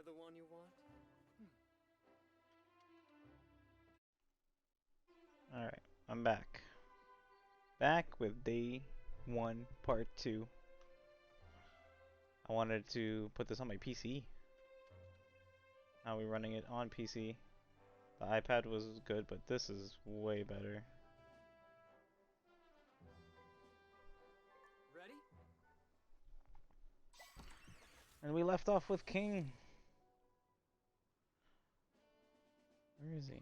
the one you want? Alright, I'm back. Back with day 1, part 2. I wanted to put this on my PC. Now we're running it on PC. The iPad was good, but this is way better. Ready? And we left off with King. Where is he?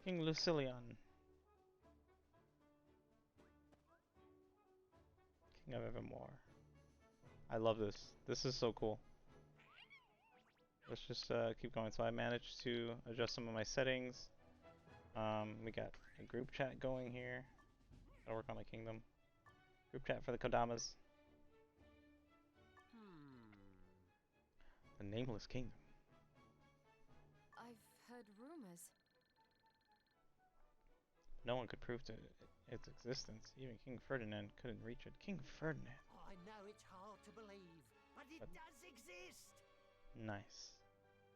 King Lucilion. King of Evermore. I love this. This is so cool. Let's just keep going. So I managed to adjust some of my settings. We got a group chat going here. Gotta work on my kingdom. Group chat for the Kodamas. The Nameless Kingdom. I've heard rumors. No one could prove to its existence. Even King Ferdinand couldn't reach it. King Ferdinand. I know it's hard to believe, but it does exist. Nice.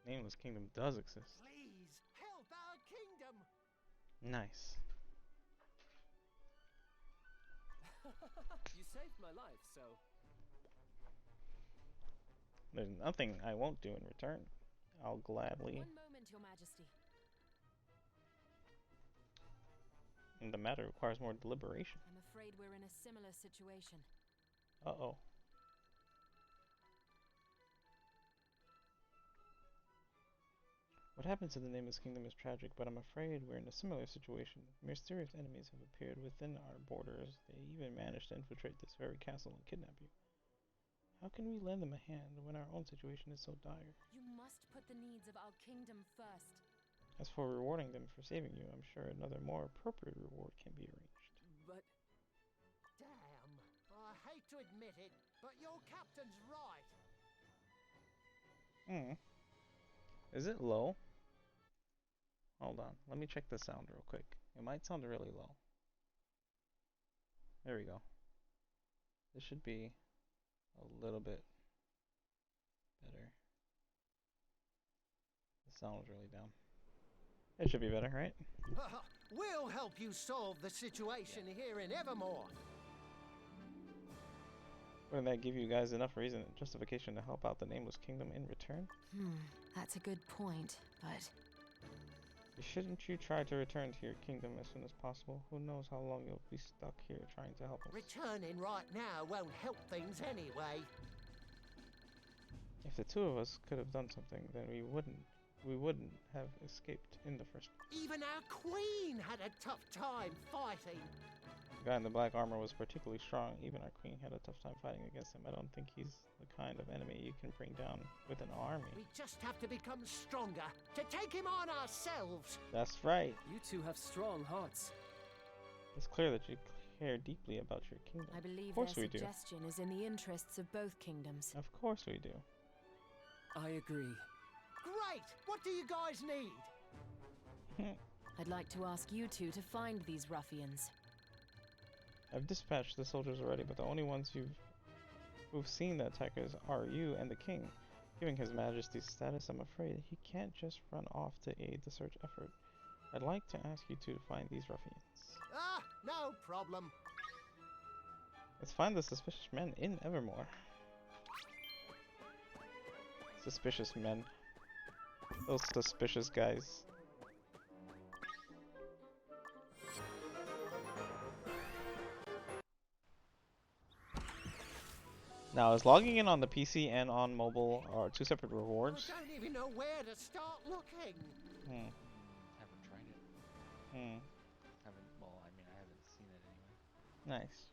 Nameless Kingdom does exist. Please, help our kingdom. Nice. You saved my life, so... There's nothing I won't do in return. I'll gladly. One moment, Your Majesty. And the matter requires more deliberation. I'm afraid we're in a similar situation. Uh-oh. What happened to the Nameless Kingdom is tragic, but I'm afraid we're in a similar situation. Mysterious enemies have appeared within our borders. They even managed to infiltrate this very castle and kidnap you. How can we lend them a hand when our own situation is so dire? You must put the needs of our kingdom first. As for rewarding them for saving you, I'm sure another more appropriate reward can be arranged. But... Damn, I hate to admit it, but your captain's right. Is it low? Hold on, let me check the sound real quick. It might sound really low. There we go. This should be a little bit better. The sound was really down. It should be better, right? We'll help you solve the situation here in Evermore. Wouldn't that give you guys enough reason and justification to help out the Nameless Kingdom in return? That's a good point, but... Shouldn't you try to return to your kingdom as soon as possible? Who knows how long you'll be stuck here trying to help us. Returning right now won't help things anyway. If the two of us could have done something, then we wouldn't have escaped in the first place. Even our queen had a tough time fighting. The guy in the black armor was particularly strong. Even our queen had a tough time fighting against him. I don't think he's the kind of enemy you can bring down with an army. We just have to become stronger to take him on ourselves. That's right. You two have strong hearts. It's clear that you care deeply about your kingdom. I believe of course their we do. suggestion is in the interests of both kingdoms. Of course we do. I agree. Great! What do you guys need? I'd like to ask you two to find these ruffians. I've dispatched the soldiers already, but the only ones who've seen the attackers are you and the king. Given His Majesty's status, I'm afraid he can't just run off to aid the search effort. I'd like to ask you two to find these ruffians. Ah, no problem. Let's find the suspicious men in Evermore. Suspicious men. Those suspicious guys. Now, is logging in on the PC and on mobile are two separate rewards? I don't even know where to start looking. Haven't tried it. Well, I mean, I haven't seen it anyway. Nice.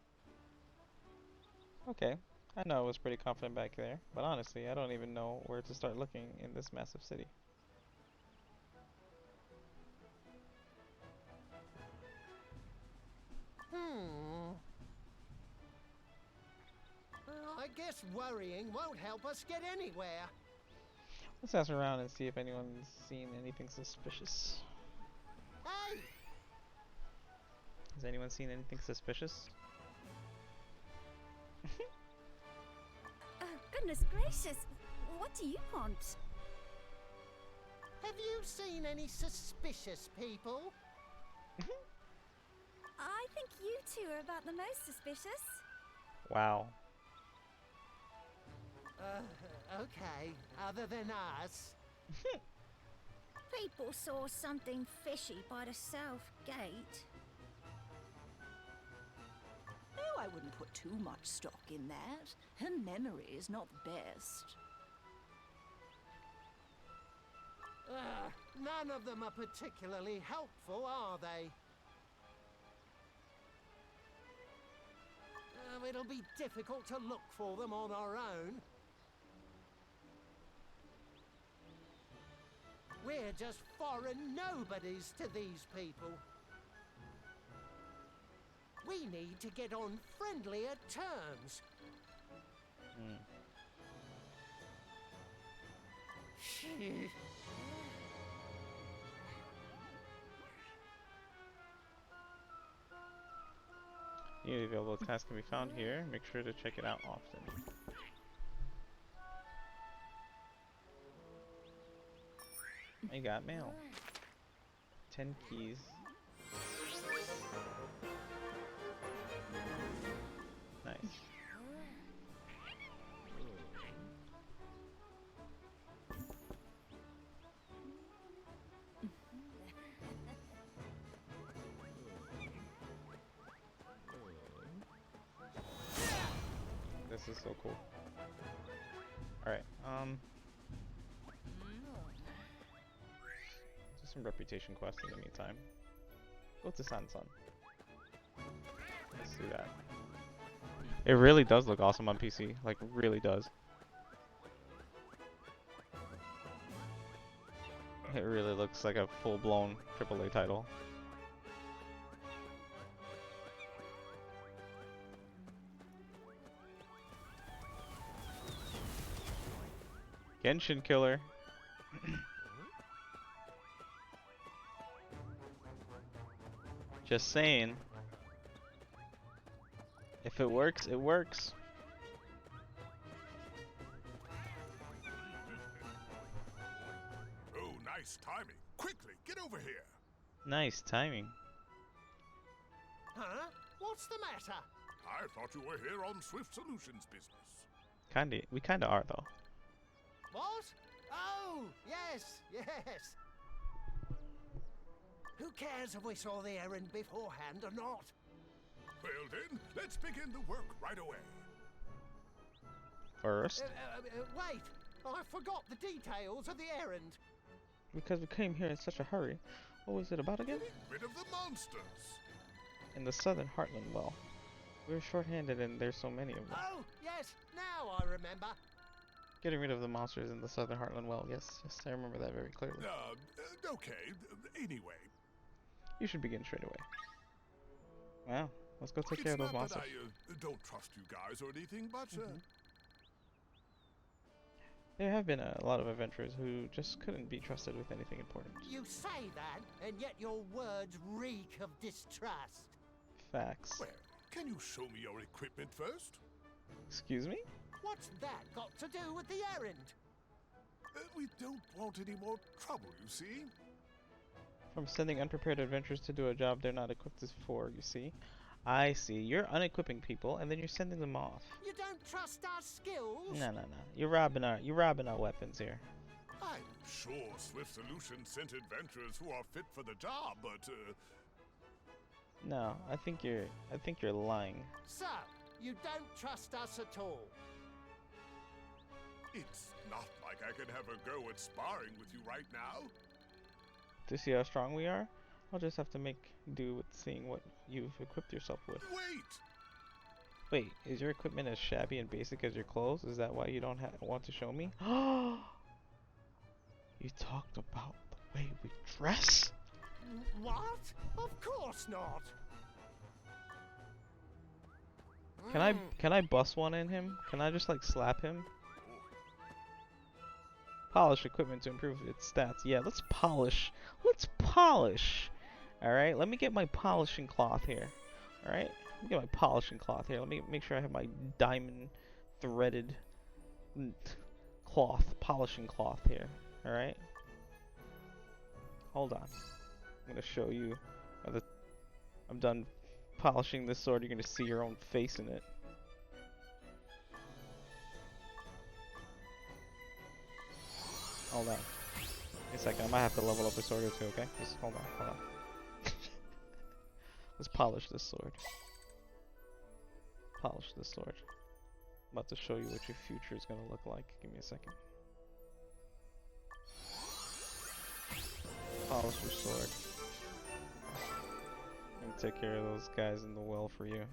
Okay. I know I was pretty confident back there, but honestly, I don't even know where to start looking in this massive city. I guess worrying won't help us get anywhere. Let's ask around and see if anyone's seen anything suspicious. Hey! Has anyone seen anything suspicious? Goodness gracious, what do you want? Have you seen any suspicious people? I think you two are about the most suspicious. Wow. Okay, other than us. People saw something fishy by the south gate. Oh, I wouldn't put too much stock in that. Her memory is not the best. None of them are particularly helpful, are they? It'll be difficult to look for them on our own. We're just foreign nobodies to these people. We need to get on friendlier terms. New available tasks can be found here. Make sure to check it out often. I got mail. 10 keys. Nice. This is so cool. Alright, do some reputation quests in the meantime. Go to Sansan. Let's do that. It really does look awesome on PC. Like, really does. It really looks like a full-blown AAA title. Genshin Killer. Just saying. If it works, it works. Oh, nice timing. Quickly, get over here. Nice timing. Huh? What's the matter? I thought you were here on Swift Solutions business. We kinda are though. What? Oh, yes, yes. Who cares if we saw the errand beforehand or not? Well then, let's begin the work right away. First, Wait, I forgot the details of the errand. because we came here in such a hurry. What was it about again? Getting rid of the monsters. In the southern Heartland Well. We're short-handed and there's so many of them. Oh, yes, now I remember. Getting rid of the monsters in the southern Heartland Well. Yes, I remember that very clearly. Okay, anyway. You should begin straight away. Wow, let's go take It's care of those not that monsters. I don't trust you guys or anything, but There have been a lot of adventurers who just couldn't be trusted with anything important. You say that, and yet your words reek of distrust. Facts. well, can you show me your equipment first? Excuse me? What's that got to do with the errand? We don't want any more trouble, you see. From sending unprepared adventurers to do a job they're not equipped for, you see? I see. You're unequipping people and then you're sending them off. You don't trust our skills? No. You're robbing our weapons here. I'm sure Swift Solutions sent adventurers who are fit for the job, but No, I think you're lying. So, you don't trust us at all? it's not like I can have a go at sparring with you right now. To see how strong we are, I'll just have to make do with seeing what you've equipped yourself with. Wait! Wait, is your equipment as shabby and basic as your clothes? Is that why you don't want to show me? You talked about the way we dress? What? Of course not. Can I bust one in him? Can I just like slap him? Polish equipment to improve its stats. Yeah, let's polish. Let's polish. Alright, let me get my polishing cloth here. Alright? Let me get my polishing cloth here. Let me make sure I have my diamond threaded cloth, polishing cloth here. All right. Hold on. I'm gonna show you. I'm done polishing this sword. You're gonna see your own face in it. Hold on. Wait a second. I might have to level up a sword or two. Okay. Just hold on. Hold on. Let's polish this sword. Polish this sword. I'm about to show you what your future is gonna look like. Give me a second. Polish your sword. And take care of those guys in the well for you.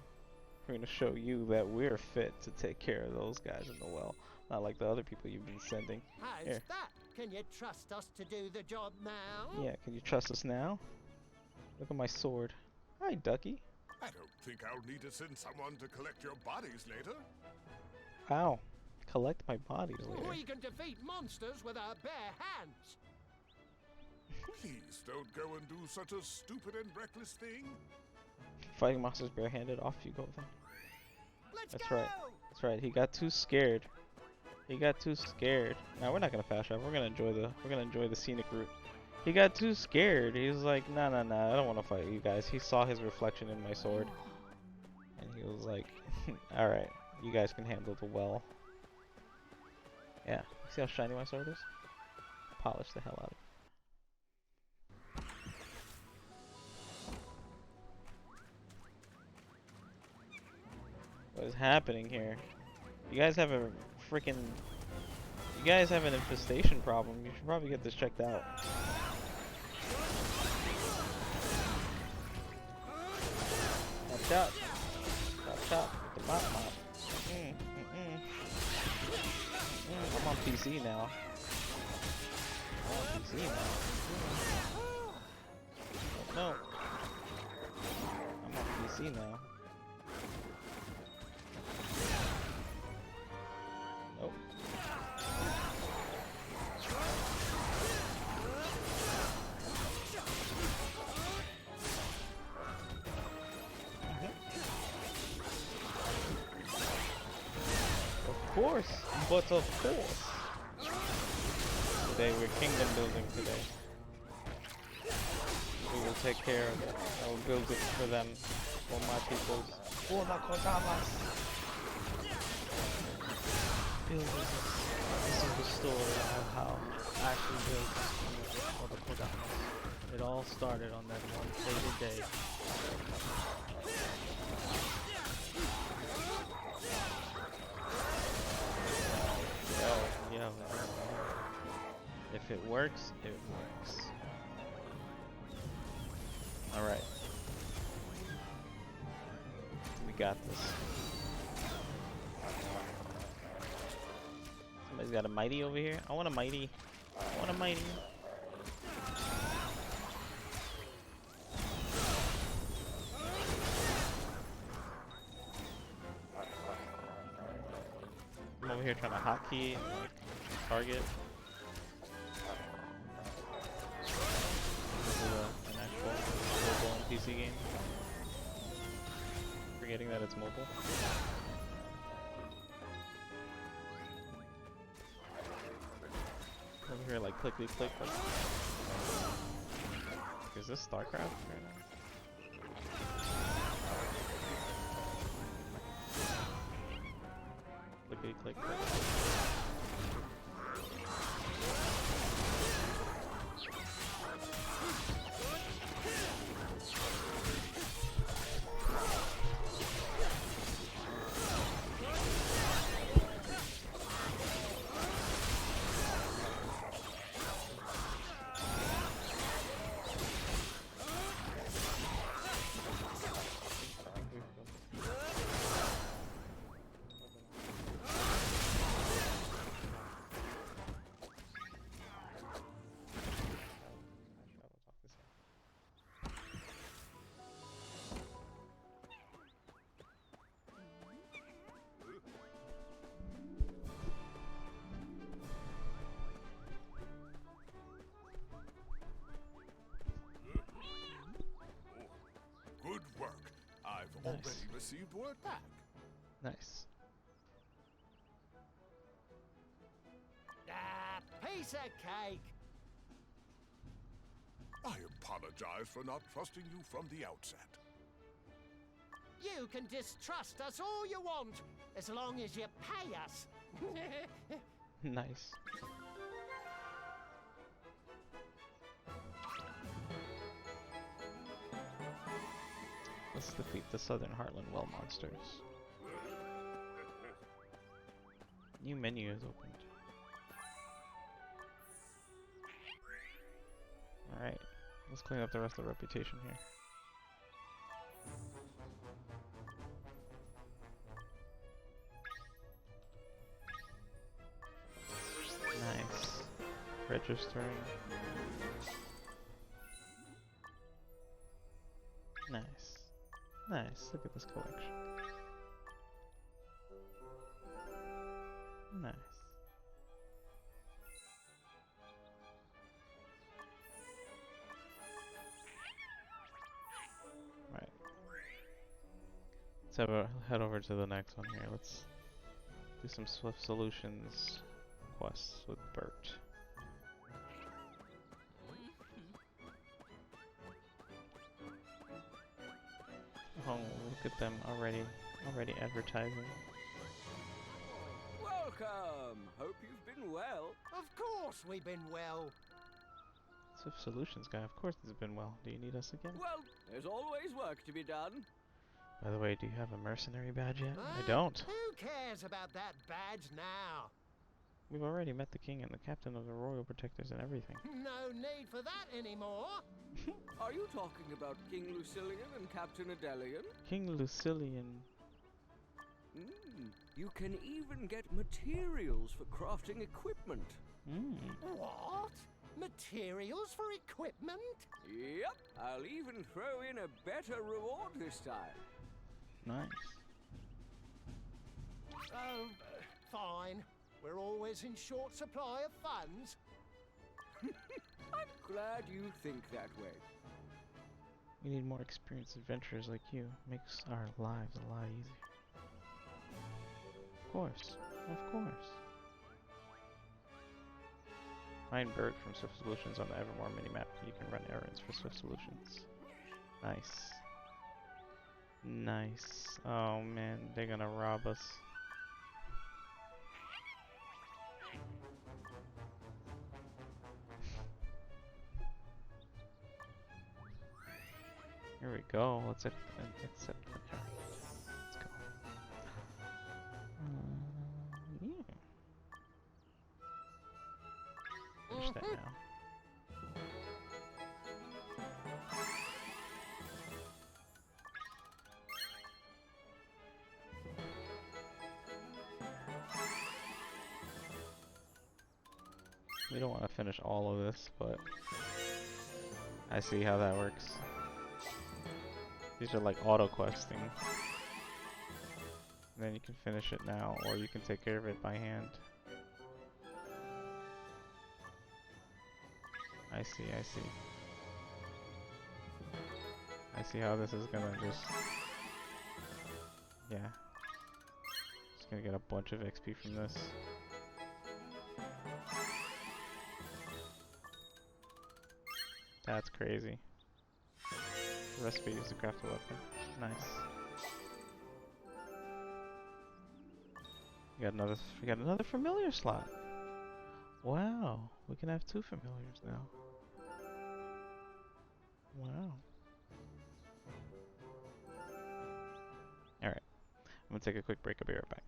We're gonna show you that we're fit to take care of those guys in the well. Not like the other people you've been sending. How's Here. that? Can you trust us to do the job now? Yeah, can you trust us now? Look at my sword. Hi, Ducky. I don't think I'll need to send someone to collect your bodies later. Ow. Collect my bodies later. We can defeat monsters with our bare hands. Please don't go and do such a stupid and reckless thing. Fighting monsters barehanded, off you go then. Let's That's go! right. That's right. He got too scared. He got too scared. Now we're not gonna fast travel. We're gonna enjoy the scenic route. He got too scared. He was like, nah, I don't want to fight you guys. He saw his reflection in my sword, and he was like, all right, you guys can handle the well. Yeah. See how shiny my sword is? Polish the hell out of it. What is happening here? You guys have a freaking... You guys have an infestation problem. You should probably get this checked out. Watch out. Watch out with the mop. I'm on PC now. No. I'm on PC now. Nope. Of course, but of course. Today we're kingdom building today. We will take care of it. I will build it for them, for my people, for the Kodamas. This is the story of how I actually built for the Kodamas. It all started on that one fated day. Yo. If it works, it works. Alright. We got this. Somebody's got a mighty over here. I want a mighty. I want a mighty. I'm over here trying to hotkey and like target. This is an actual full-blown PC game. Forgetting that it's mobile. Over here like clickety click. Like... Is this StarCraft right now? Clickety click. Good work. I've already received word back. Nice. piece of cake. I apologize for not trusting you from the outset. You can distrust us all you want, as long as you pay us. Nice. Let's defeat the Southern Heartland well monsters. New menu is opened. Alright, let's clean up the rest of the reputation here. Nice. Registering. Nice. Nice. Look at this collection. Nice. Right. Let's head over to the next one here. Let's do some Swift Solutions quests with Bert. Oh, look at them already advertising. Welcome! Hope you've been well. Of course we've been well. Swift Solutions guy, of course it's been well. Do you need us again? Well, there's always work to be done. By the way, do you have a mercenary badge yet? I Huh? don't. Who cares about that badge now? We've already met the king and the captain of the Royal Protectors and everything. No need for that anymore. Are you talking about King Lucilian and Captain Adelian? King Lucilian. You can even get materials for crafting equipment. What? Materials for equipment? Yep, I'll even throw in a better reward this time. Nice. Oh, fine. We're always in short supply of funds. I'm glad you think that way. We need more experienced adventurers like you. Makes our lives a lot easier. Of course. Of course. Find Bert from Swift Solutions on the Evermore minimap. You can run errands for Swift Solutions. Nice. Nice. Oh man, they're gonna rob us. Here we go. Let's accept the alright. Let's go. Yeah. Finish that now. We don't want to finish all of this, but I see how that works. These are like auto questing. And then you can finish it now, or you can take care of it by hand. I see, I see. I see how this is gonna just... Yeah. Just gonna get a bunch of XP from this. That's crazy. Recipe used to craft a weapon. Nice. We got another familiar slot. Wow, we can have 2 familiars now. Wow. Alright. I'm gonna take a quick break. I'll be right back.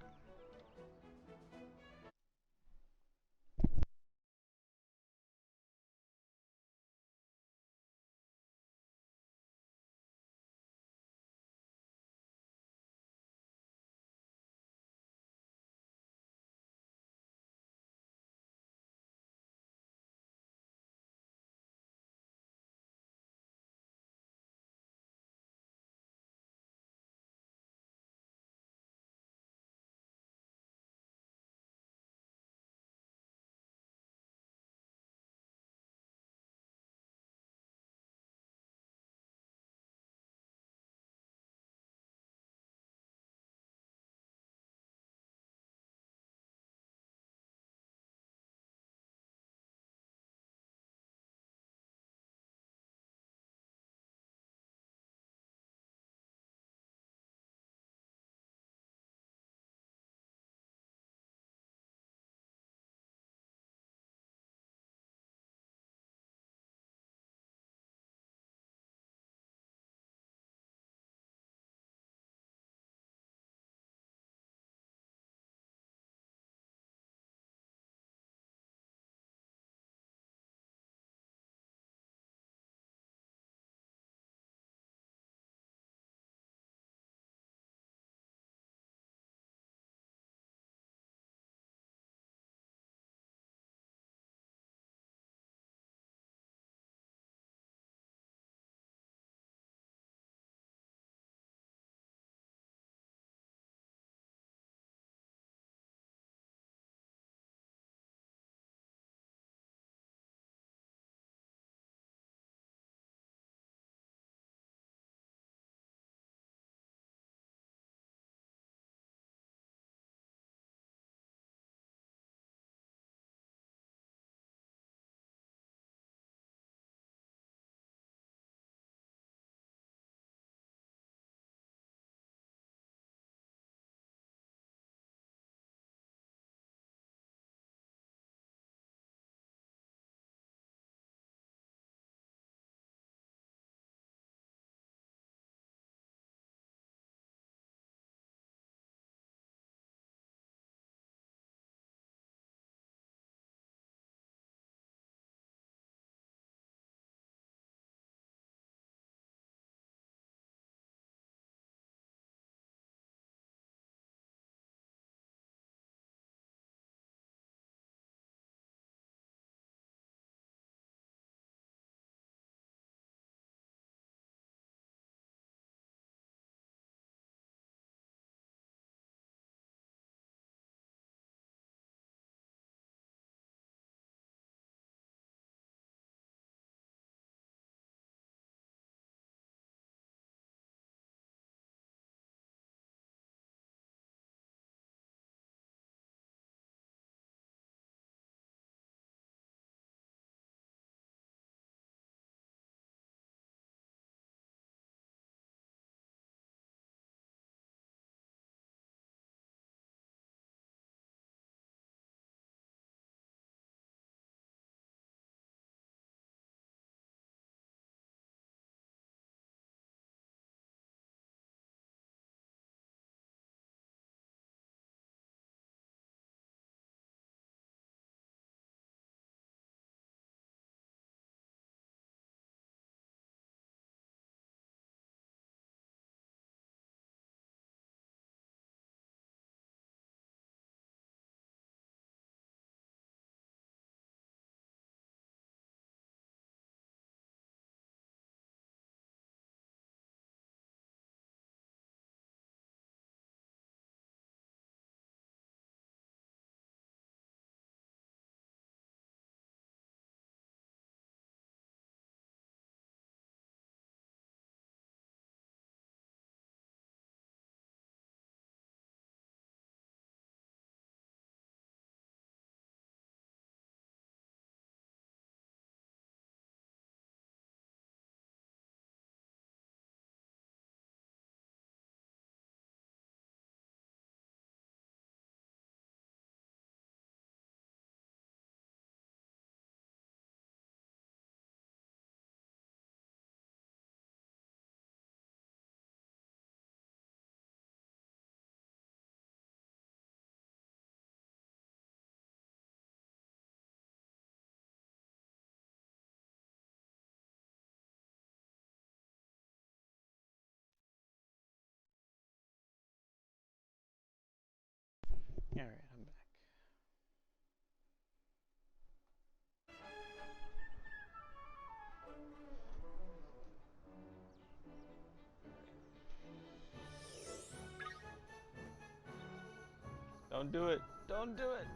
Don't do it. Don't do it.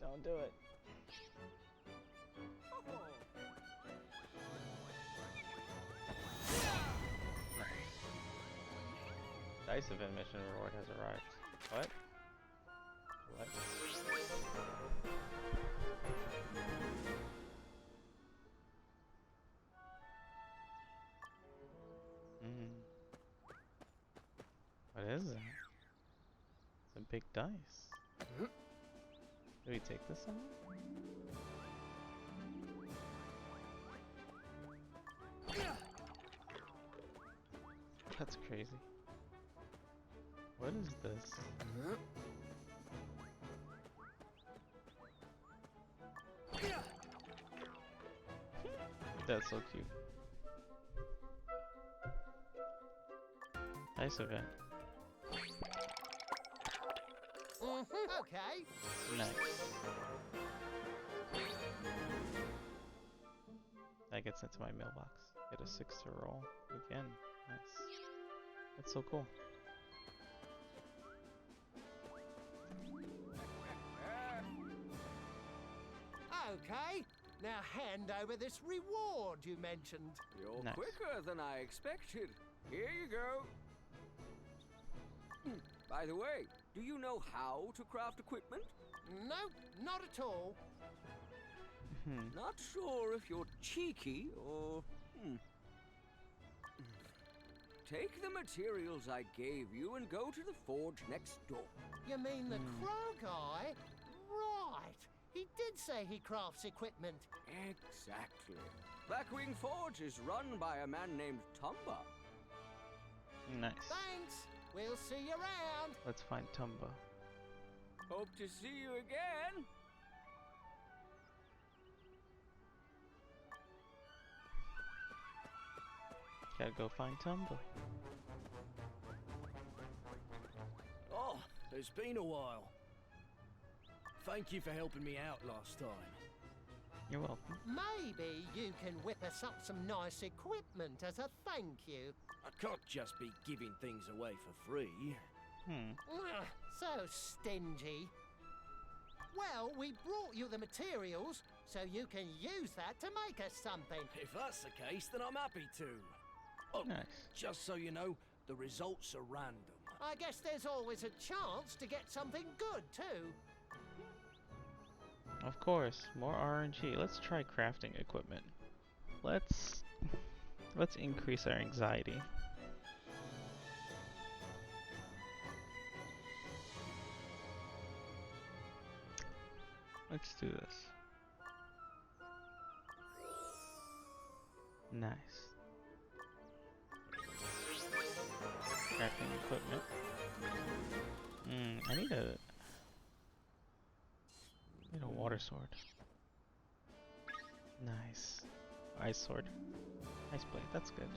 Don't do it. Dice event mission reward has arrived. What? What? What is it? It's a big dice. Do we take this one? That's crazy. What is this? That's so cute. Nice event. Okay. Nice. That gets into my mailbox. Get a 6 to roll again. Nice. That's so cool. Okay. Now hand over this reward you mentioned. You're Nice. quicker than I expected. Here you go. By the way, do you know how to craft equipment? No, not at all. Not sure if you're cheeky or... Take the materials I gave you and go to the forge next door. You mean the crow guy? Right. He did say he crafts equipment. Exactly. Blackwing Forge is run by a man named Tumba. Nice. Thanks. We'll see you around. Let's find Tumba. Hope to see you again. Gotta go find Tumba. Oh, it's been a while. Thank you for helping me out last time. You're welcome. Maybe you can whip us up some nice equipment as a thank you. I can't just be giving things away for free. Ugh, so stingy. Well, we brought you the materials, so you can use that to make us something. If that's the case, then I'm happy to. Oh, Nice. just so you know, the results are random. I guess there's always a chance to get something good, too. Of course, more RNG. Let's try crafting equipment. Let's increase our anxiety. Let's do this. Nice. Crafting equipment. I need a water sword. Nice. Ice sword. Ice blade, that's good.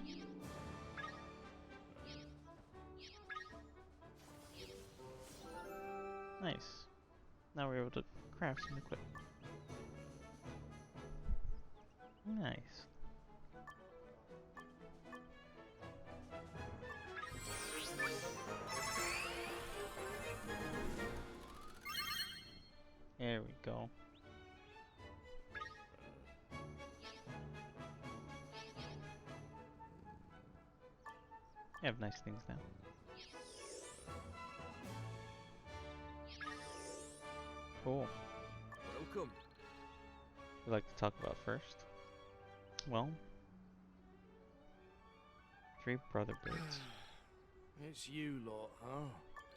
Nice. Now we're able to craft some equipment. Nice. There we go. I have nice things now. Cool. Welcome. Would you like to talk about first? Well, 3 brother birds. It's you lot, huh?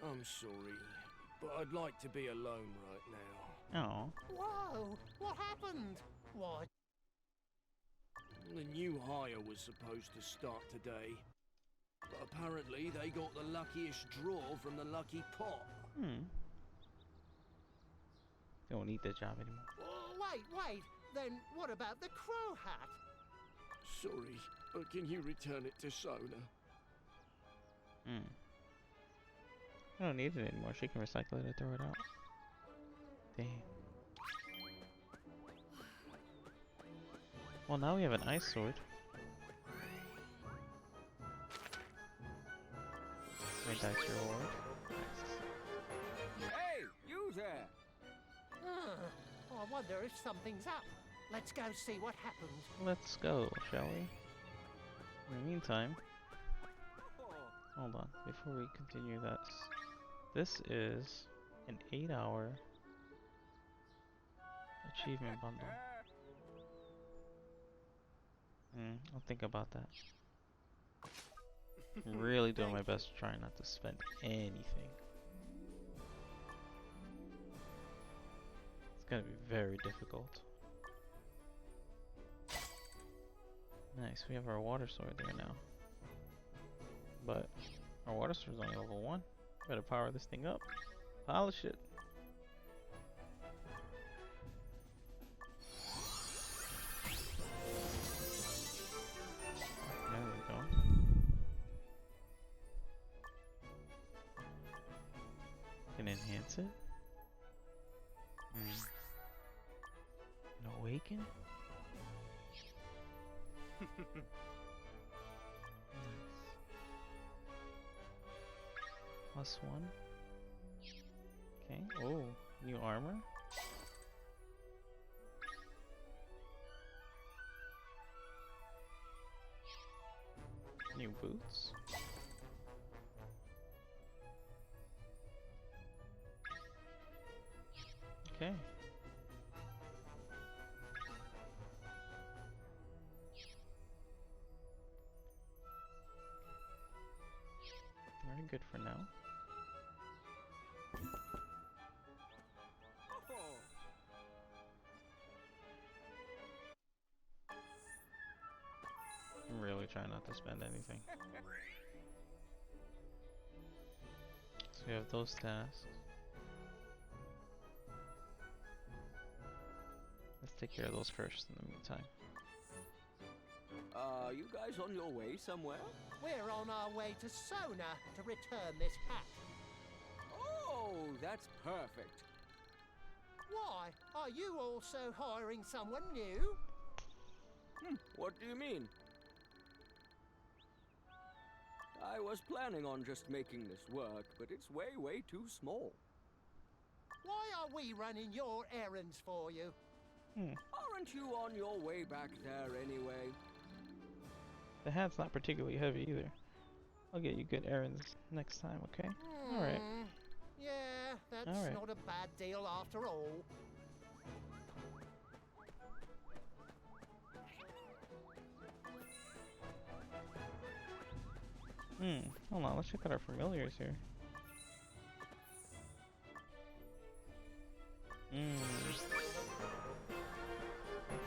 I'm sorry, but I'd like to be alone right now. Oh, Whoa, what happened? Why, The new hire was supposed to start today, but apparently they got the luckiest draw from the lucky pot. they don't need the job anymore. wait. Then what about the crow hat? Sorry, but can you return it to Sona? I don't need it anymore. She can recycle it and throw it out. Dang. Well, now we have an ice sword. Dice reward. Nice. I wonder if something's up. Let's go see what happened. Let's go, shall we? In the meantime, hold on, before we continue that, this is an 8-hour achievement bundle. I'll think about that. Really doing my best to try not to spend anything. It's gonna be very difficult. Nice, we have our water sword there now. But our water sword is only level 1. Better power this thing up. Polish it. There we go. Can enhance it. An awaken? Nice. +1. Okay. Oh, new armor. New boots. Okay. Very good for now. I'm really trying not to spend anything. So we have those tasks. Let's take care of those first in the meantime. Are you guys on your way somewhere? We're on our way to Sona to return this hat. Oh, that's perfect. Why? Are you also hiring someone new? What do you mean? I was planning on just making this work, but it's way too small. Why are we running your errands for you? Aren't you on your way back there anyway? The hat's not particularly heavy either. I'll get you good errands next time, okay? Alright. Yeah, that's Alright. not a bad deal after all. Hold on, let's check out our familiars here.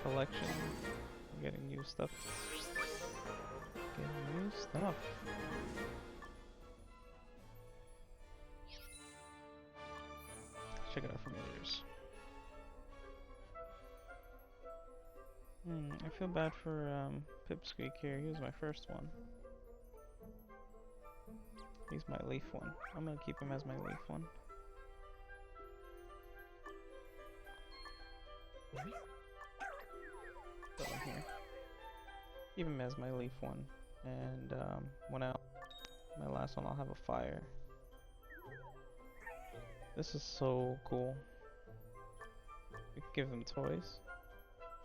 Collection. I'm getting new stuff. Getting new stuff. Let's check out our familiars. I feel bad for Pipsqueak here. He was my first one. He's my leaf one. I'm gonna keep him as my leaf one. Put him here. Keep him as my leaf one. And when I my last one, I'll have a fire. This is so cool. We can give them toys.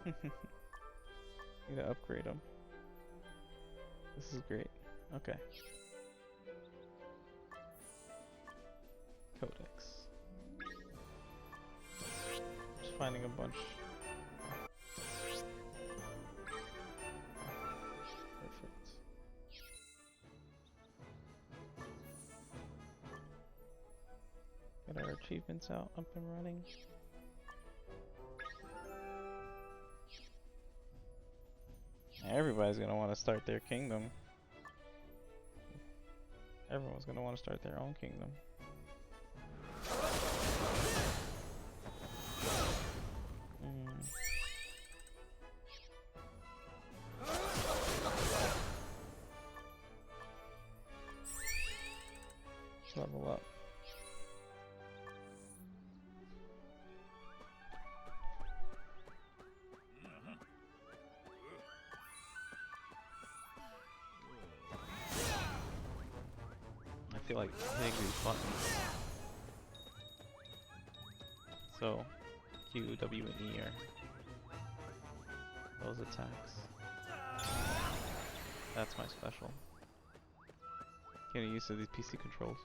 Need to upgrade them. This is great. Okay. Codex. Just finding a bunch. Perfect. Get our achievements out, up and running. Everybody's gonna want to start their kingdom. Everyone's gonna want to start their own kingdom. Level up. I feel like hitting these buttons. So, Q, W, and E are those attacks. That's my special. Getting used to these PC controls.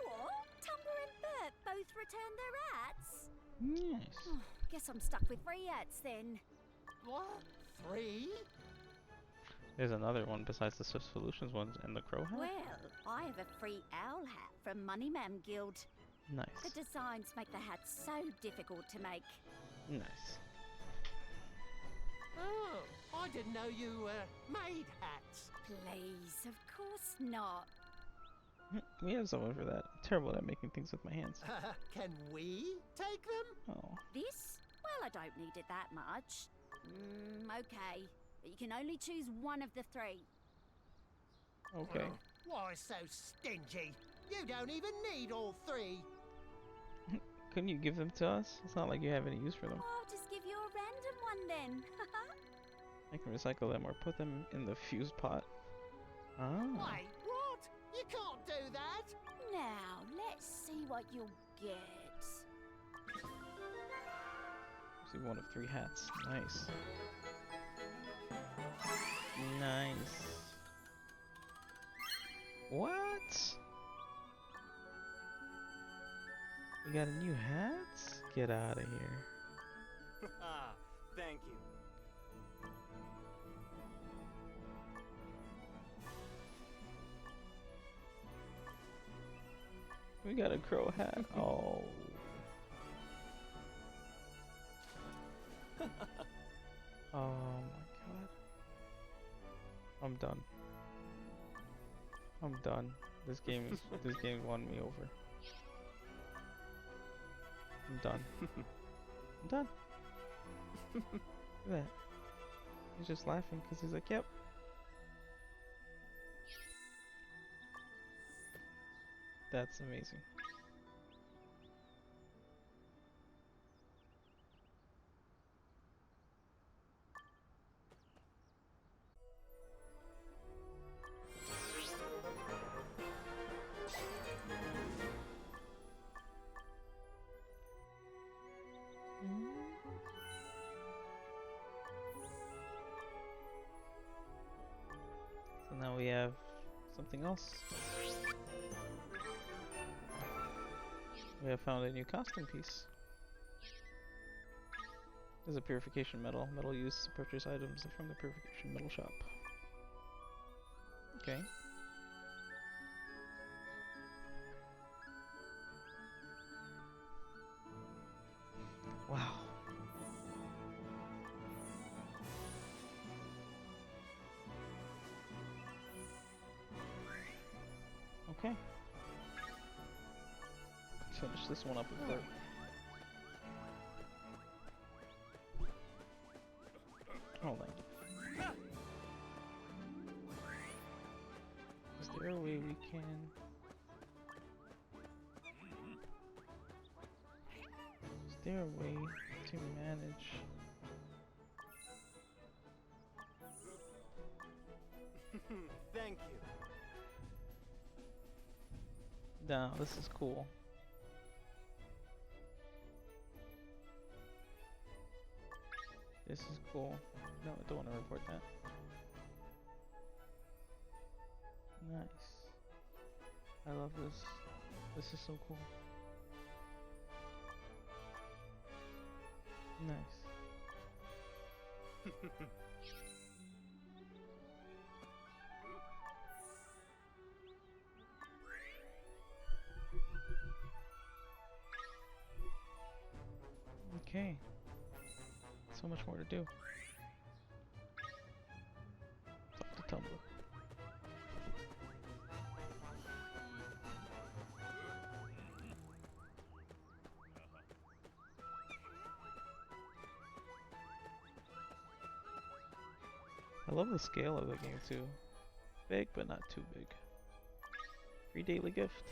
What? Tumblr and Bert both returned their hats? Yes. Oh, guess I'm stuck with 3 hats then. What? 3? There's another one besides the Swift Solutions one and the Crow hat. Well, I have a free owl hat from Moneyman Guild. The Nice. designs make the hats so difficult to make. Nice. Oh, I didn't know you made hats. Please, of course not. We have someone for that. I'm terrible at making things with my hands. Can we take them? Oh. This? Well, I don't need it that much. Okay. But you can only choose one of the 3. Okay. Oh, why so stingy? You don't even need all 3. Couldn't you give them to us? It's not like you have any use for them. I'll just give you a random one then. I can recycle them or put them in the fuse pot. Ah. Wait, what? You can't do that. Now, let's see what you'll get. See, one of 3 hats. Nice. Nice. What? We got a new hat? Get out of here. Thank you. We got a crow hat. Oh. Oh my god. I'm done. I'm done. This game won me over. I'm done. I'm done. Look at that. He's just laughing because he's like, yep. That's amazing. So now we have something else. We have found a new costume piece. This is a purification metal. Metal used to purchase items from the purification metal shop. Okay. Wow. Okay. Let's finish this one up with Bert. Hold on. Is there a way we can... Is there a way to manage... Thank you. No, this is cool. This is cool. No, I don't want to report that. Nice. I love this. This is so cool. Nice. Okay. So much more to do. Talk to Tumblr. I love the scale of the game too. Big, but not too big. Free daily gift.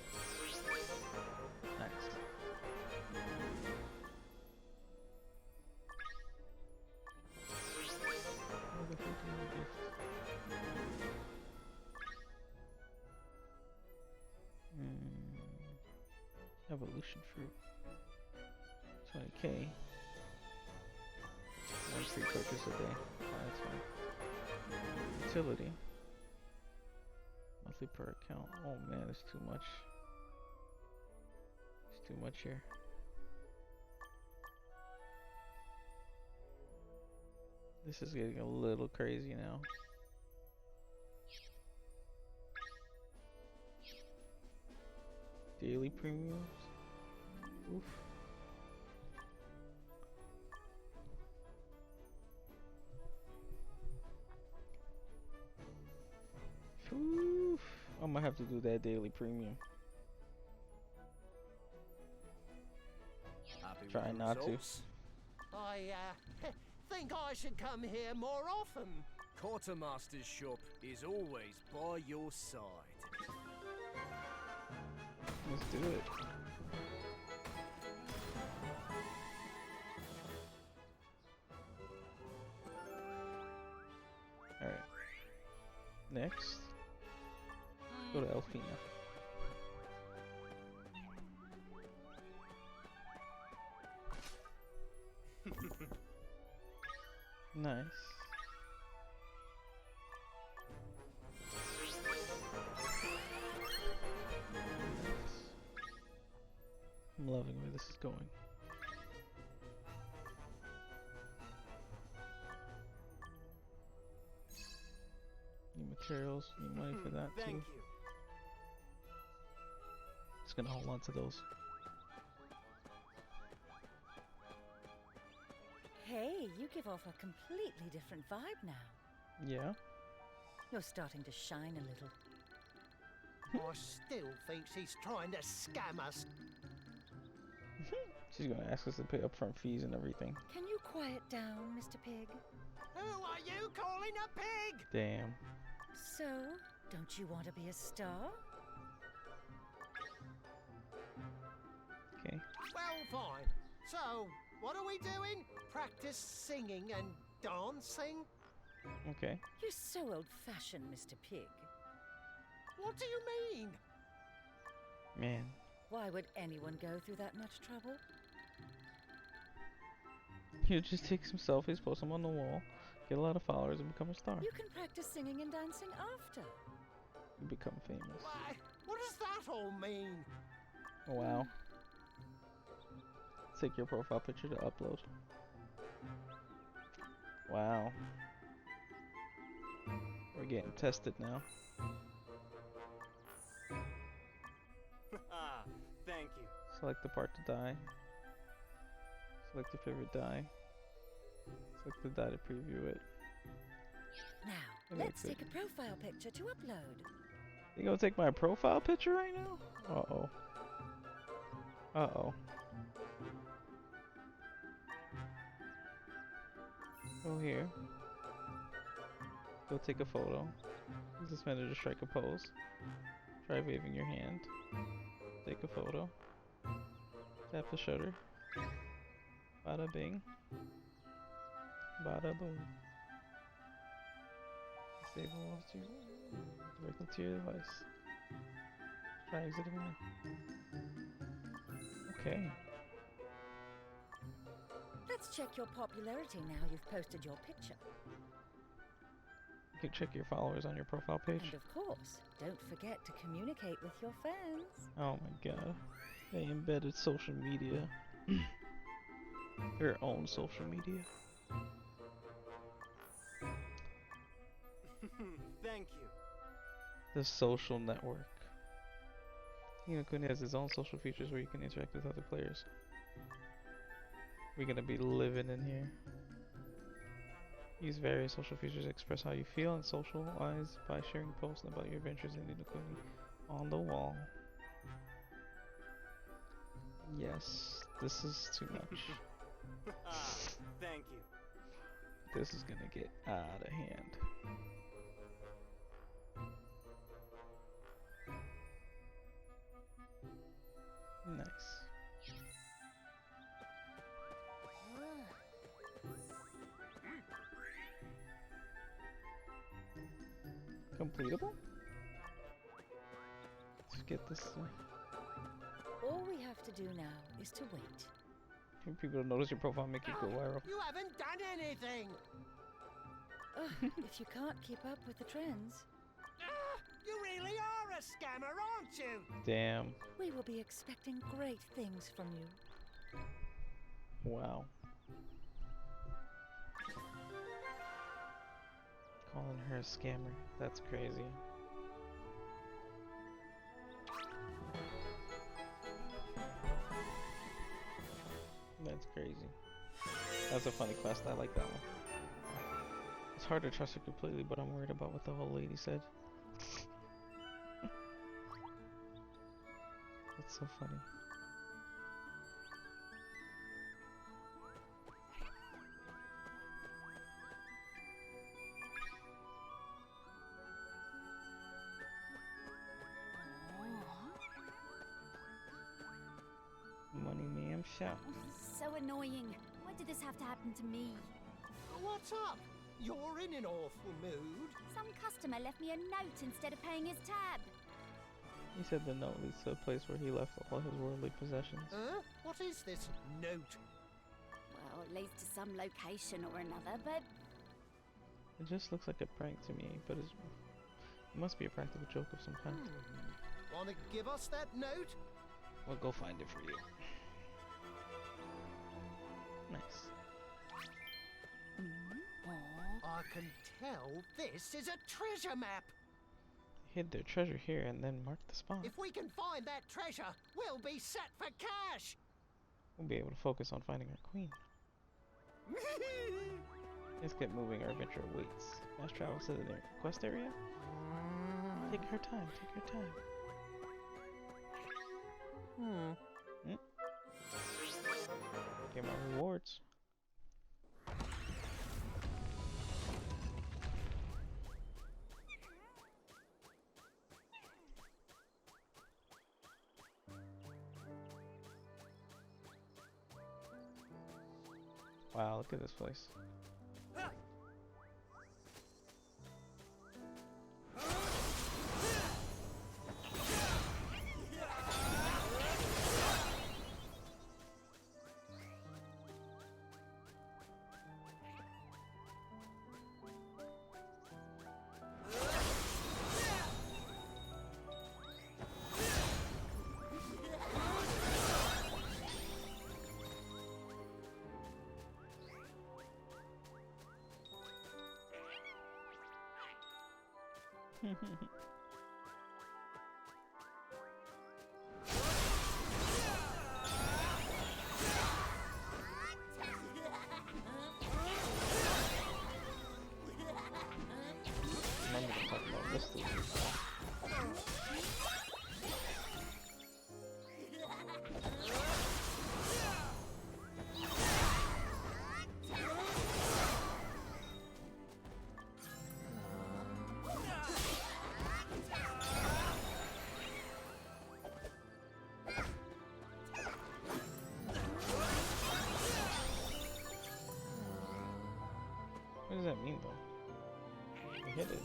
Nice. Another free daily gift. Evolution fruit. 20k. One free purchase a day. Oh, that's fine. Utility. Monthly per account. Oh man, it's too much. It's too much here. This is getting a little crazy now. Daily premiums. Oof. Oof. I'm gonna have to do that daily premium. Happy Try with the not to. results? I think I should come here more often. Quartermaster's shop is always by your side. Let's do it. Alright. Next. Go to Elfina. Nice. I'm loving where this is going. Need materials, need money for that Thank too. you. Just gonna hold on to those. Hey, you give off a completely different vibe now. Yeah. You're starting to shine a little. I still think she's trying to scam us. She's gonna ask us to pay upfront fees and everything. Can you quiet down, Mr. Pig? Who are you calling a pig? Damn. So, don't you want to be a star? Okay. Well, fine. So, what are we doing? Practice singing and dancing? Okay. You're so old-fashioned, Mr. Pig. What do you mean? Man. Why would anyone go through that much trouble? He'll just take some selfies, post them on the wall, get a lot of followers, and become a star. You can practice singing and dancing after. You become famous. Why, what does that all mean? Wow. Take your profile picture to upload. Wow. We're getting tested now. Thank you. Select the part to die. Select your favorite die. Select the die to preview it. Now, Okay, let's good. take a profile picture to upload. You gonna take my profile picture right now? Uh-oh. Uh-oh. Go here. Go take a photo. Use this method to strike a pose. Try waving your hand. Take a photo. Tap the shutter. Bada bing. Bada boom. Disable all to directly to your device. Try exiting now. Okay. Let's check your popularity now you've posted your picture. You can check your followers on your profile page. And of course, don't forget to communicate with your fans. Oh my god. They embedded social media. Their own social media. Thank you. The social network. You know, Kuni has his own social features where you can interact with other players. We're gonna be living in here. Use various social features to express how you feel and socialize by sharing posts about your adventures in Kuni on the wall. Yes, this is too much. Thank you. This is gonna get out of hand. Nice. Completable? Let's get this. All we have to do now is to wait. People notice your profile, make it go viral. You haven't done anything! If you can't keep up with the trends, You really are a scammer, aren't you? Damn. we will be expecting great things from you. Wow. Calling her a scammer. That's crazy. That's crazy. That's a funny quest. I like that one. It's hard to trust her completely, but I'm worried about what the old lady said. That's so funny. Money ma'am shop. So annoying. Why did this have to happen to me? What's up? You're in an awful mood. Some customer left me a note instead of paying his tab. He said the note leads to a place where he left all his worldly possessions. Huh? What is this note? Well, it leads to some location or another, but It just looks like a prank to me, but it must be a practical joke of some kind. Wanna give us that note? We'll go find it for you. Nice. I can tell this is a treasure map. Hid their treasure here and then mark the spot. If we can find that treasure, we'll be set for cash. We'll be able to focus on finding our queen. Let's get moving. Our adventure awaits. Fast travel to the quest area? Take your time, take your time. Get my rewards. Wow, look at this place. Remember to talk about this thing. What does that mean, though? We hit it.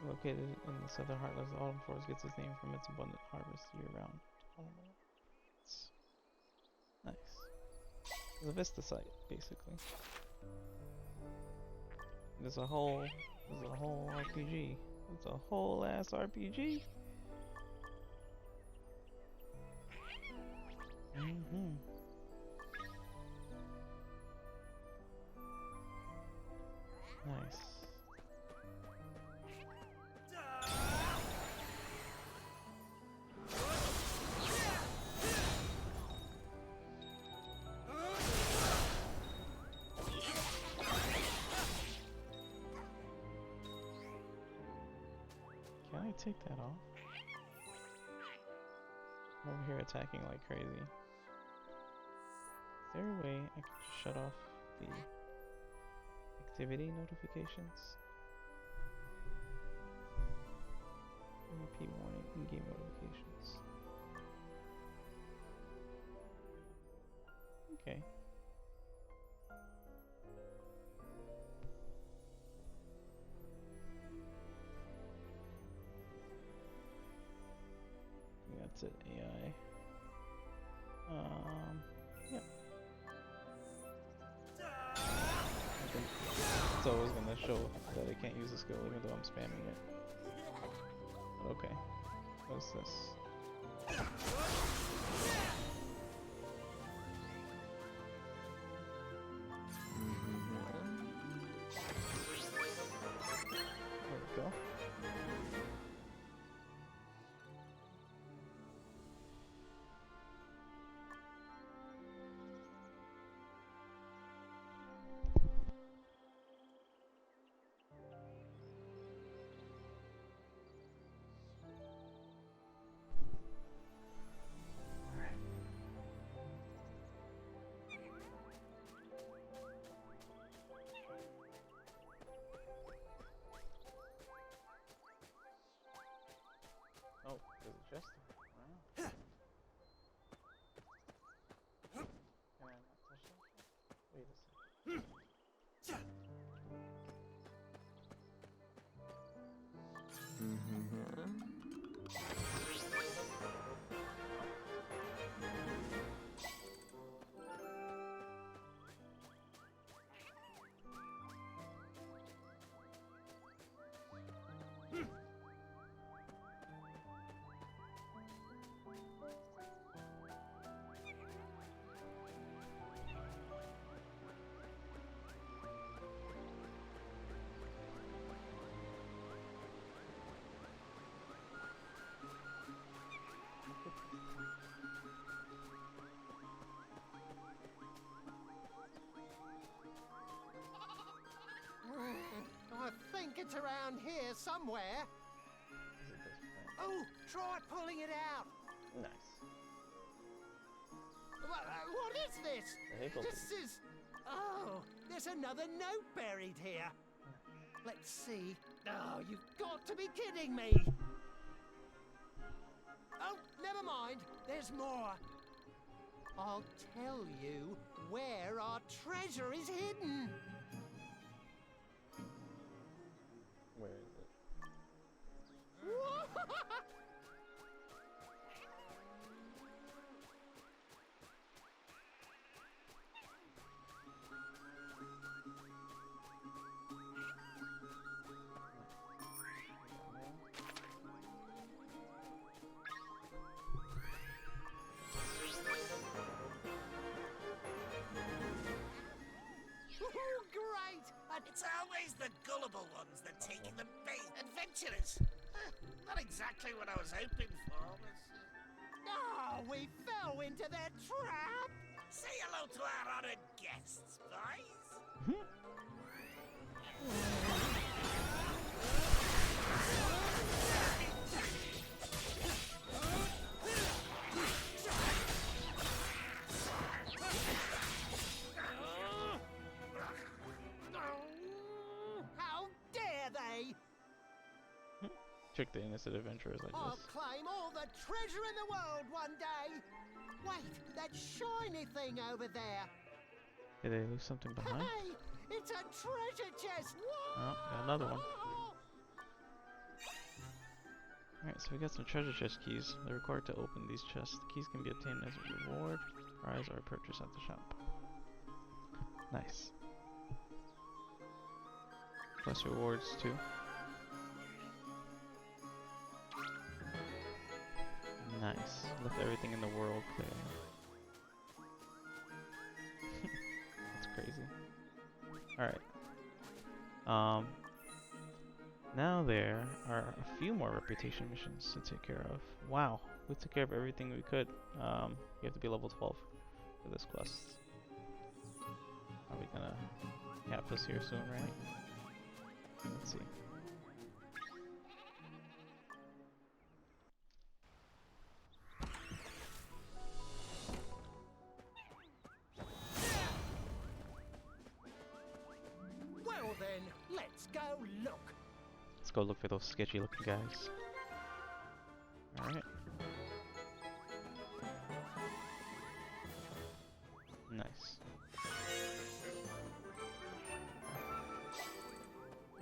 Located in the southern heartlands, the autumn forest gets its name from its abundant harvest year-round. It's nice. It's a vista site, basically. There's a whole RPG. It's a whole ass RPG. Nice. Can I take that off? I'm over here attacking like crazy. Is there a way I can just shut off the activity notifications? Repeat warning, in-game notifications. Okay. That's it, AI. Yeah. I think it's always gonna show that I can't use the skill even though I'm spamming it. Okay. What's this? There we go. Oh, there's a chest. Wow. Can I not touch that? Wait a second. I think it's around here somewhere. Is it this thing? Oh, try pulling it out. Nice. What is this? The Hegel This is... Oh, there's another note buried here. Let's see. Oh, you've got to be kidding me. Oh, never mind. There's more. I'll tell you where our treasure is hidden. Where is it? Great! It's always the gullible ones that take the bait. Adventurers. Not exactly what I was hoping for, but... Oh, we fell into their trap! Say hello to our honored guests, boys. How dare they! Trick the innocent adventurers like I'll this. claim all the treasure in the world one day! Wait, that shiny thing over there! Did they leave something behind? Hey! It's a treasure chest! Oh, got another one. Alright, so we got some treasure chest keys. They're required to open these chests. The keys can be obtained as a reward, prize, or purchase at the shop. Nice. Plus rewards too. Nice. Left everything in the world clear. That's crazy. Alright. Now there are a few more reputation missions to take care of. Wow, we took care of everything we could. We have to be level 12 for this quest. Are we gonna cap this here soon, right? Let's see. Well then, let's go look. Let's go look for those sketchy looking guys. Alright. Nice.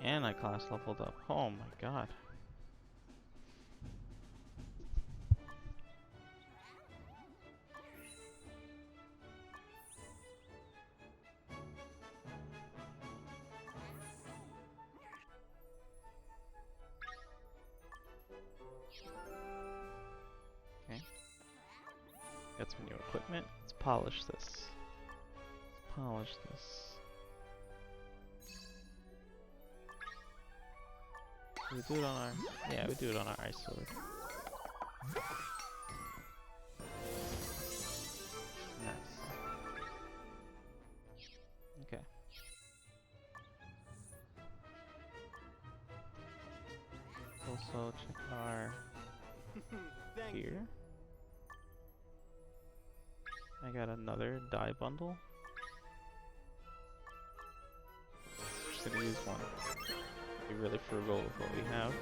And I class leveled up. Oh my god. got some new equipment. Let's polish this. Let's polish this. We do it on our... Yeah, we do it on our ice sword. Nice. Okay. Also check our... here. I got another dye bundle. Just gonna use one. Be really frugal with what we have.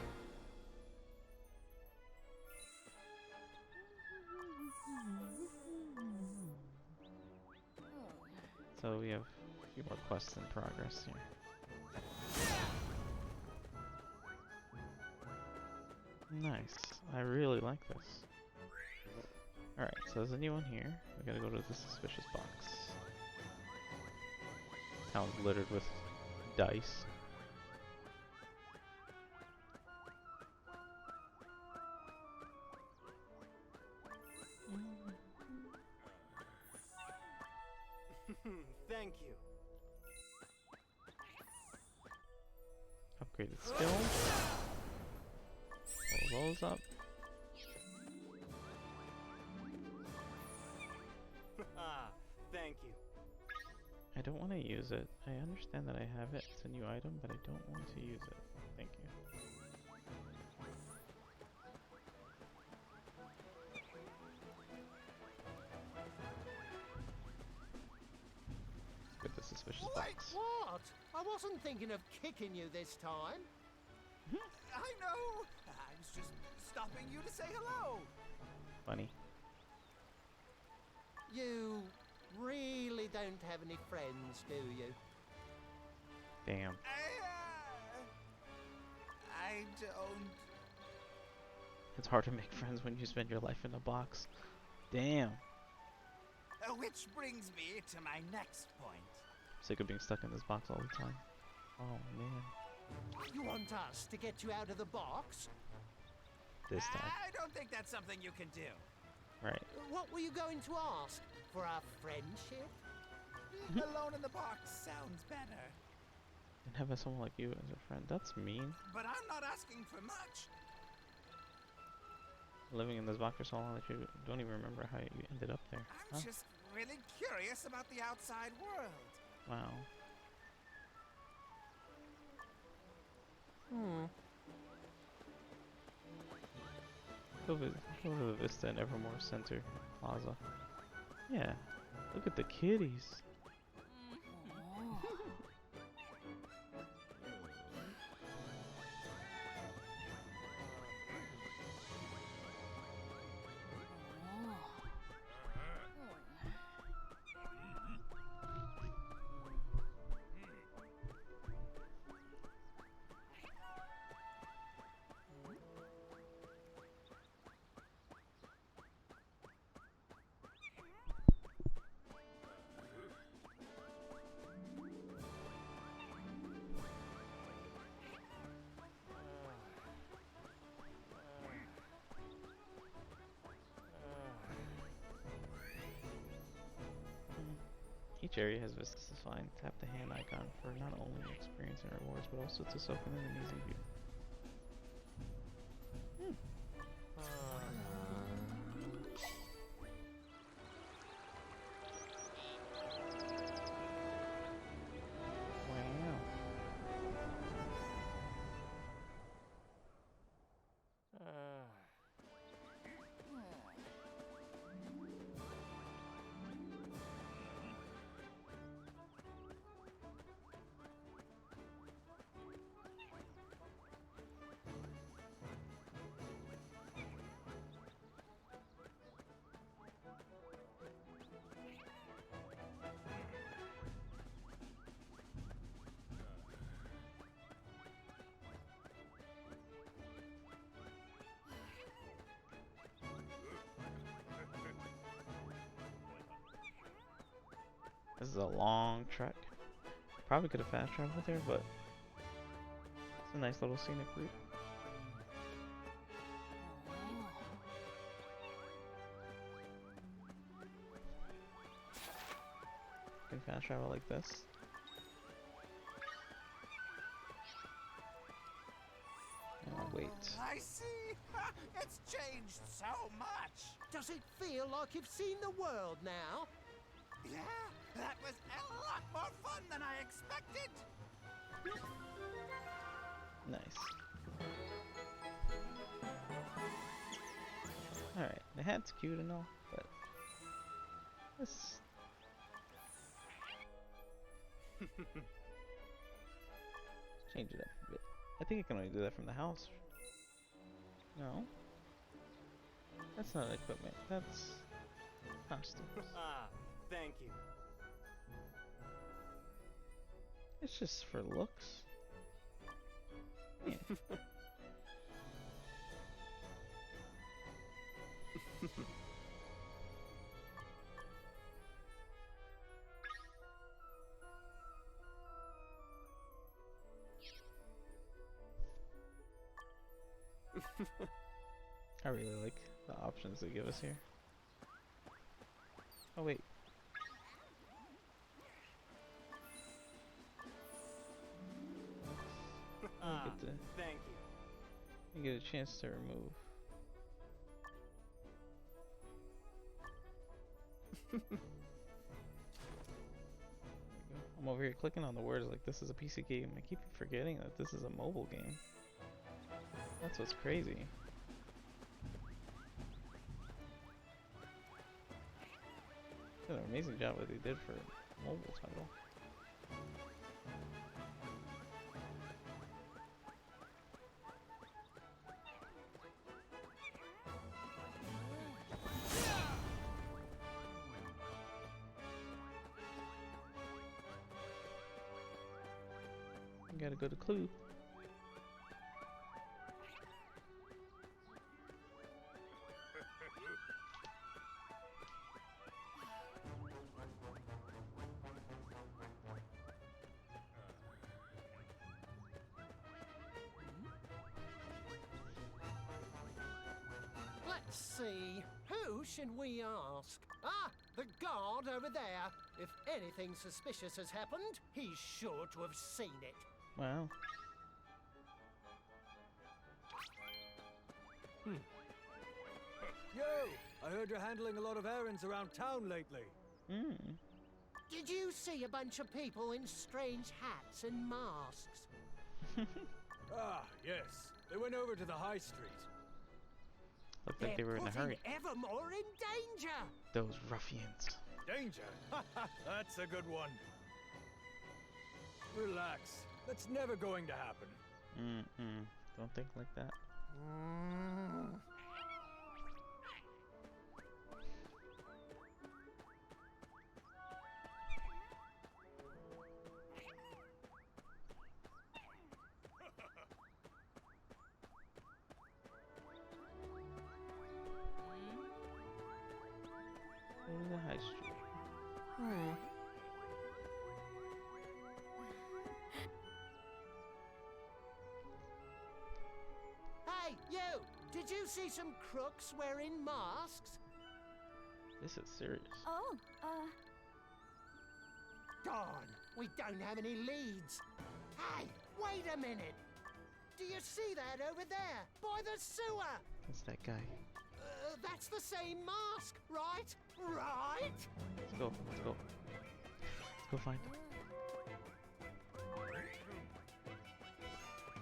So we have a few more quests in progress here. Nice. I really like this. Alright, so there's a new one here. We gotta go to the suspicious box. Town's littered with dice. Thank you. Upgraded skills. Roll those up. Thank you. I don't want to use it. I understand that I have it. It's a new item, but I don't want to use it. Thank you. Get the suspicious box. What? I wasn't thinking of kicking you this time. I know! I was just stopping you to say hello! Funny. You really don't have any friends, do you? Damn. I don't... It's hard to make friends when you spend your life in a box. Damn. Which brings me to my next point. Sick of being stuck in this box all the time. Oh man. You want us to get you out of the box? This time. I don't think that's something you can do. Right. What were you going to ask? For our friendship? Being alone in the box sounds better. And having someone like you as a friend, that's mean. But I'm not asking for much. Living in this box for so long that you don't even remember how you ended up there. I'm just really curious about the outside world. Wow. Go to the Vista and Evermore Center Plaza. Yeah, look at the kitties. Each area has vistas to find. Tap the hand icon for not only experience and rewards, but also to soak in an amazing view. Wow. This is a long trek. Probably could have fast traveled there, but it's a nice little scenic route. can fast travel like this. Oh, wait. I see. It's changed so much. Does it feel like you've seen the world now? Yeah, that was a lot more fun than I expected. Nice. Alright, the hat's cute and all, but let's change it up a bit. I think I can only do that from the house. No. That's not equipment, that's costumes. Ah, thank you. It's just for looks. Yeah. I really like the options they give us here. Oh wait. Ah, Get to, thank you get a chance to remove. I'm over here clicking on the words like this is a PC game. I keep forgetting that this is a mobile game. That's what's crazy. Did an amazing job what they did for a mobile title. You gotta go to Clue. Let's see. Who should we ask? Ah, the guard over there. If anything suspicious has happened, he's sure to have seen it. Wow. Yo, I heard you're handling a lot of errands around town lately. Did you see a bunch of people in strange hats and masks? Ah, yes. They went over to the high street. Looked like they were in a hurry. Ever more in danger. Those ruffians. Danger? That's a good one. Relax. That's never going to happen. Don't think like that. Go to the high street. Hey, you! Did you see some crooks wearing masks? This is serious. Oh, Darn, we don't have any leads. Hey, wait a minute. Do you see that over there, by the sewer? It's that guy. That's the same mask, right? Right? Let's go. Let's go. Let's go find him.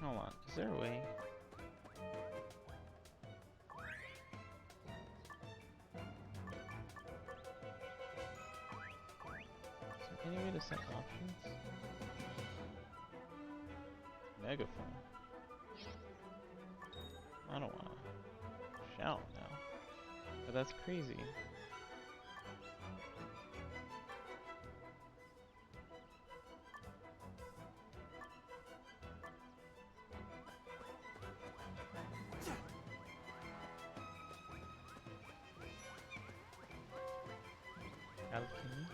Hold on. Is there a way? Is there any way to set options? Megaphone. I don't wanna shout now. But that's crazy. Alchemy.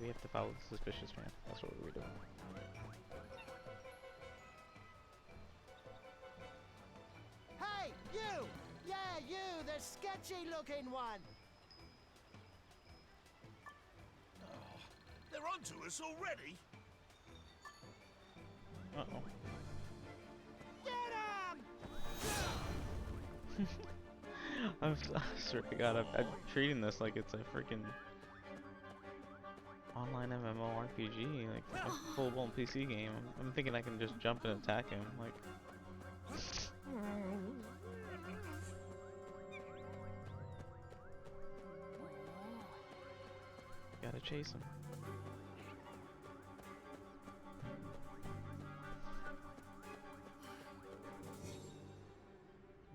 We have to follow the suspicious man. That's what we're doing. Hey, you! Yeah, you, the sketchy looking one! They're onto us already. Uh-oh. Get 'em! I swear to God, I'm treating this like it's a freaking online MMORPG, like a full-blown PC game. I'm thinking I can just jump and attack him, like. Gotta chase him.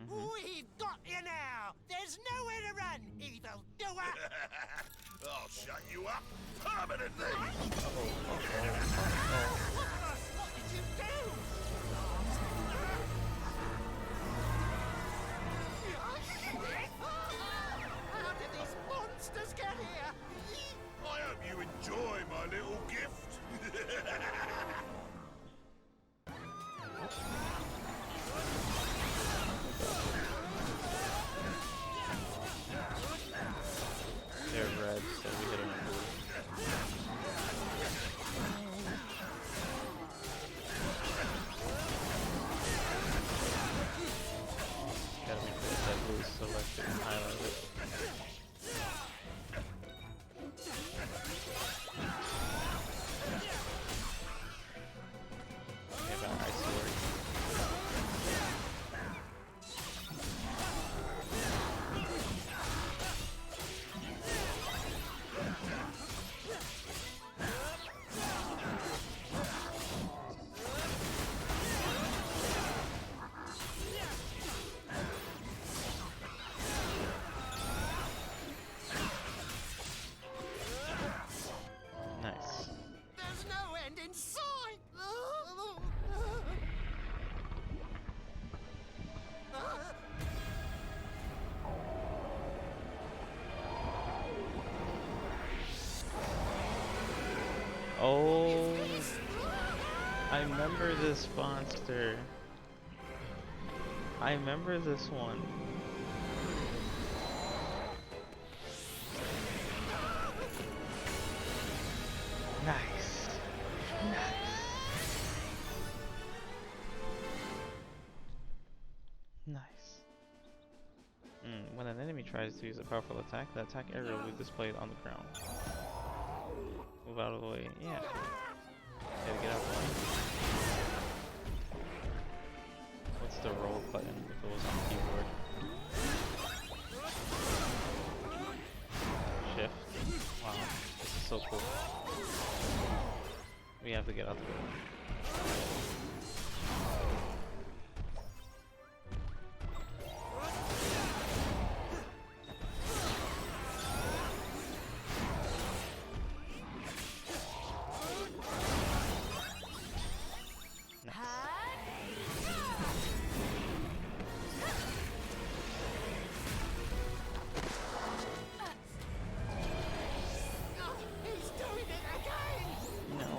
We've got you now! There's nowhere to run, evil doer! I'll shut you up permanently. What did you do? How did these monsters get here? I hope you enjoy my little gift. They're red, so we hit them in blue. Gotta make sure that blue is selected and highlighted. Okay, about ice sword. Nice. There's no end in sight! Oh, I remember this monster. I remember this one. Nice. Nice. When an enemy tries to use a powerful attack, the attack area will be displayed on the ground. Move out of the way. Yeah. Gotta get out of the way. What's the roll button if it was on the keyboard? Shift. Wow. This is so cool. We have to get out the way. He's doing it again! No.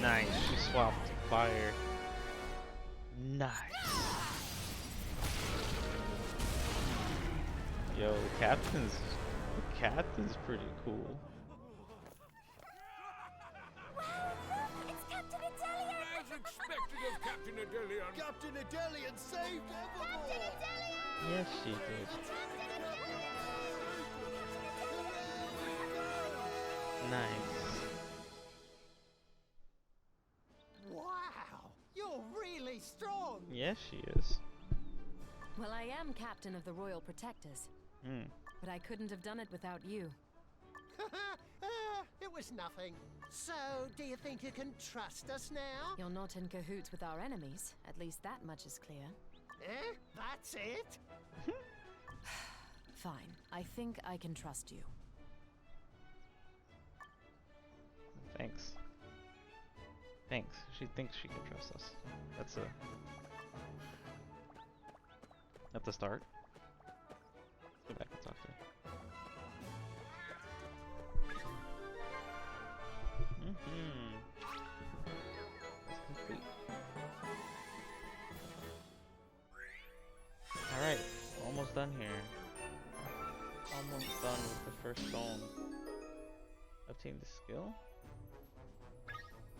Nice. She swapped fire. Nice. Yo, the captain's pretty cool. It's Captain Adelian! As expected of Captain Adelian. Captain Adelian saved Evermore! Yes, she did. Nice. Wow! You're really strong! Yes, she is. Well, I am captain of the Royal Protectors, but I couldn't have done it without you. It was nothing. So, do you think you can trust us now? You're not in cahoots with our enemies. At least that much is clear. Eh? That's it? Fine. I think I can trust you. Thanks. Thanks. She thinks she can trust us. That's the start. Let's go back and talk to her. That's complete. Alright, almost done here. Almost done with the first stone. Obtain the skill.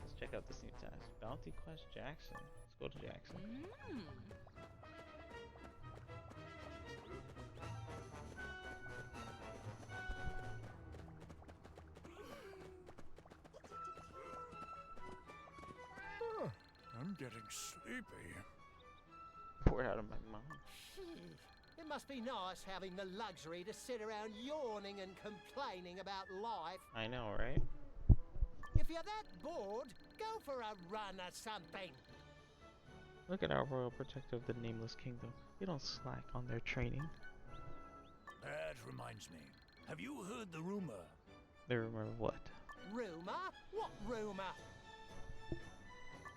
Let's check out this new task. Bounty Quest Jackson. Let's go to Jackson. I'm getting sleepy. Bored out of my mind. It must be nice having the luxury to sit around yawning and complaining about life. I know, right? If you're that bored, go for a run or something. Look at our royal protector of the Nameless Kingdom. They don't slack on their training. That reminds me. Have you heard the rumor? The rumor of what? Rumor? What rumor?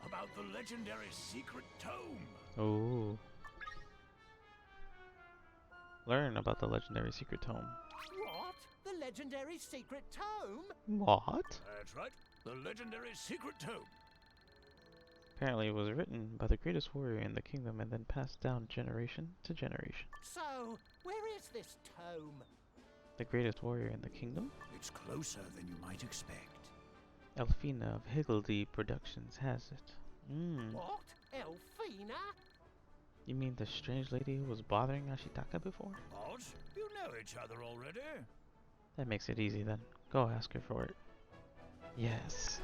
About the legendary secret tome. Oh. Learn about the legendary secret tome. What? The legendary secret tome? What? That's right. The legendary secret tome. Apparently it was written by the greatest warrior in the kingdom and then passed down generation to generation. So, where is this tome? The greatest warrior in the kingdom? It's closer than you might expect. Elfina of Higgledy Productions has it. What? Elfina? You mean the strange lady who was bothering Ashitaka before? What? You know each other already. That makes it easy then. Go ask her for it. Yes.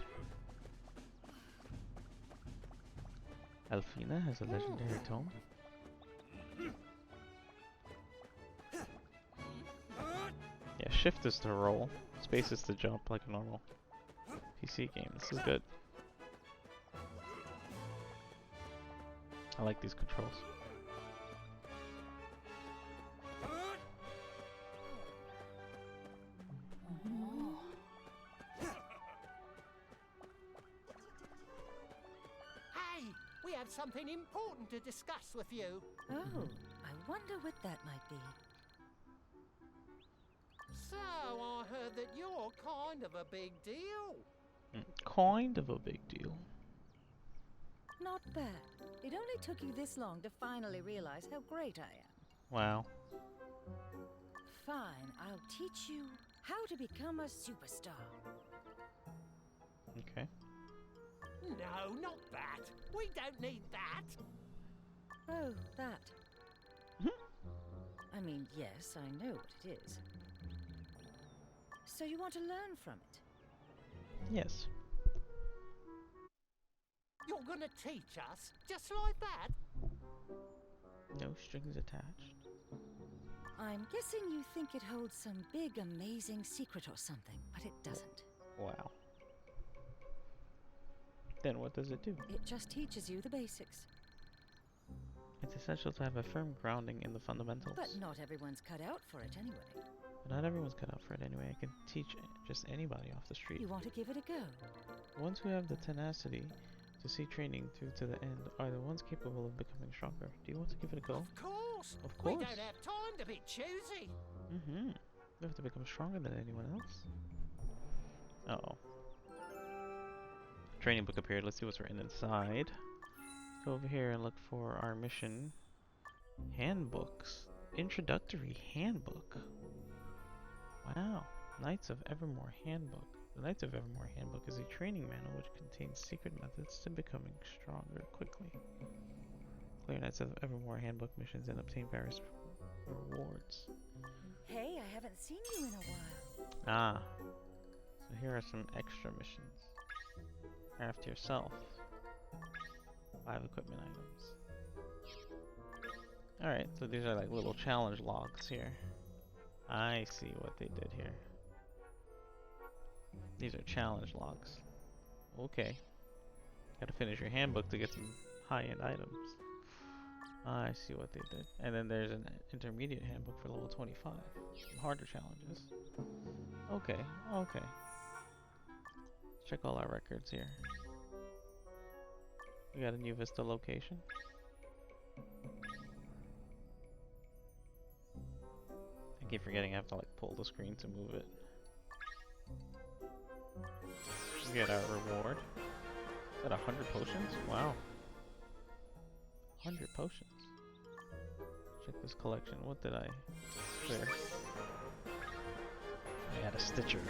Elfina has a legendary tome. Yeah, shift is to roll. Space is to jump like a normal PC game. This is good. I like these controls. Hey, we have something important to discuss with you. Oh, I wonder what that might be. So, I heard that you're kind of a big deal. Kind of a big deal. Not bad. It only took you this long to finally realize how great I am. Wow. Fine, I'll teach you how to become a superstar. Okay. No, not that. We don't need that. Oh, that. I mean, yes, I know what it is. So you want to learn from it? Yes. You're gonna teach us, just like that? No strings attached. I'm guessing you think it holds some big, amazing secret or something, but it doesn't. Wow. Then what does it do? It just teaches you the basics. It's essential to have a firm grounding in the fundamentals. But not everyone's cut out for it anyway. But not everyone's cut out for it anyway. I can teach just anybody off the street. You want to give it a go? The ones who have the tenacity to see training through to the end are the ones capable of becoming stronger. Do you want to give it a go? Of course. Of course. We don't have time to be choosy. You have to become stronger than anyone else. Uh-oh. Training book appeared. Let's see what's written inside. Go over here and look for our mission. Handbooks. Introductory handbook. Wow. Knights of Evermore handbook. The Knights of Evermore handbook is a training manual which contains secret methods to becoming stronger quickly. Clear Knights of Evermore handbook missions and obtain various rewards. Hey, I haven't seen you in a while. Ah. So here are some extra missions. Craft yourself 5 equipment items. Alright, so these are like little challenge logs here. I see what they did here. These are challenge logs. Okay. Gotta finish your handbook to get some high-end items. I see what they did. And then there's an intermediate handbook for level 25. Some harder challenges. Okay, okay. Let's check all our records here. We got a new Vista location. I keep forgetting I have to like pull the screen to move it. We get our reward. Is that 100 potions? Wow. 100 potions. Check this collection. What did I clear? I had a Stitcher.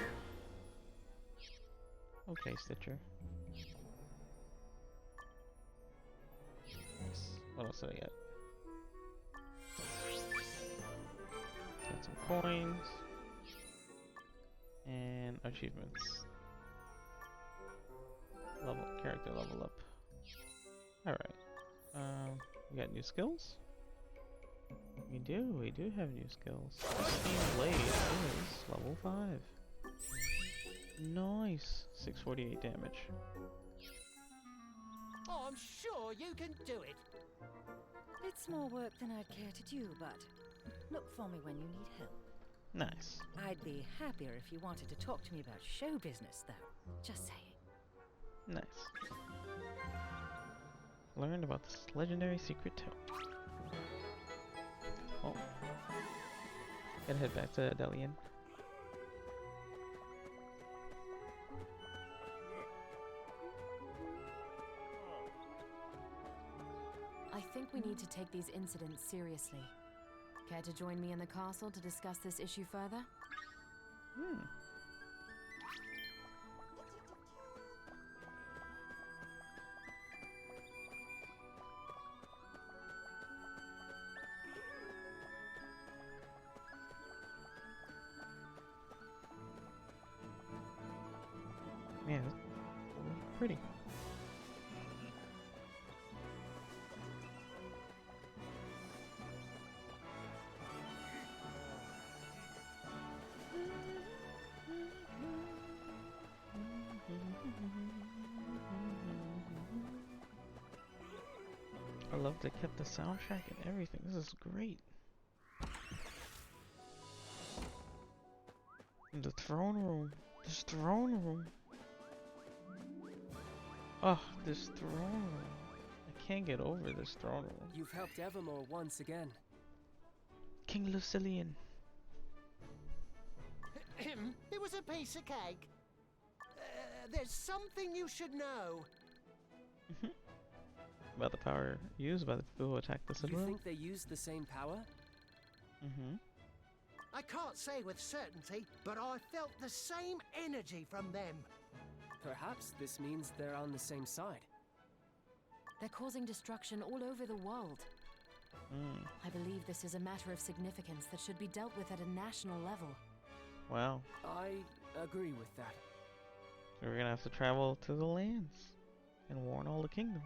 Okay, Stitcher. Nice. What else do I get? Got some coins. And achievements. Character level up. Alright. We got new skills? We do have new skills. Pristine Blade is level 5. Nice! 648 damage. Oh, I'm sure you can do it. It's more work than I'd care to do, but look for me when you need help. Nice. I'd be happier if you wanted to talk to me about show business, though. Just saying. Nice. Learned about this legendary secret toad. Oh. Gotta head back to Delian. I think we need to take these incidents seriously. Care to join me in the castle to discuss this issue further? Man, that's pretty. I love they kept the soundtrack and everything. This is great. The throne room. This throne room. Oh, this throne room. I can't get over this throne room. You've helped Evermore once again. King Lucilian. It was a piece of cake. There's something you should know. About the power used by the people who attacked the You Citadel? think they used the same power? I can't say with certainty, but I felt the same energy from them. Perhaps this means they're on the same side. They're causing destruction all over the world. I believe this is a matter of significance that should be dealt with at a national level. Wow. I agree with that. So we're gonna have to travel to the lands and warn all the kingdoms.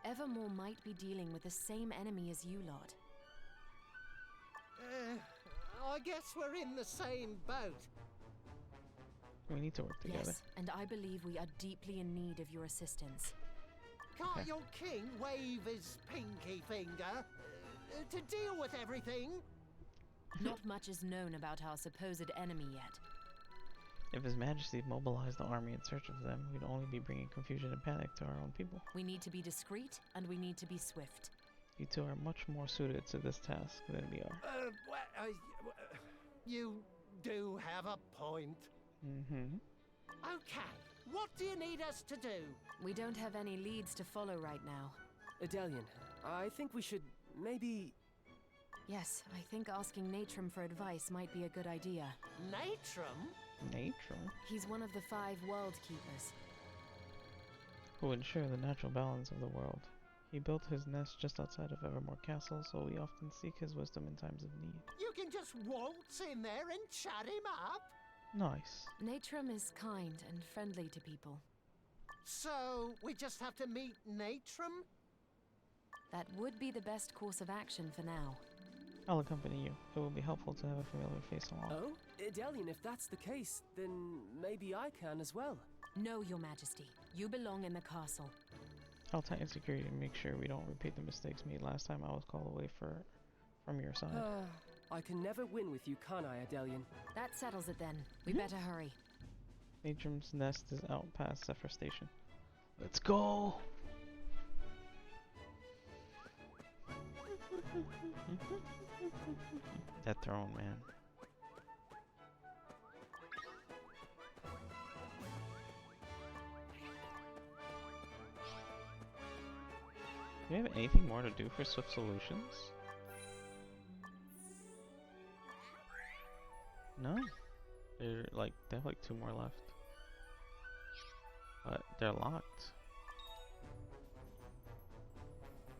Evermore might be dealing with the same enemy as you lot. I guess we're in the same boat. We need to work together. Yes, and I believe we are deeply in need of your assistance. Can't your king wave his pinky finger to deal with everything? Not much is known about our supposed enemy yet. If His Majesty mobilized the army in search of them, we'd only be bringing confusion and panic to our own people. We need to be discreet, and we need to be swift. You two are much more suited to this task than we are. You do have a point. Okay, what do you need us to do? We don't have any leads to follow right now. Adelian, I think we should maybe... Yes, I think asking Natrum for advice might be a good idea. Natrum? Natrum? He's one of the 5 World Keepers. Who ensure the natural balance of the world. He built his nest just outside of Evermore Castle, so we often seek his wisdom in times of need. You can just waltz in there and chat him up? Nice. Natrum is kind and friendly to people. So, we just have to meet Natrum? That would be the best course of action for now. I'll accompany you. It will be helpful to have a familiar face along. Oh? Adelian, if that's the case, then maybe I can as well. No, Your Majesty. You belong in the castle. I'll tighten security and make sure we don't repeat the mistakes made last time I was called away from your side. I can never win with you, can I, Adelian? That settles it then. We better hurry. Natrum's nest is out past Zephyr Station. Let's go! That throne, man. Do we have anything more to do for Swift Solutions? No. They have like 2 more left. But they're locked.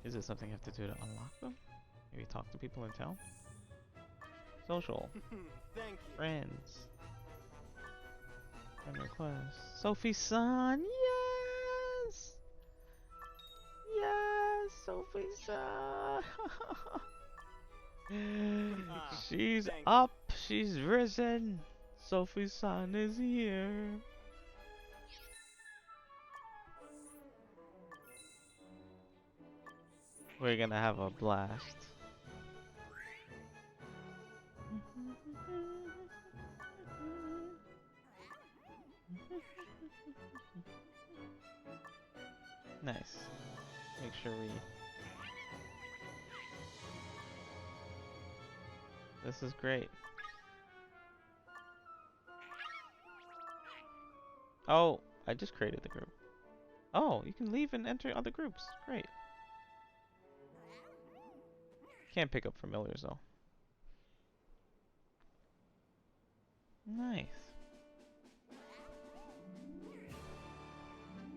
Is it something you have to do to unlock them? Maybe talk to people in town? Social. Thank you. Friends. Friend request. Sophie's son! Yes! Yes! Sophie's son! She's up! She's risen! Sophie's son is here! We're gonna have a blast. Nice. Make sure we... This is great. Oh, I just created the group. Oh, you can leave and enter other groups. Great. Can't pick up familiars though. Nice.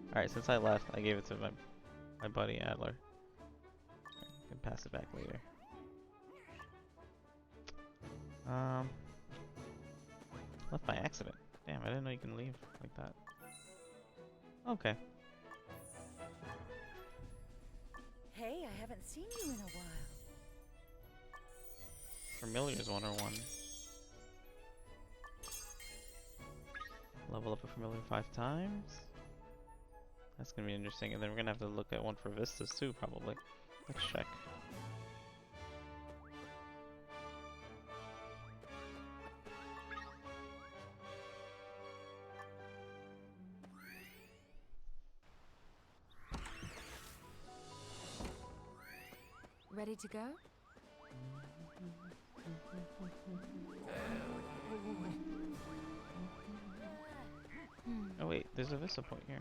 Alright, since I left, I gave it to my buddy Adler. I can pass it back later. Left by accident. Damn, I didn't know you can leave like that. Okay. Hey, I haven't seen you in a while. Familiars 101. Level up a familiar 5 times. That's gonna be interesting, and then we're gonna have to look at one for Vistas too, probably. Let's check. Ready to go? Oh wait, there's a Vista point here.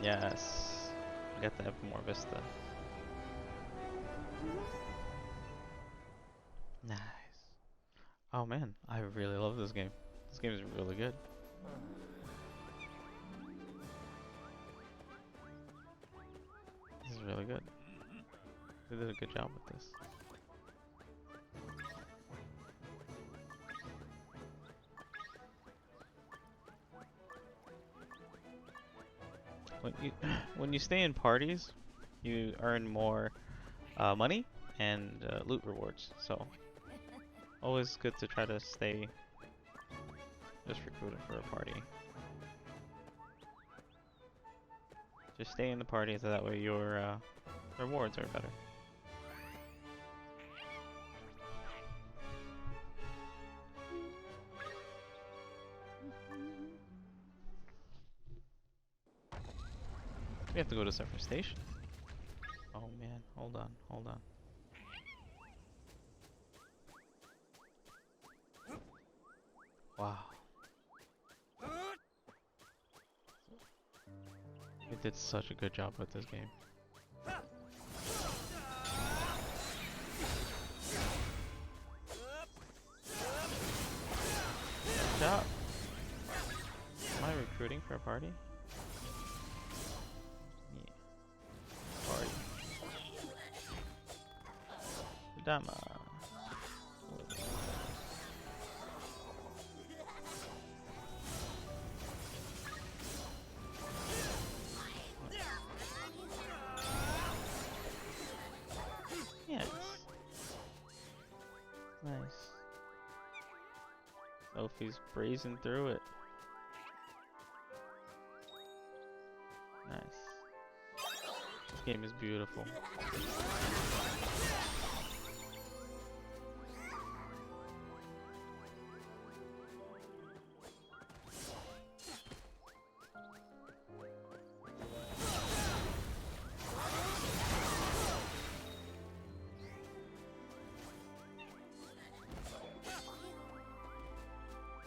Yes, we got to have more Vista. Nice. Oh man, I really love this game. This game is really good. This is really good. They did a good job with this. When you stay in parties, you earn more money and loot rewards. So always good to try to stay just recruited for a party. Just stay in the party so that way your rewards are better. We have to go to separate station. Oh man, hold on, hold on. Wow. You did such a good job with this game. Good job. Am I recruiting for a party? Yeah. Party. Dama. Yes. Nice. Sophie's breezing through it. Nice. This game is beautiful.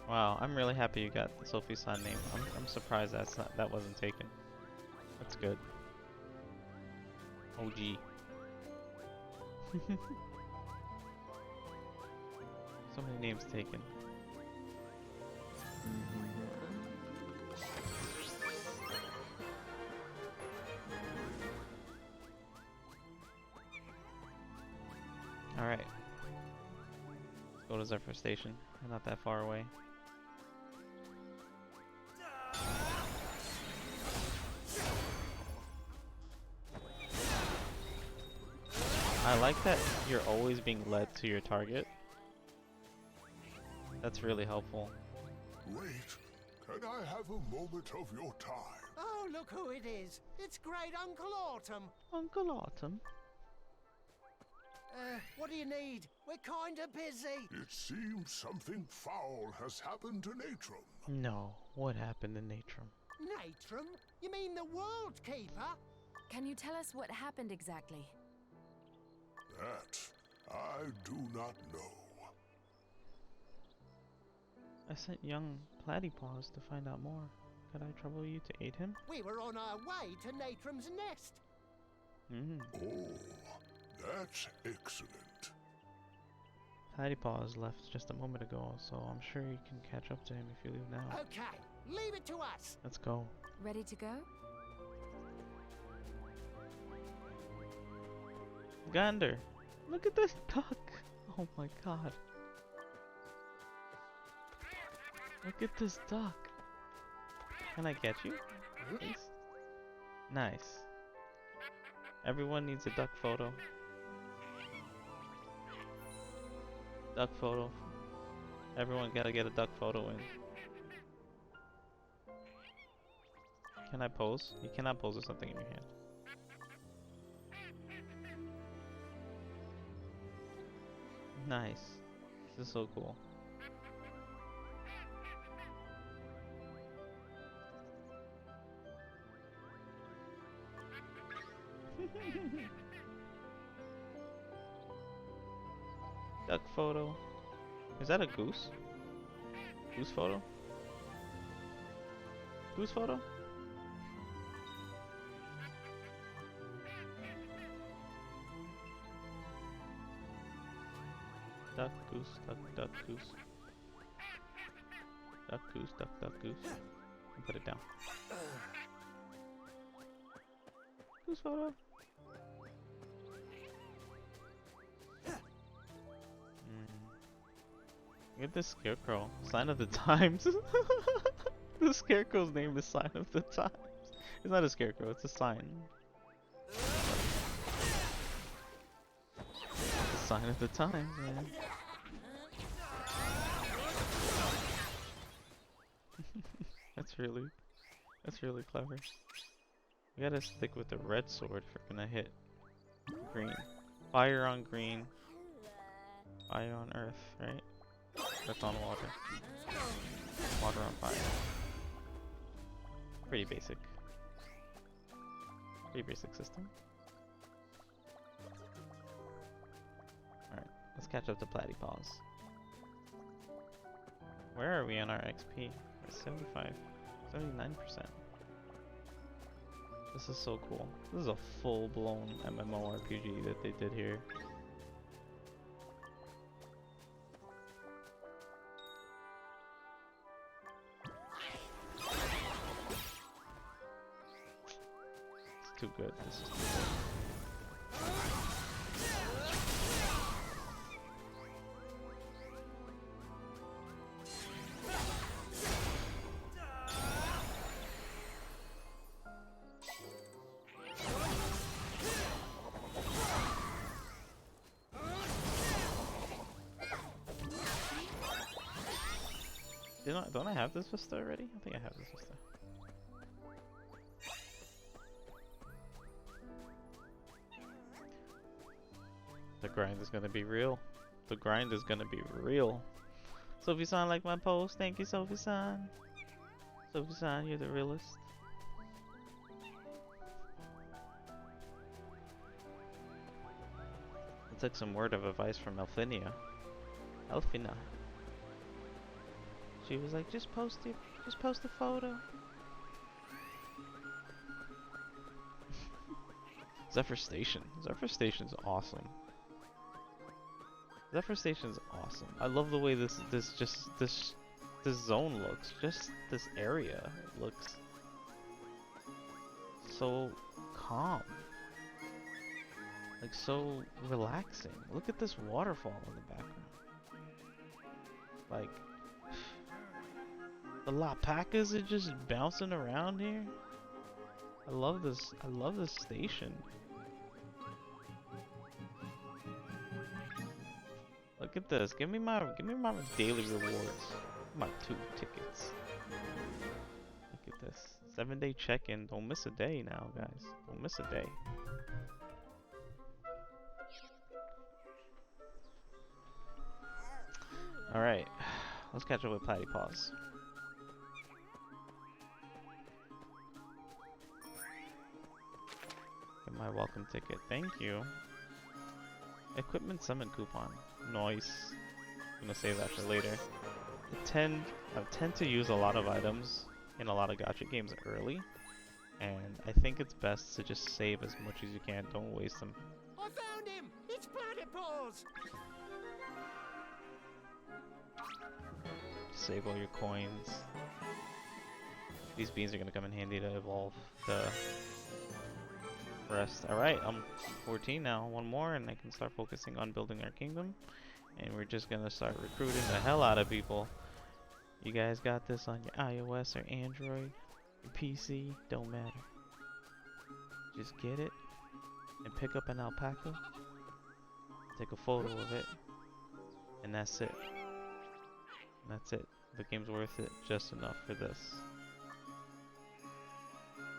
Wow, I'm really happy you got the Sophie's son name. I'm surprised that wasn't taken. That's good. OG. So many names taken. Alright. Let's go to Zephyr Station. We're not that far away. I like that you're always being led to your target. That's really helpful. Wait, can I have a moment of your time? Oh, look who it is. It's Great Uncle Autumn. Uncle Autumn? What do you need? We're kinda busy. It seems something foul has happened to Natrum. No. What happened to Natrum? Natrum? You mean the World Keeper? Can you tell us what happened exactly? That I do not know. I sent young Platypaws to find out more. Could I trouble you to aid him? We were on our way to Natrum's nest. Oh, that's excellent. Platypaws left just a moment ago, so I'm sure you can catch up to him if you leave now. Okay, leave it to us. Let's go. Ready to go? Gander! Look at this duck! Oh my god. Look at this duck. Can I catch you? Please? Nice. Everyone needs a duck photo. Duck photo. Everyone gotta get a duck photo in. Can I pose? You cannot pose with something in your hand. Nice. This is so cool. Duck photo. Is that a goose? Goose photo? Goose photo? Duck, goose, duck, duck, goose. Duck, goose, duck, duck, goose. And put it down. Goose photo. Look at this scarecrow. Sign of the times. The scarecrow's name is Sign of the Times. It's not a scarecrow, it's a sign. It's a sign of the times, man. That's really clever. We gotta stick with the red sword if we're gonna hit green. Fire on green. Fire on earth, right? Earth on water. Water on fire. Pretty basic. Pretty basic system. Alright, let's catch up to Platypaws. Where are we on our XP? We're 75, 79%. This is so cool. This is a full-blown MMORPG that they did here. It's too good. This is too good. Don't I have this vista already? I think I have this vista. The grind is gonna be real. The grind is gonna be real. Sophie-san, like my post. Thank you, Sophie-san. Sophie-san, you're the realest. I took some word of advice from Elfina. She was like, just post a photo. Zephyr Station. Zephyr Station's awesome. Zephyr Station's awesome. I love the way this zone looks. Just this area looks so calm. Like so relaxing. Look at this waterfall in the background. Like the alpacas are just bouncing around here. I love this. I love this station. Look at this. Give me my daily rewards. My 2 tickets. Look at this. 7-day check-in. Don't miss a day now, guys. Don't miss a day. Alright. Let's catch up with Patty Paws. Get my welcome ticket. Thank you. Equipment summon coupon. Nice. I'm gonna save that for later. I tend to use a lot of items in a lot of gacha games early, and I think it's best to just save as much as you can. Don't waste them. I found him! It's Planet Paws! Save all your coins. These beans are gonna come in handy to evolve the rest. Alright, I'm 14 now. One more and I can start focusing on building our kingdom. And we're just gonna start recruiting the hell out of people. You guys got this on your iOS or Android, your PC, don't matter. Just get it and pick up an alpaca, take a photo of it, and that's it. That's it. The game's worth it just enough for this.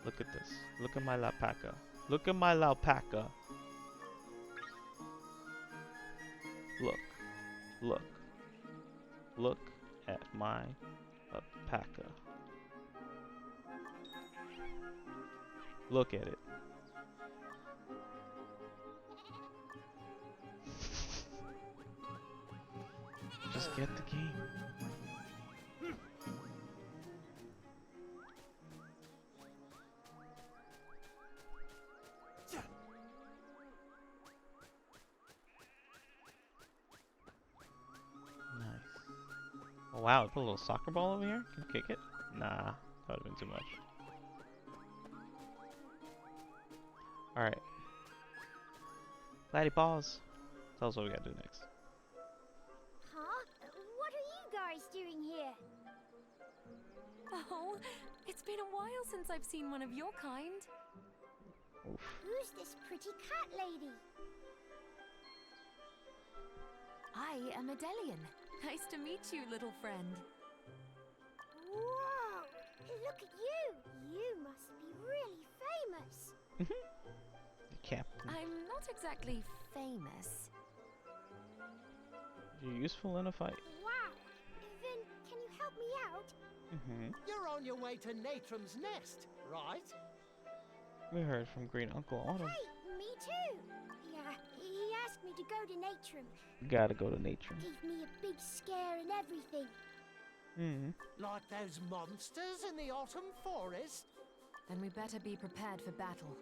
Look at this. Look at my alpaca. Look at my alpaca. Look. Look. Look at my alpaca. Look at it. Just get the game. Oh wow, put a little soccer ball over here? Can you kick it? Nah, that would have been too much. Alright. Platty Paws. Tell us what we gotta do next. Huh? What are you guys doing here? Oh, it's been a while since I've seen one of your kind. Oof. Who's this pretty cat lady? I am Adelian. Nice to meet you, little friend. Whoa! Look at you! You must be really famous. Captain. I'm not exactly famous. You're useful in a fight. Wow! Then, can you help me out? You're on your way to Natrum's nest, right? We heard from Green Uncle Autumn. Hey, me too! Yeah, he asked me to go to Natrum. Gotta go to Natrum. Gave me a big scare and everything. Like those monsters in the autumn forest? Then we better be prepared for battle.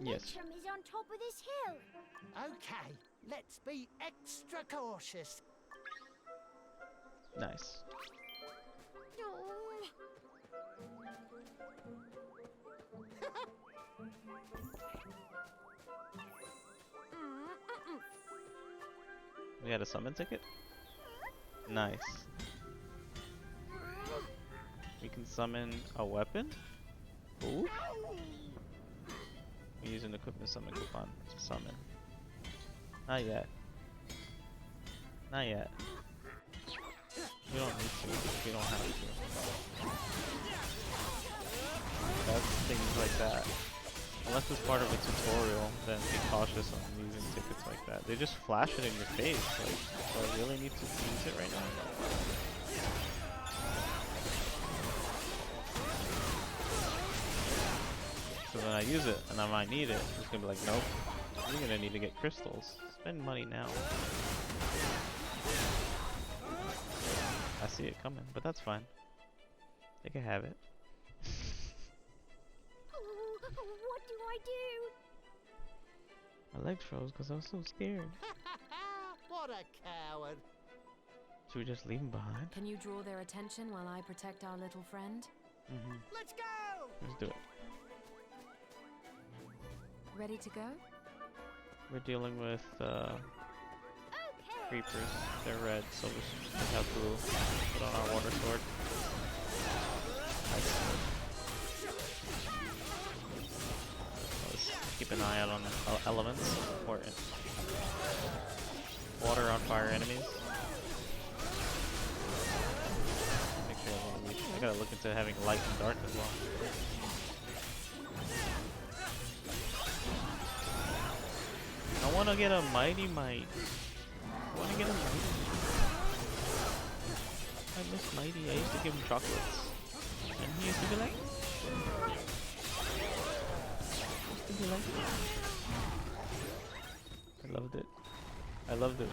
Yes. Natrum is on top of this hill. Okay, let's be extra cautious. Nice. We had a summon ticket? Nice. We can summon a weapon? Ooh. We use an equipment summon coupon to summon. Not yet. Not yet. We don't need to. We don't have to. That's things like that. Unless it's part of a tutorial, then be cautious on using tickets like that. They just flash it in your face. Like, do I really need to use it right now? So when I use it, and I might need it, it's gonna be like, nope, you're gonna need to get crystals. Spend money now. I see it coming, but that's fine. They can have it. What do I do? My legs froze because I was so scared. What a coward. Should we just leave him behind? Can you draw their attention while I protect our little friend? Mm-hmm. Let's go! Let's do it. Ready to go? We're dealing with creepers. They're red, so we have to put on our water sword. Let's keep an eye out on elements. Important. Water on fire enemies. Make sure I gotta look into having light and dark as well. I wanna get a mighty might. I wanna get a mighty. I miss mighty. I used to give him chocolates, and he used to be like. I loved it. I loved it.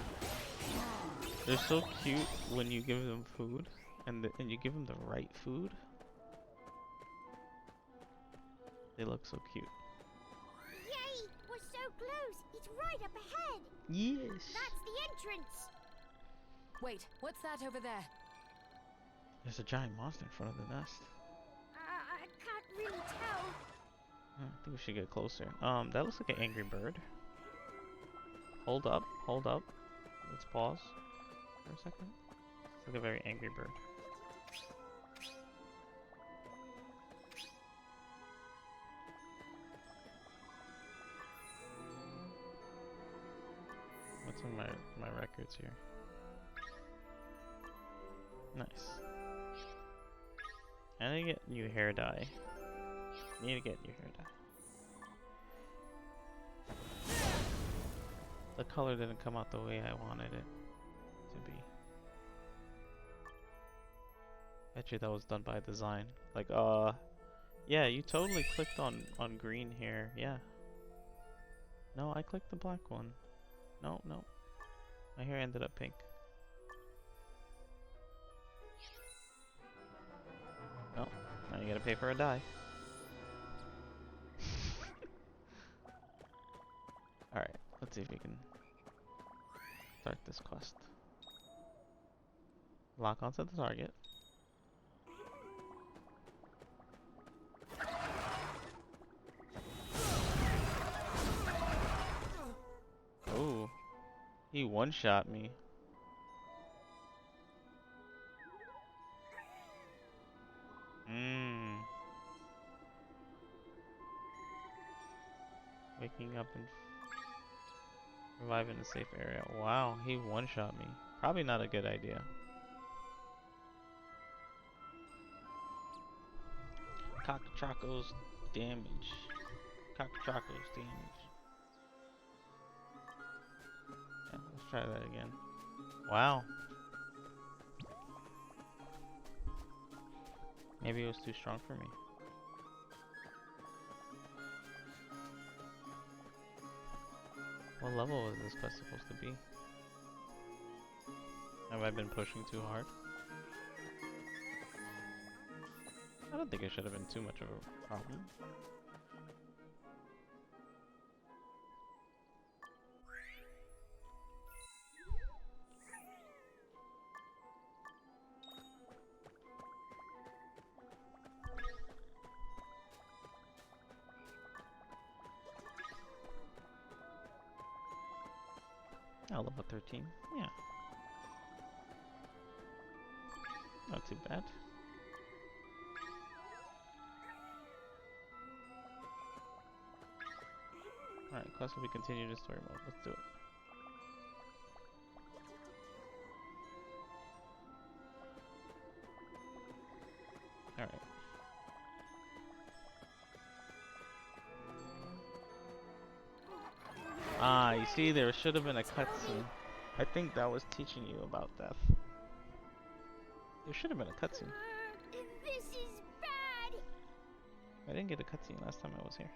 They're so cute when you give them food, and you give them the right food. They look so cute. Yay! We're so close. It's right up ahead. Yes. That's the entrance. Wait, what's that over there? There's a giant monster in front of the nest. I can't really tell. I think we should get closer. That looks like an angry bird. Hold up, hold up. Let's pause for a second. It's like a very angry bird. What's in my records here? Nice. I need to get new hair dye. Need to get new hair dye. The color didn't come out the way I wanted it to be. Bet you that was done by design. Like, yeah, you totally clicked on green here. Yeah. No, I clicked the black one. No, no. My hair ended up pink. No, now you gotta pay for a dye. Alright, let's see if we can start this quest. Lock onto the target. Oh, he one-shot me. Waking up and revive in a safe area. Wow, he one-shot me. Probably not a good idea. Cockatroco's damage. Cockatroco's damage. Yeah, let's try that again. Wow. Maybe it was too strong for me. What level was this quest supposed to be? Have I been pushing too hard? I don't think it should have been too much of a problem. Oh, level 13. Yeah. Not too bad. Alright, quest will be continued in story mode. Let's do it. Alright. Ah, you see, there should have been a cutscene. I think that was teaching you about death. There should have been a cutscene. This is bad. I didn't get a cutscene last time I was here.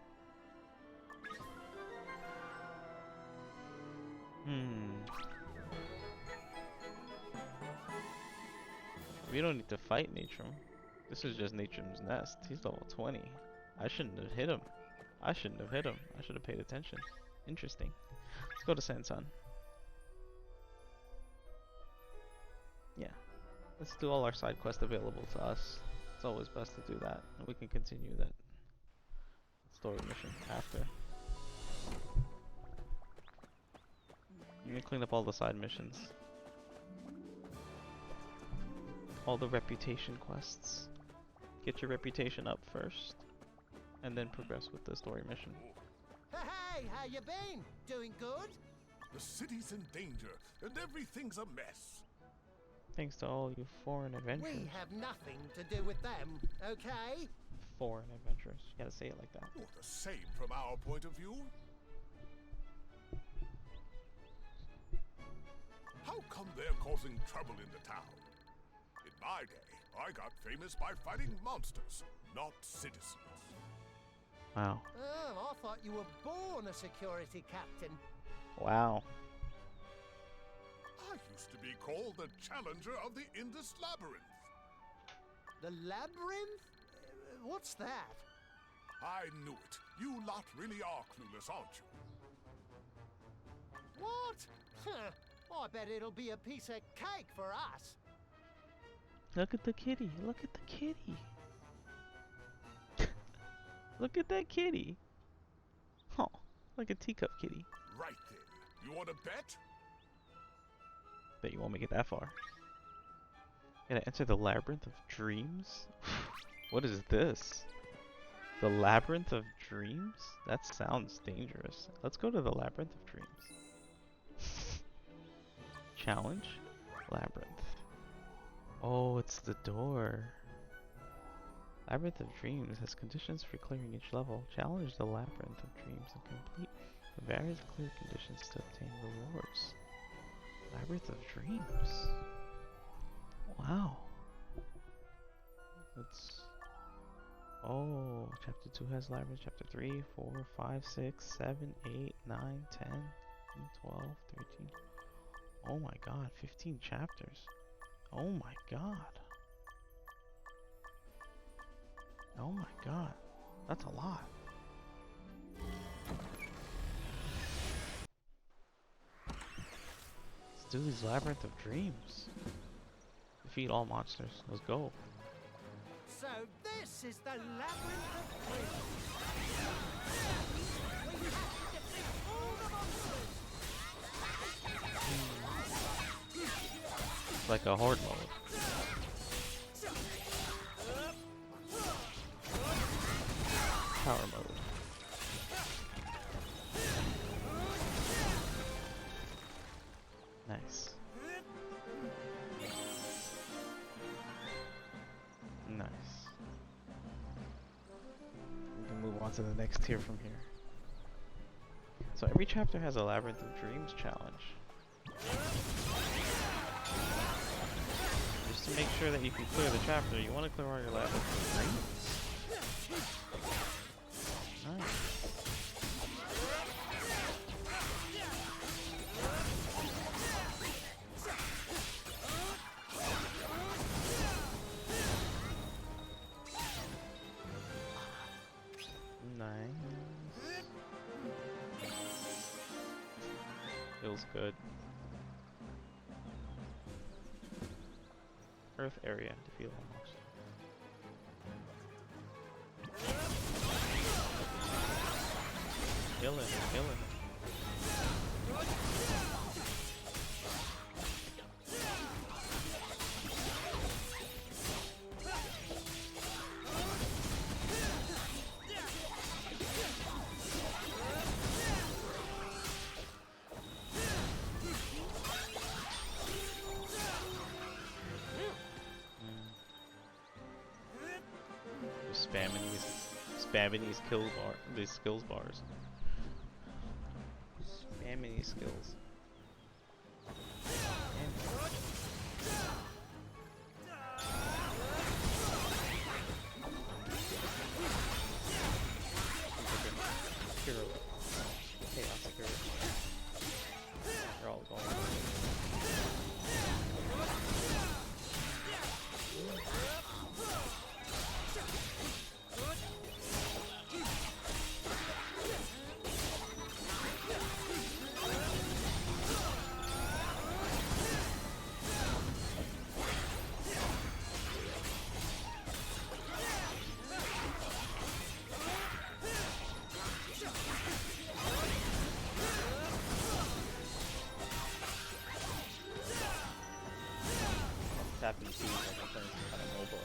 We don't need to fight Natrum. This is just Natrum's nest. He's level 20. I shouldn't have hit him. I shouldn't have hit him. I should have paid attention. Interesting. Let's go to Sansan. Yeah. Let's do all our side quests available to us. It's always best to do that. And we can continue that story mission after. You can clean up all the side missions. All the reputation quests. Get your reputation up first. And then progress with the story mission. Hey, how you been? Doing good? The city's in danger, and everything's a mess. Thanks to all you foreign adventurers. We have nothing to do with them, okay? Foreign adventurers. You gotta say it like that. You're the same from our point of view. How come they're causing trouble in the town? In my day, I got famous by fighting monsters, not citizens. Wow. Oh, I thought you were born a security captain. Wow. I used to be called the Challenger of the Indus Labyrinth. The labyrinth? What's that? I knew it. You lot really are clueless, aren't you? What? I bet it'll be a piece of cake for us. Look at the kitty. Look at the kitty. Look at that kitty. Oh, like a teacup kitty. Right then. You want to bet? Bet you won't make it that far. Gotta enter the Labyrinth of Dreams? What is this? The Labyrinth of Dreams? That sounds dangerous. Let's go to the Labyrinth of Dreams. Challenge? Labyrinth. Oh, it's the door. Labyrinth of Dreams has conditions for clearing each level. Challenge the Labyrinth of Dreams and complete the various clear conditions to obtain rewards. Labyrinth of Dreams. Wow. Let's... Oh, chapter 2 has labyrinth. Chapter 3, 4, 5, 6, 7, 8, 9, 10, 12, 13. Oh my god, 15 chapters. Oh my god. Oh my god. That's a lot. Let's do these Labyrinth of Dreams. Defeat all monsters. Let's go. So this is the labyrinth of dreams. We have to defeat all the monsters. It's like a horde mode. Power mode. Nice. Nice. We can move on to the next tier from here. So every chapter has a Labyrinth of Dreams challenge. Just to make sure that you can clear the chapter, you want to clear all your Labyrinth of Dreams. Nice. Feels good. Earth area, defeat almost. Kill him, kill him. Spamming these skills bars. Spamming these skills. Hero. Chaos hero. They're all going. tapping keys, like I'm playing some kind of MOBA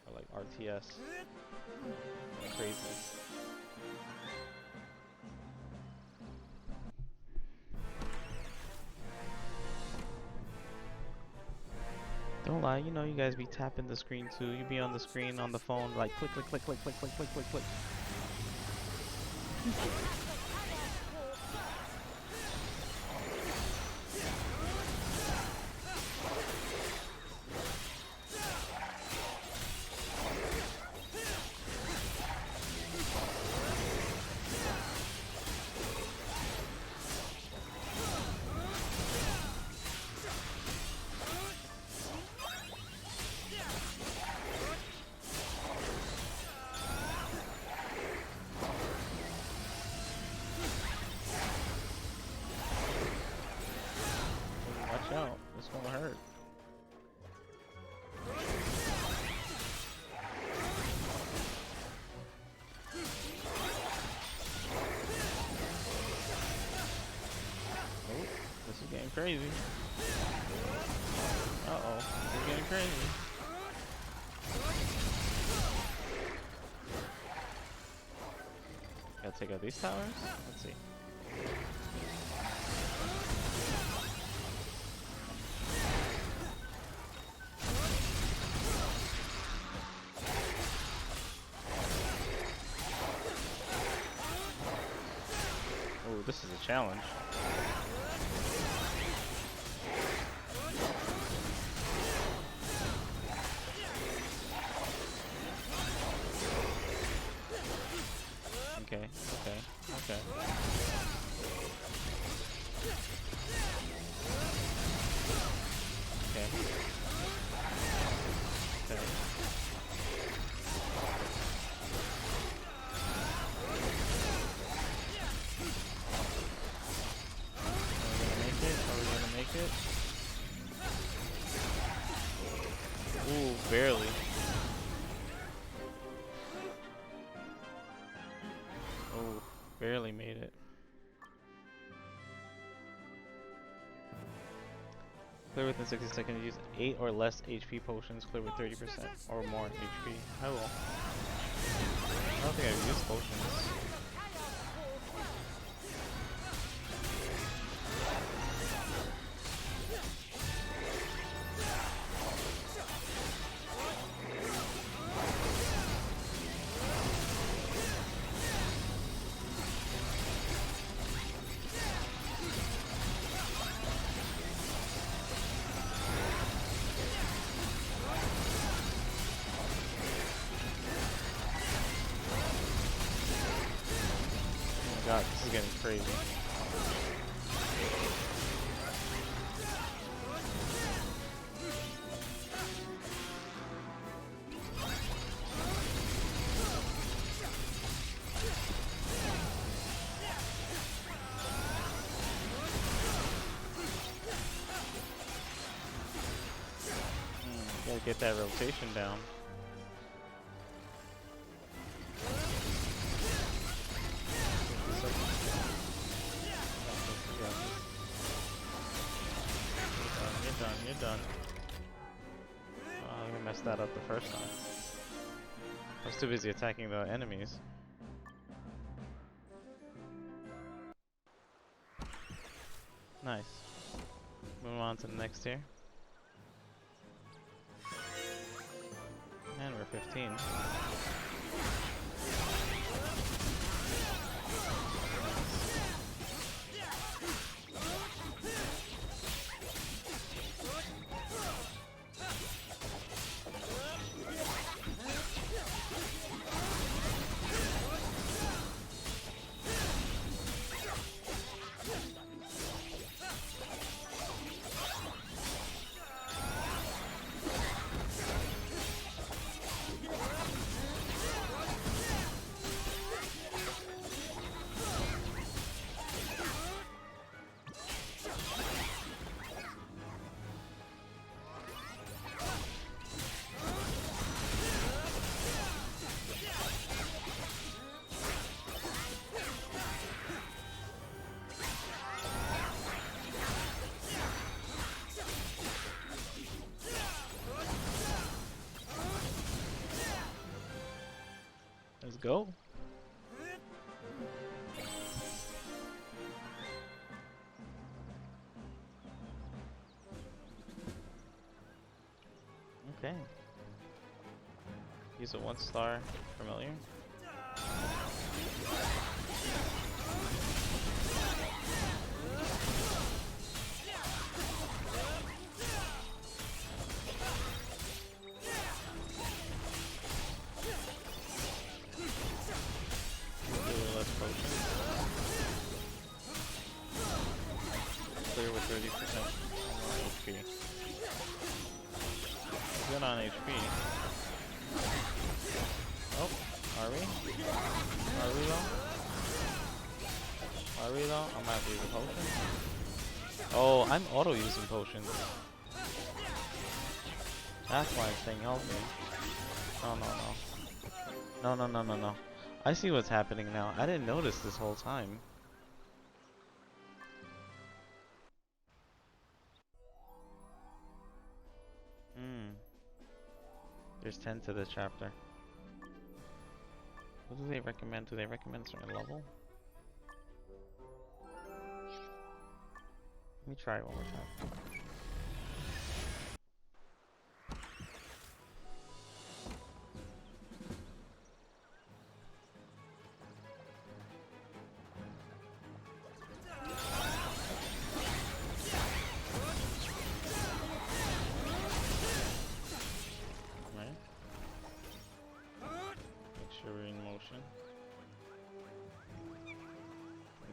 or like RTS. Like crazy. Don't lie, you know you guys be tapping the screen too. You be on the screen on the phone like click click click click click click click click click. Watch out, this won't hurt. Oh, this is getting crazy. Uh-oh, this is getting crazy. Gotta take out these towers? Let's see. Oh, this is a challenge. Okay, okay, okay. Okay. Okay. Are we gonna make it? Ooh, barely. Oh, barely made it. Clear within 60 seconds. Use 8 or less HP potions. Clear with 30% or more HP. I will. I don't think I've used potions. God, this is getting crazy. Gotta get that rotation down. You're done. Oh, I messed that up the first time. I was too busy attacking the enemies. Nice. Move on to the next tier. And we're 15. go. Okay. Use a 1-star familiar. Clear with 30% HP. Good on HP. Oh, are we? Are we though? Are we though? I'm gonna have to use a potion. Oh, I'm auto using potions. That's why I'm staying healthy. No, no, no. No, no, no, no, no. I see what's happening now. I didn't notice this whole time. There's 10 to this chapter. What do they recommend? Do they recommend a certain level? Let me try it one more time.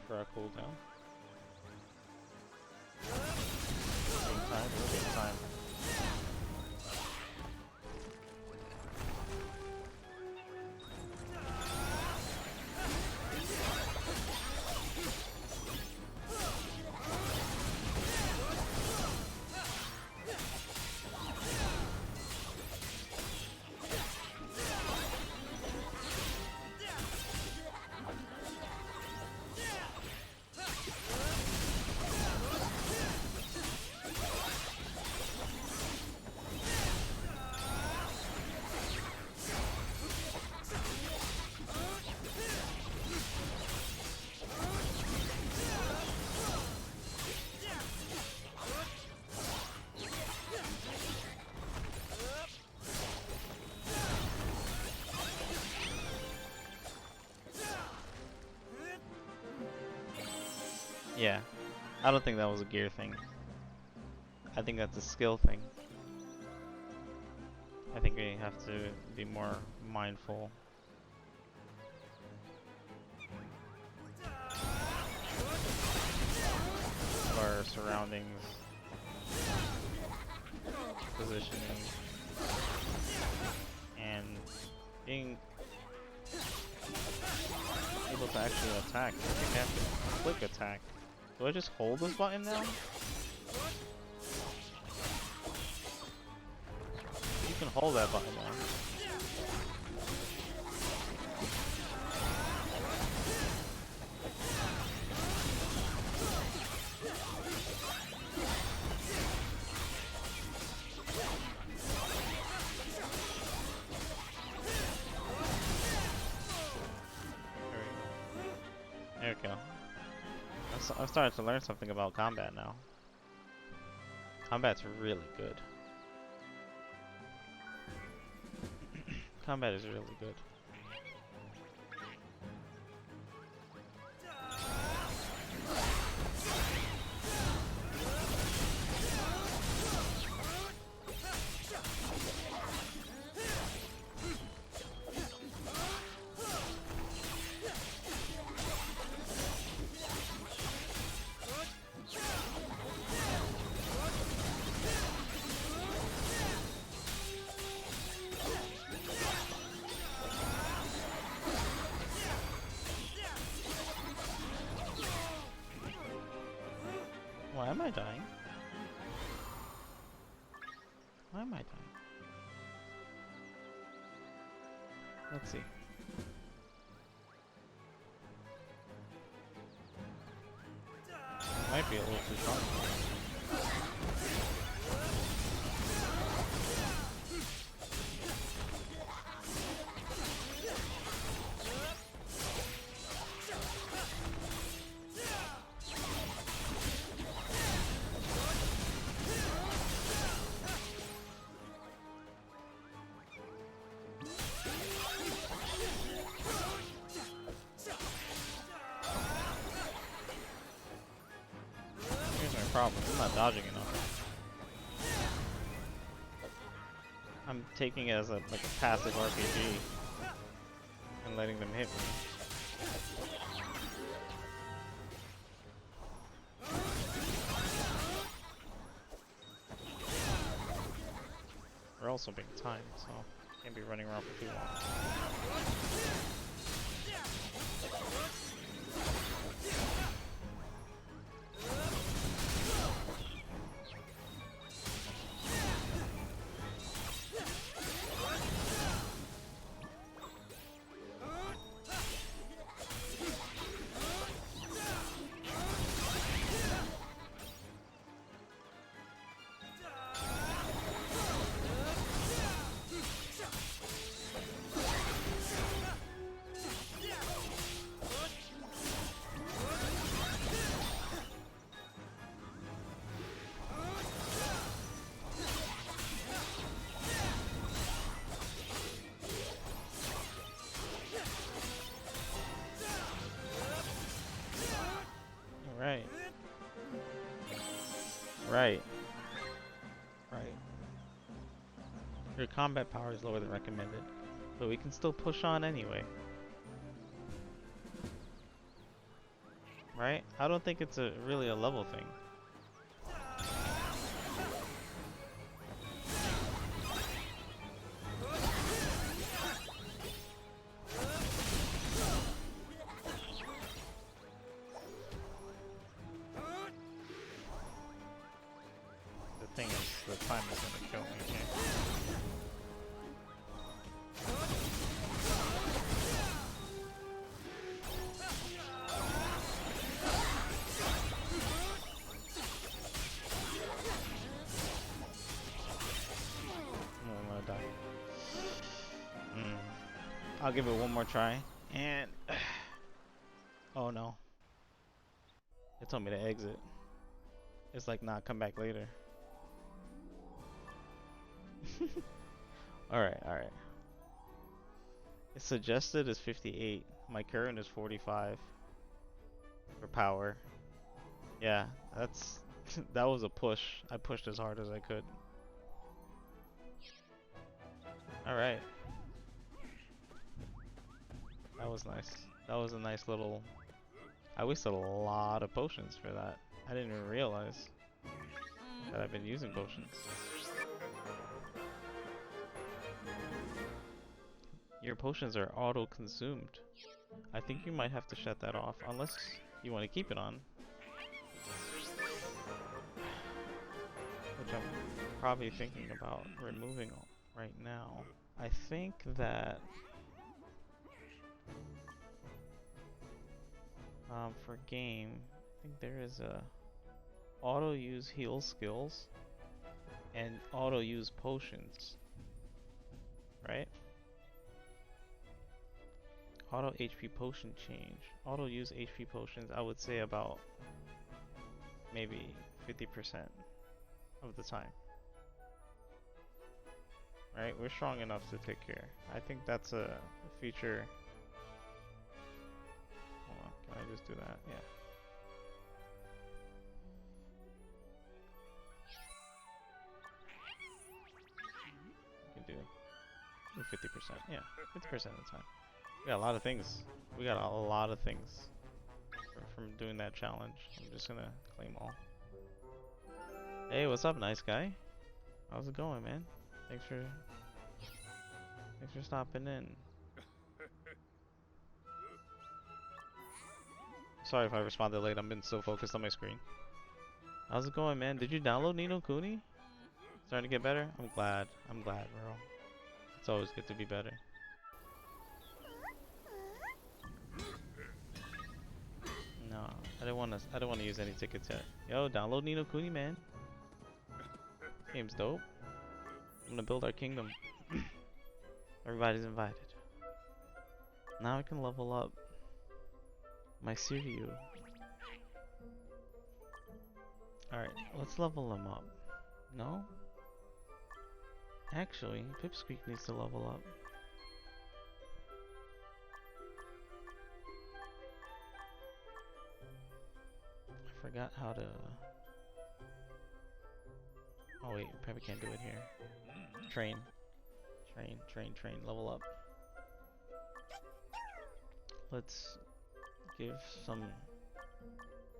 For our cooldown. Same time. Yeah, I don't think that was a gear thing. I think that's a skill thing. I think we have to be more mindful. Of our surroundings, positioning, and being able to actually attack. You have to quick attack. Do I just hold this button now? You can hold that button now. There we go. I'm starting to learn something about combat now. Combat's really good. Combat is really good. Why am I dying? Why am I dying? Let's see. Might be a little too strong. problem. I'm not dodging enough. I'm taking it as like a passive RPG and letting them hit me. We're also being timed, so can't be running around for too long. Right. Right. Right. Your combat power is lower than recommended, but we can still push on anyway. Right? I don't think it's really a level thing. The thing is, the time is gonna kill me here. I'm gonna die. I'll give it one more try. And oh no. It told me to exit. It's like, nah, come back later. Alright, alright. It's suggested is 58. My current is 45 for power. Yeah, that's that was a push. I pushed as hard as I could. Alright. That was nice. That was a nice little... I wasted a lot of potions for that. I didn't even realize that I've been using potions. Your potions are auto-consumed. I think you might have to shut that off, unless you want to keep it on. Which I'm probably thinking about removing right now. I think that... for game, I think there is a auto use heal skills and auto use potions, right? Auto HP potion change. Auto use HP potions, I would say about maybe 50% of the time. Right? We're strong enough to take care. I think that's a feature. Hold on, can I just do that? Yeah. You can do 50%. Yeah, 50% of the time. We got a lot of things. We got a lot of things from doing that challenge. I'm just gonna claim all. Hey, what's up, nice guy? How's it going, man? Thanks for stopping in. Sorry if I responded late. I've been so focused on my screen. How's it going, man? Did you download Nino Kuni? Starting to get better? I'm glad. I'm glad, bro. It's always good to be better. No, I don't want to use any tickets yet. Yo, download Nino Kuni, man. Game's dope. I'm gonna build our kingdom. Everybody's invited. Now I can level up my Siryu. Alright, let's level him up. No? Actually, Pipsqueak needs to level up. I forgot how to Oh wait, probably can't do it here. Train. Level up. Let's give some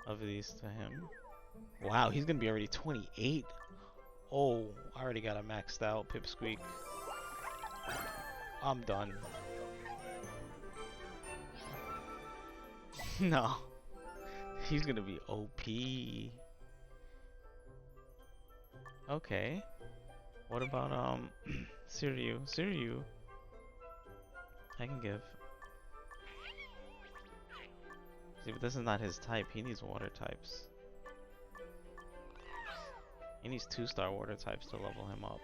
of these to him. Wow, he's gonna be already 28. Oh, I already got a maxed out Pipsqueak. I'm done. No. He's gonna be OP. Okay. What about Siryu? Siryu I can give. See, but this is not his type. He needs water types. He needs 2-star water types to level him up.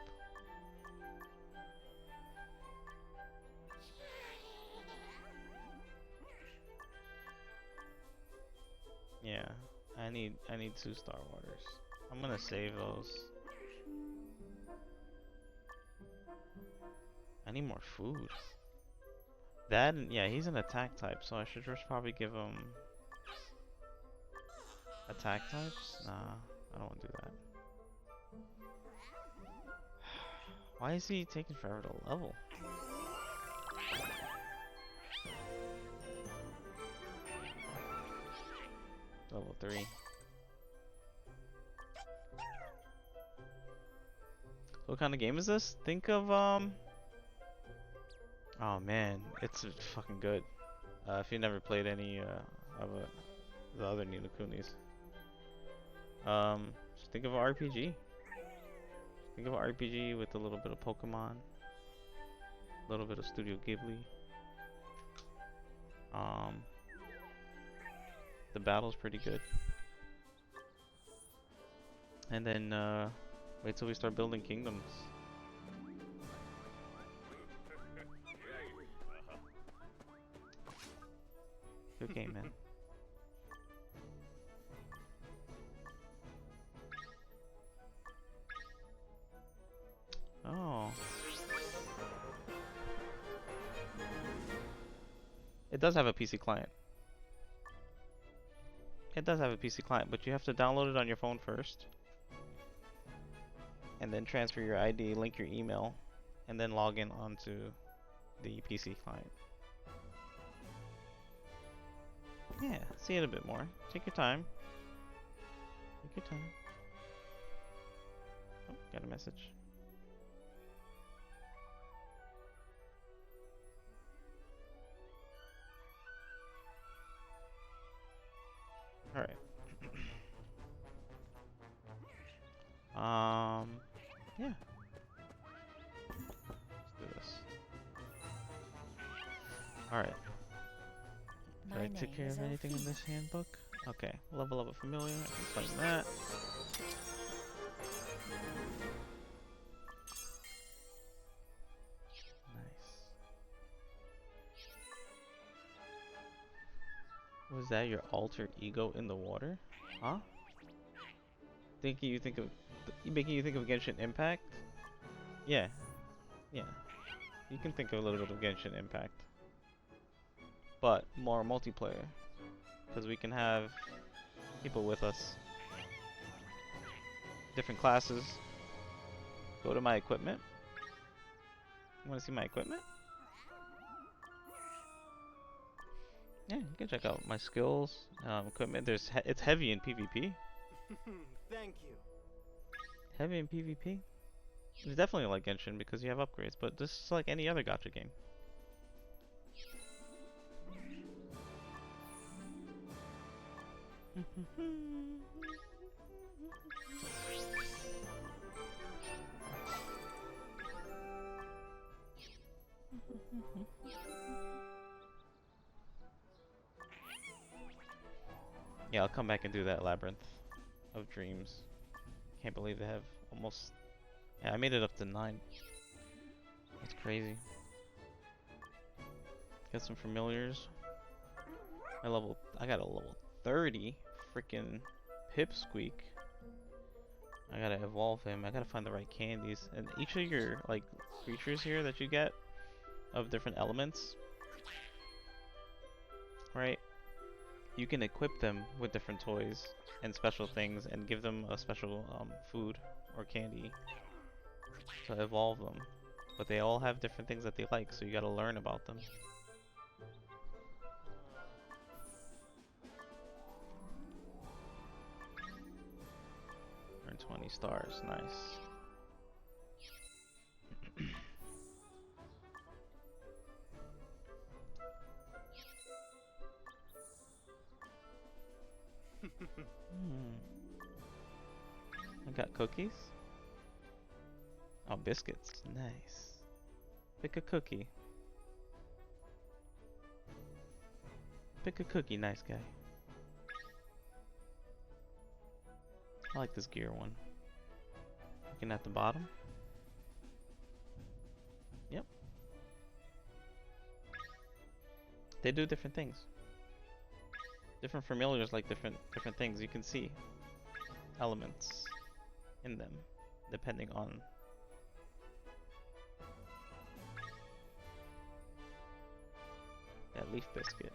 Yeah, I need 2-star waters. I'm gonna save those. I need more food. That, yeah, he's an attack type, so I should just probably give him attack types? Nah, I don't want to do that. Why is he taking forever to level? Level 3. What kind of game is this? Think of oh man, it's fucking good. If you never played any of the other Ni no Kunis, just think of an RPG. Think of an RPG with a little bit of Pokemon, a little bit of Studio Ghibli. The battle's pretty good. And then wait till we start building kingdoms. Good game, man. Oh. It does have a PC client. It does have a PC client, but you have to download it on your phone first. And then transfer your ID, link your email, and then log in onto the PC client. Yeah, see it a bit more. Take your time. Take your time. Oh, got a message. Alright. Yeah. Let's do this. Alright. Did I take care of anything in this handbook? Okay, level up a familiar, I can claim that. Nice. Was that your alter ego in the water? Huh? Making you think of Genshin Impact? Yeah. Yeah. You can think of a little bit of Genshin Impact. But more multiplayer. Because we can have people with us. Different classes. Go to my equipment. You want to see my equipment? Yeah, you can check out my skills, equipment. It's heavy in PvP. Thank you. Heavy in PvP? It's definitely like Genshin because you have upgrades, but this is like any other gacha game. Yeah, I'll come back and do that Labyrinth of Dreams. Can't believe they have almost... Yeah, I made it up to 9. That's crazy. Got some familiars. I got a level 30 freaking Pipsqueak. I gotta evolve him. I gotta find the right candies. And each of your like creatures here that you get of different elements, right? You can equip them with different toys and special things and give them a special food or candy to evolve them. But they all have different things that they like, so you gotta learn about them. Earn 20 stars, nice. I got cookies. Oh, biscuits. Nice. Pick a cookie. Pick a cookie, nice guy. I like this gear one. Looking at the bottom. Yep. They do different things. Different familiars like different things. You can see elements in them depending on that leaf biscuit.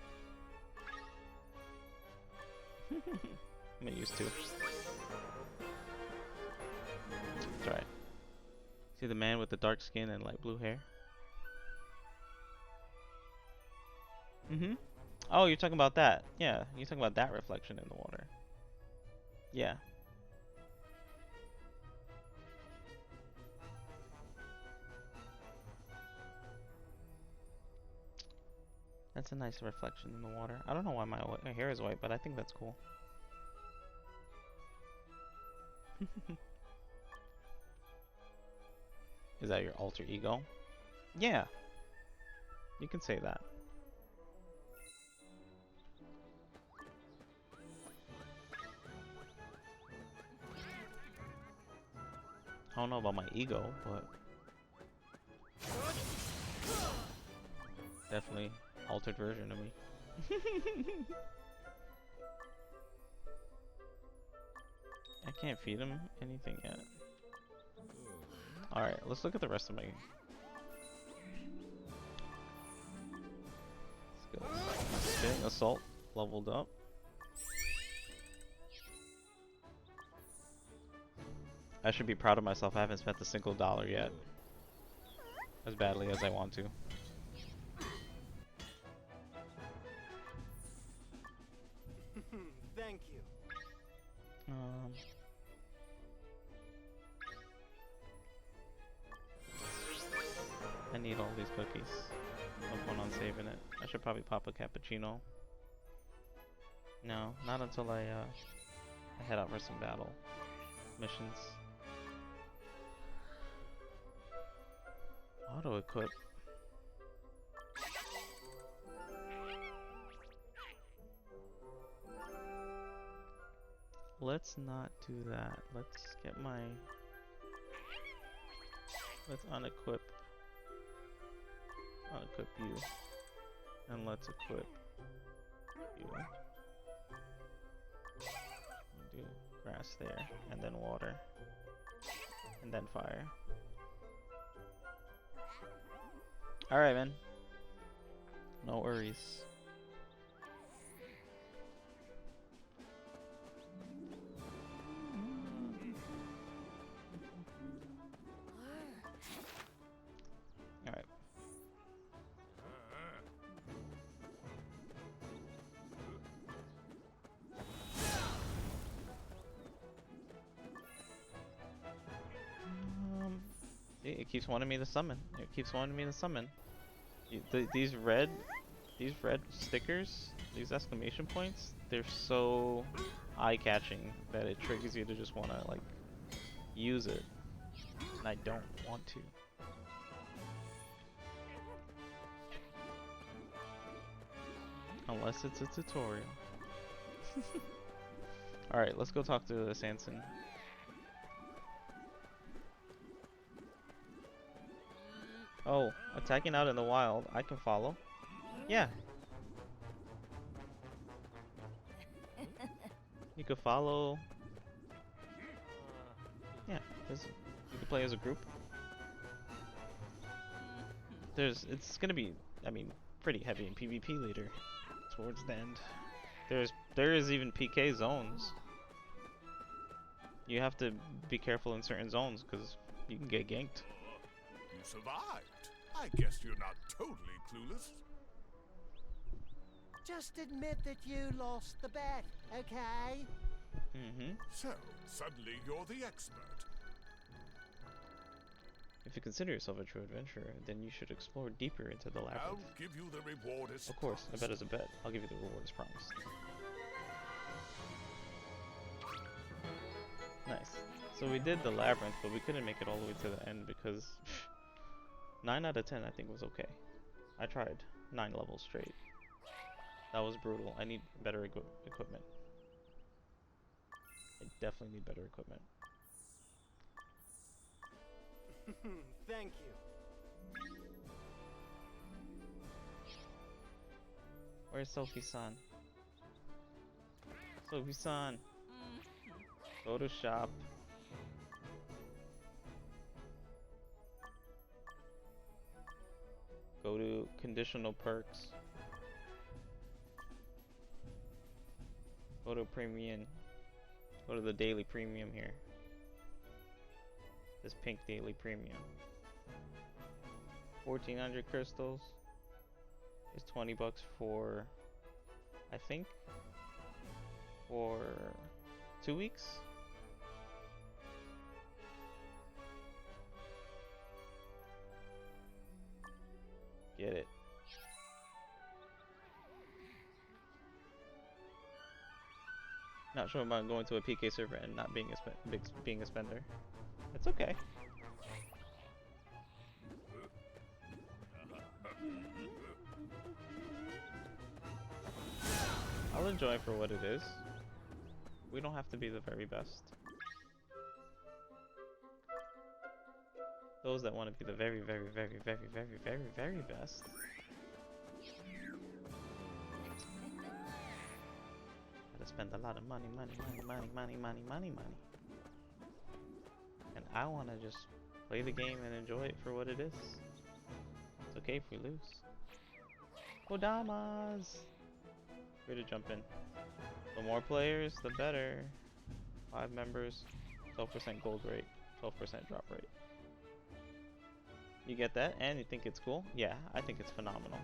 I'm used to. That's right. See the man with the dark skin and light blue hair? Oh, you're talking about that. Yeah, you're talking about that reflection in the water. Yeah. That's a nice reflection in the water. I don't know why my hair is white, but I think that's cool. Is that your alter ego? Yeah. You can say that. I don't know about my ego, but definitely altered version of me. I can't feed him anything yet. Alright, let's look at the rest of my... Skills. Okay, assault leveled up. I should be proud of myself. I haven't spent a single dollar yet. As badly as I want to. Thank you. I need all these cookies. No point on saving it. I should probably pop a cappuccino. No, not until I head out for some battle missions. Auto equip. Let's not do that. Let's get my... Let's unequip you. And let's equip you. Do grass there, and then water. And then fire. Alright, man. No worries. Alright. It keeps wanting me to summon. It keeps wanting me to summon. These red stickers, these exclamation points, they're so eye-catching that it triggers you to just want to like use it, and I don't want to. Unless it's a tutorial. Alright, let's go talk to Sanson. Oh, attacking out in the wild. I can follow. Yeah. You could follow. Yeah, you can play as a group. It's gonna be, I mean, pretty heavy in PvP later, towards the end. There is even PK zones. You have to be careful in certain zones because you can get ganked. You survived. I guess you're not totally clueless. Just admit that you lost the bet, okay? Mm-hmm. So, suddenly you're the expert. If you consider yourself a true adventurer, then you should explore deeper into the I'll labyrinth. give you the reward as Of course, a promised. bet is a bet. I'll give you the reward as promised. Nice. So we did the labyrinth, but we couldn't make it all the way to the end because 9 out of 10 I think was okay. I tried 9 levels straight. That was brutal. I need better equipment. I definitely need better equipment. Thank you. Where's Sophie-san? Sophie-san! Go to shop. Go to conditional perks. Go to premium. Go to the daily premium here. This pink daily premium. 1400 crystals is 20 bucks for, I think, for 2 weeks. Get it. Not sure about going to a PK server and not being a spender. It's okay. I'll enjoy it for what it is. We don't have to be the very best. Those that want to be the very, very, very, very, very, very, very best. Gotta spend a lot of money. And I want to just play the game and enjoy it for what it is. It's okay if we lose. Kodamas! Free to jump in. The more players, the better. 5 members, 12% gold rate, 12% drop rate. You get that? And you think it's cool? Yeah, I think it's phenomenal.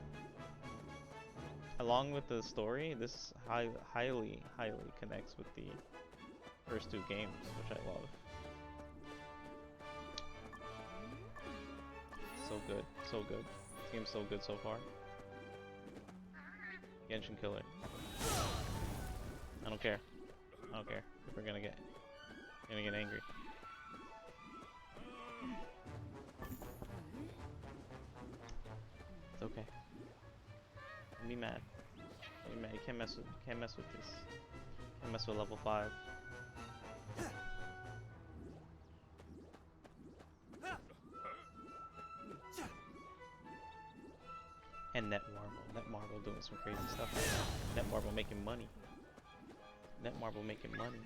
Along with the story, this highly connects with the first 2 games, which I love. So good, so good. This game's so good so far. Genshin killer. I don't care. I don't care. We're gonna get angry. It's okay. Don't be mad. Don't be mad. You can't mess with this. Can't mess with level 5. And Netmarble doing some crazy stuff. Netmarble making money. Netmarble making money.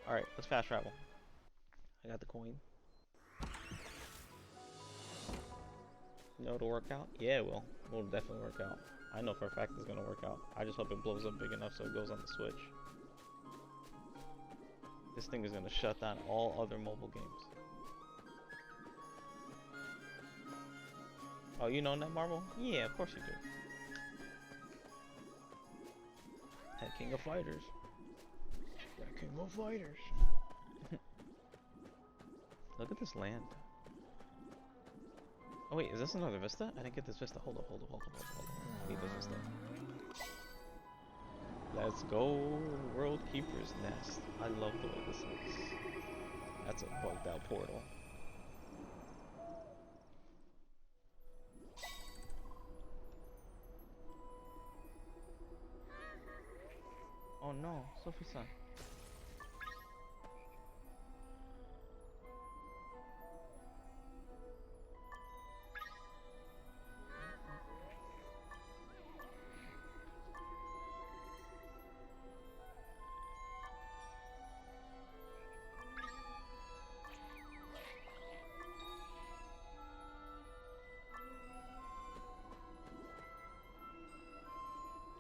Alright, let's fast travel. I got the coin. You know it'll work out? Yeah, it will. It'll definitely work out. I know for a fact it's gonna work out. I just hope it blows up big enough so it goes on the Switch. This thing is gonna shut down all other mobile games. Oh, you know Netmarble? Yeah, of course you do. Head King of Fighters. Head King of Fighters. Look at this land. Oh wait, is this another Vista? I didn't get this Vista. Hold up. I need this Vista. Let's go, World Keeper's Nest. I love the way this looks. That's a bugged out portal. Oh no, Sophie-san.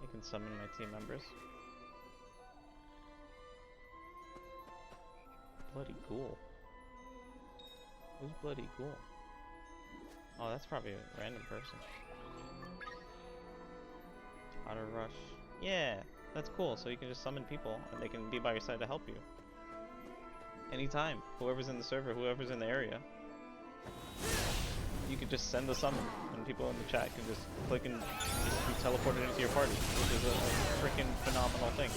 You can summon my team members. Bloody Ghoul? Who's Bloody Ghoul? Oh, that's probably a random person. Auto Rush. Yeah, that's cool. So you can just summon people and they can be by your side to help you. Anytime. Whoever's in the server, whoever's in the area. You can just send a summon and people in the chat can just click and just be teleported into your party, which is a freaking phenomenal thing.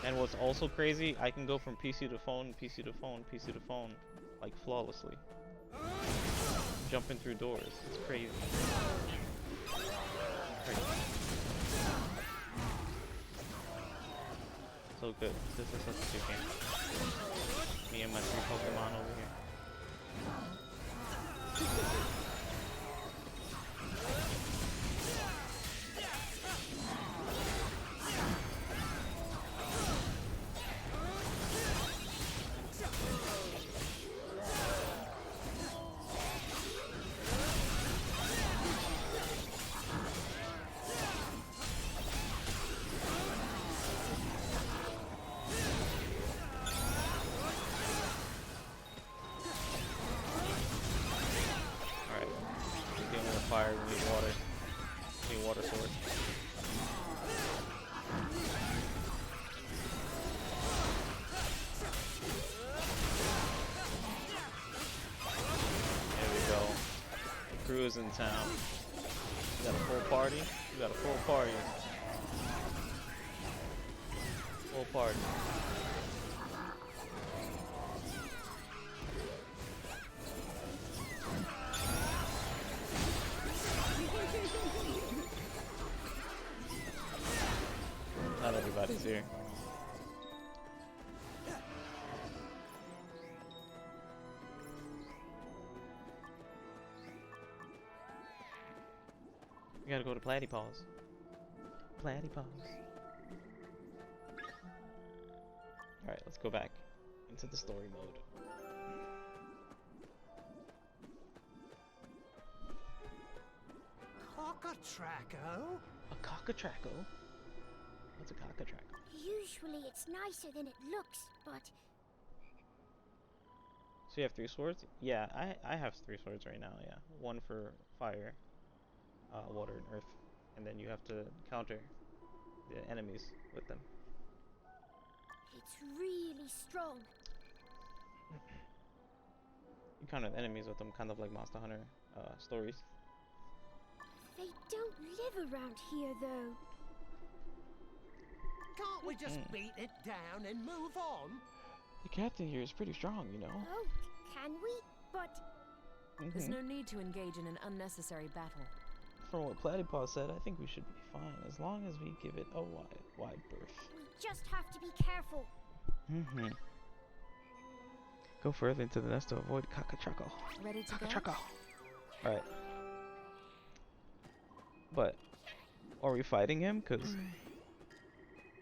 And what's also crazy, I can go from PC to phone, PC to phone, PC to phone, like flawlessly. Jumping through doors. It's crazy. So good. This is such a good game. Me and my 3 Pokemon over here. Fire, we need water. We need water sword. There we go. The crew is in town. We got a full party. We got a full party. Full party. Not everybody's here. We gotta go to Platypus. Platypus. Alright, let's go back into the story mode. Cockatraco? A cockatraco? What's a cockatraco? Usually it's nicer than it looks, but... So you have 3 swords? Yeah, I have 3 swords right now, yeah. 1 for fire, water, and earth. And then you have to counter the enemies with them. It's really strong. You counter the enemies with them, kind of like Monster Hunter stories. They don't live around here, though. Can't we just beat it down and move on? The captain here is pretty strong, you know. Oh, can we? But... There's no need to engage in an unnecessary battle. From what Platypus said, I think we should be fine, as long as we give it a wide berth. We just have to be careful. Go further into the nest to avoid Cockatraco. Ready to go? Alright. But, are we fighting him? Because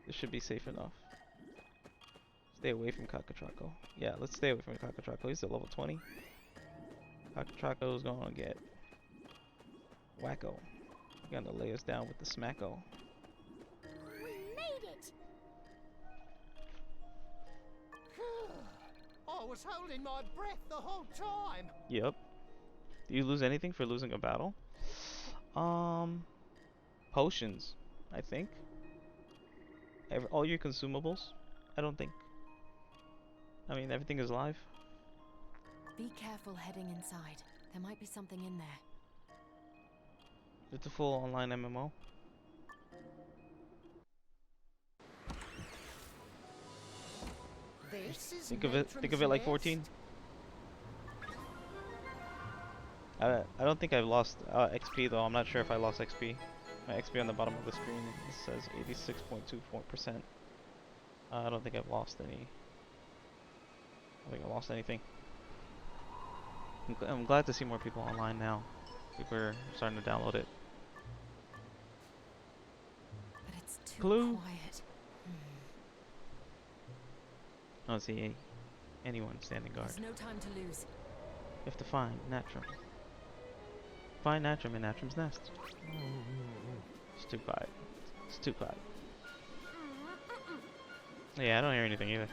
this should be safe enough. Stay away from Cockatraco. Yeah, let's stay away from Cockatraco. He's at level 20. Cockatraco's gonna get wacko. He's gonna lay us down with the smacko. We made it! I was holding my breath the whole time. Yep. Do you lose anything for losing a battle? Potions, I think. All your consumables, I don't think. I mean, everything is live. Be careful heading inside. There might be something in there. It's a full online MMO. This is think of it like 14. I don't think I've lost XP though. I'm not sure if I lost XP. My XP on the bottom of the screen says 86.24%. I don't think I've lost any. I don't think I lost anything. I'm glad to see more people online now. People are starting to download it. But it's too I quiet. don't see anyone standing guard. There's no time to lose. You have to find Natrum. Find Natrum in Natrum's nest. It's too quiet. It's too quiet. Yeah, I don't hear anything either.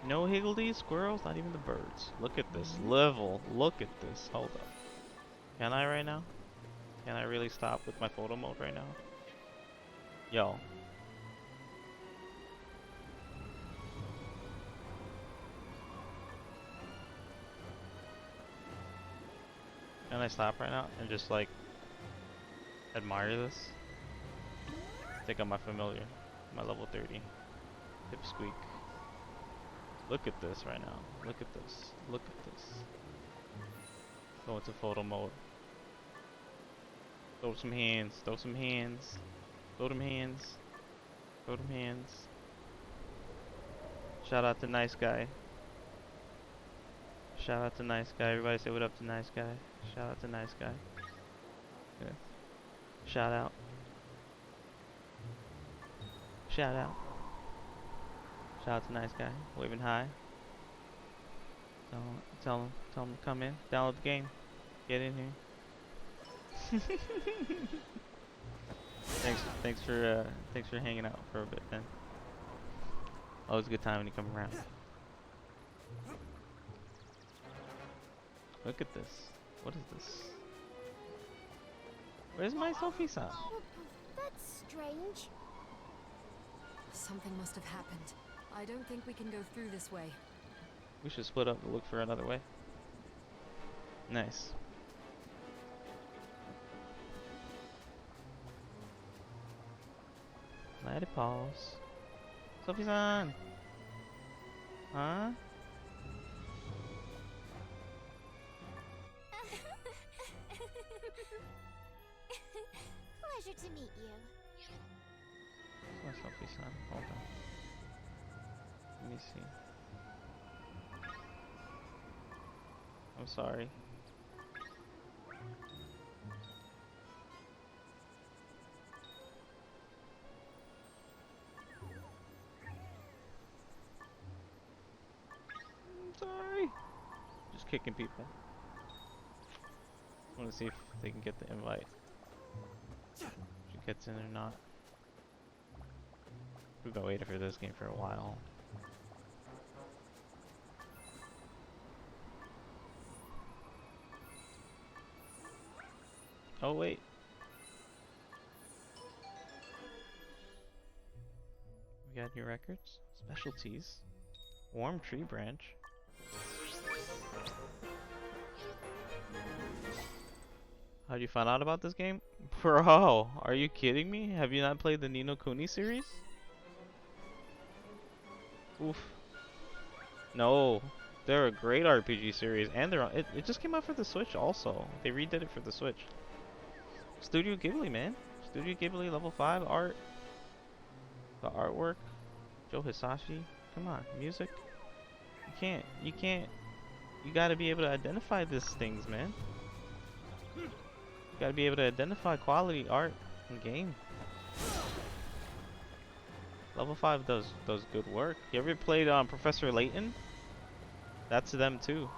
No higgledy squirrels, not even the birds. Look at this level. Look at this. Hold up. Can I right now? Can I really stop with my photo mode right now? Yo. Can I stop right now and just like admire this? I think I'm my familiar. My level 30. Pipsqueak. Look at this right now. Look at this. Look at this. Go into photo mode. Throw some hands. Throw some hands. Throw them hands. Throw them hands. Shout out to Nice Guy. Shout out to Nice Guy. Everybody say what up to Nice Guy. Shout out to Nice Guy. Yeah. Shout out. Shout out. Shout out to Nice Guy. Waving high. Tell him to come in. Download the game. Get in here. Thanks for hanging out for a bit, man. Always a good time when you come around. Look at this. What is this? Where's my Sophie-san? That's strange. Something must have happened. I don't think we can go through this way. We should split up and look for another way. Nice. Let it pause. Sophie-san! Huh? Pleasure to meet you. Where's my Sophie-san? Hold on. Let me see. I'm sorry. Sorry. Just kicking people. I want to see if they can get the invite. If she gets in or not. We've been waiting for this game for a while. Oh wait. We got new records, specialties, warm tree branch. How'd you find out about this game? Bro, are you kidding me? Have you not played the Ni no Kuni series? Oof. No, they're a great RPG series, and they're on, it just came out for the Switch also. They redid it for the Switch. Studio Ghibli, man. Studio Ghibli level 5 art. The artwork. Joe Hisashi. Come on, music. You can't. You gotta be able to identify these things, man. You gotta be able to identify quality art and game. Level 5 does good work. You ever played Professor Layton? That's them too.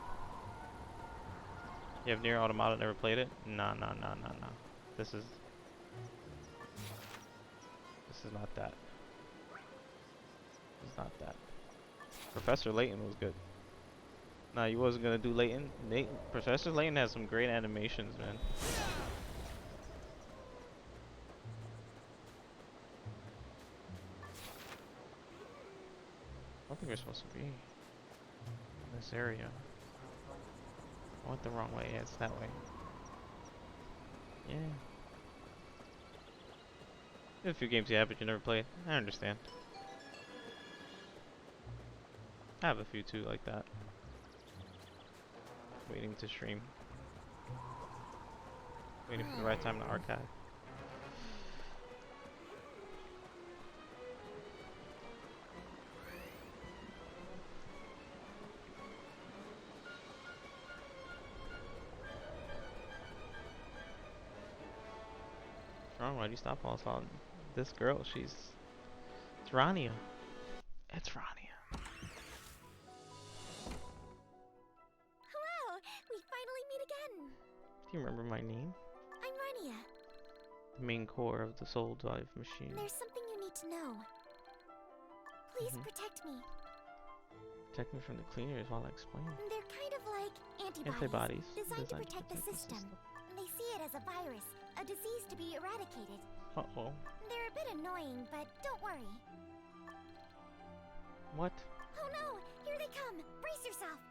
You have Nier Automata, never played it? Nah. This is not that. This is not that. Professor Layton was good. Nah, you wasn't gonna do Layton. Professor Layton has some great animations, man. I don't think we're supposed to be in this area. I went the wrong way. Yeah, it's that way. Yeah. There's a few games you have, but you never played. I understand. I have a few too, like that. Waiting to stream. Waiting for the right time to archive. Why'd you stop all on this girl? It's Rania. It's Rania. Hello! We finally meet again! Do you remember my name? I'm Rania. The main core of the Soul Drive machine. There's something you need to know. Please protect me. Protect me from the cleaners while I explain. They're kind of like antibodies, designed to protect the system. They see it as a virus, a disease to be eradicated. Uh-oh. They're a bit annoying, but don't worry. What? Oh no! Here they come! Brace yourself!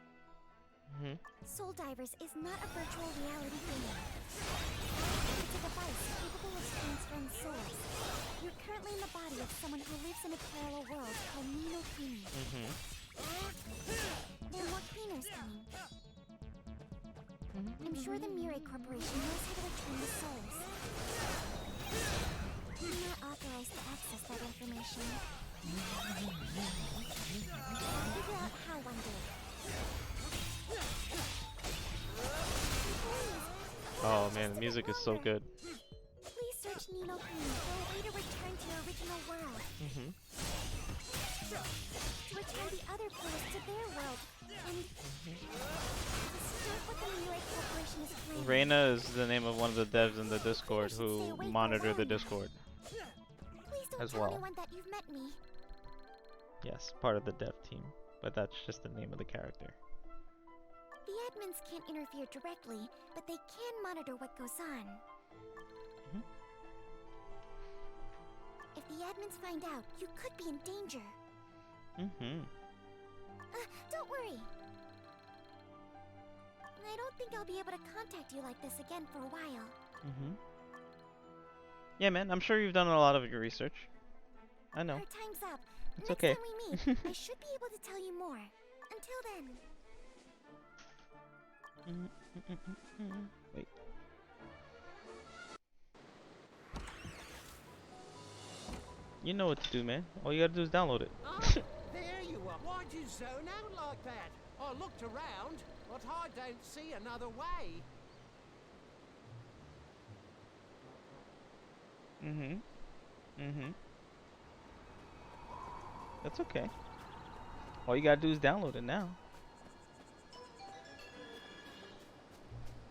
Soul Divers is not a virtual reality game. It's a device capable of transferring souls. You're currently in the body of someone who lives in a parallel world called Kuni. There are more cleaners coming. I'm sure the Mirai Corporation knows how to return the souls. I'm not authorized to access that information. I'll figure out how one day. Oh man, the music is so good. Please search Nino Kuni for a way to return to your original world. To return the other players to their world. And to start what the Mirai Corporation is planning. Reina is the name of one of the devs in the Discord who monitor the Discord. Please don't as tell well. anyone that you've met me. Yes, part of the dev team, but that's just the name of the character. The admins can't interfere directly, but they can monitor what goes on. If the admins find out, you could be in danger. Don't worry. I don't think I'll be able to contact you like this again for a while. Yeah, man, I'm sure you've done a lot of your research. I know. Our time's up. It's Next okay. time we meet, I should be able to tell you more. Until then. Wait. You know what to do, man. All you gotta do is download it. Oh, there you are. Why'd you zone out like that? I looked around, but I don't see another way. That's okay. All you gotta do is download it now.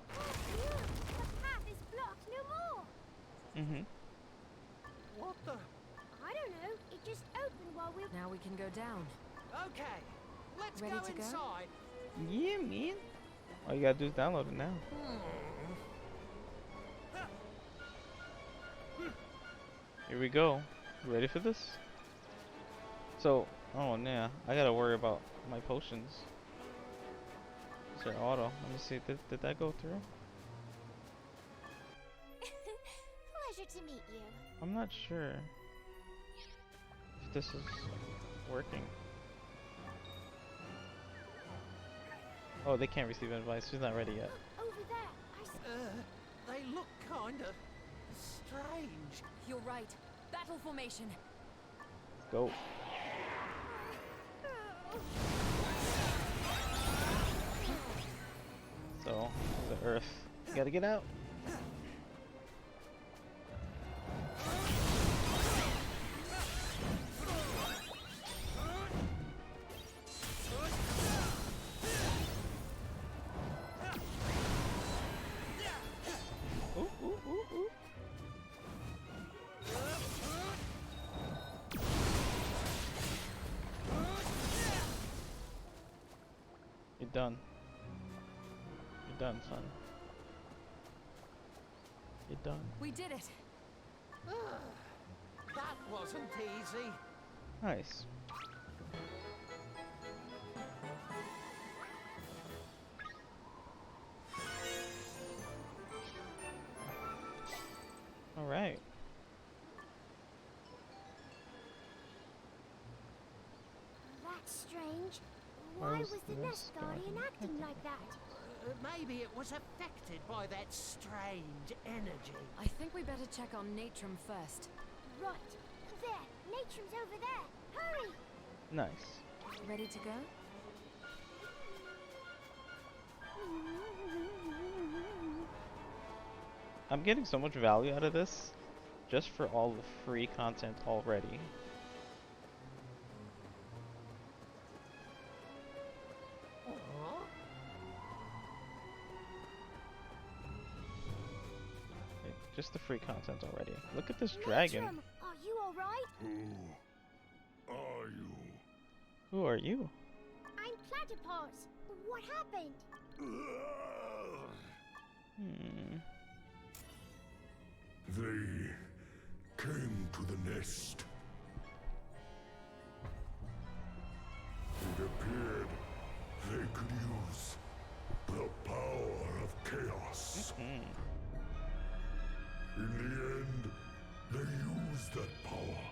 The path is blocked no more. What the? I don't know. It just opened while we. Now we can go down. Okay, let's Ready go to go? inside. Yeah, man. All you gotta do is download it now. Here we go. You ready for this? So, oh yeah, I gotta worry about my potions. Is there auto? Let me see. Did that go through? Pleasure to meet you. I'm not sure if this is working. Oh, they can't receive advice. She's not ready yet. Over there. They look kinda strange. You're right. Battle formation. Let's go. So, the Earth. Gotta get out. You're done. You're done, son. You're done. We did it. That wasn't easy. Nice. All right. That's strange. Why was the Nest Guardian acting like that? Maybe it was affected by that strange energy. I think we better check on Natrum first. Right. There. Natrum's over there. Hurry! Nice. Ready to go? I'm getting so much value out of this just for all the free content already. Just the free content already. Look at this dragon. Natrum, are you alright? Who are you? Who are you? I'm catapults. What happened? They came to the nest. It appeared they could use the power of chaos. In the end, they used that power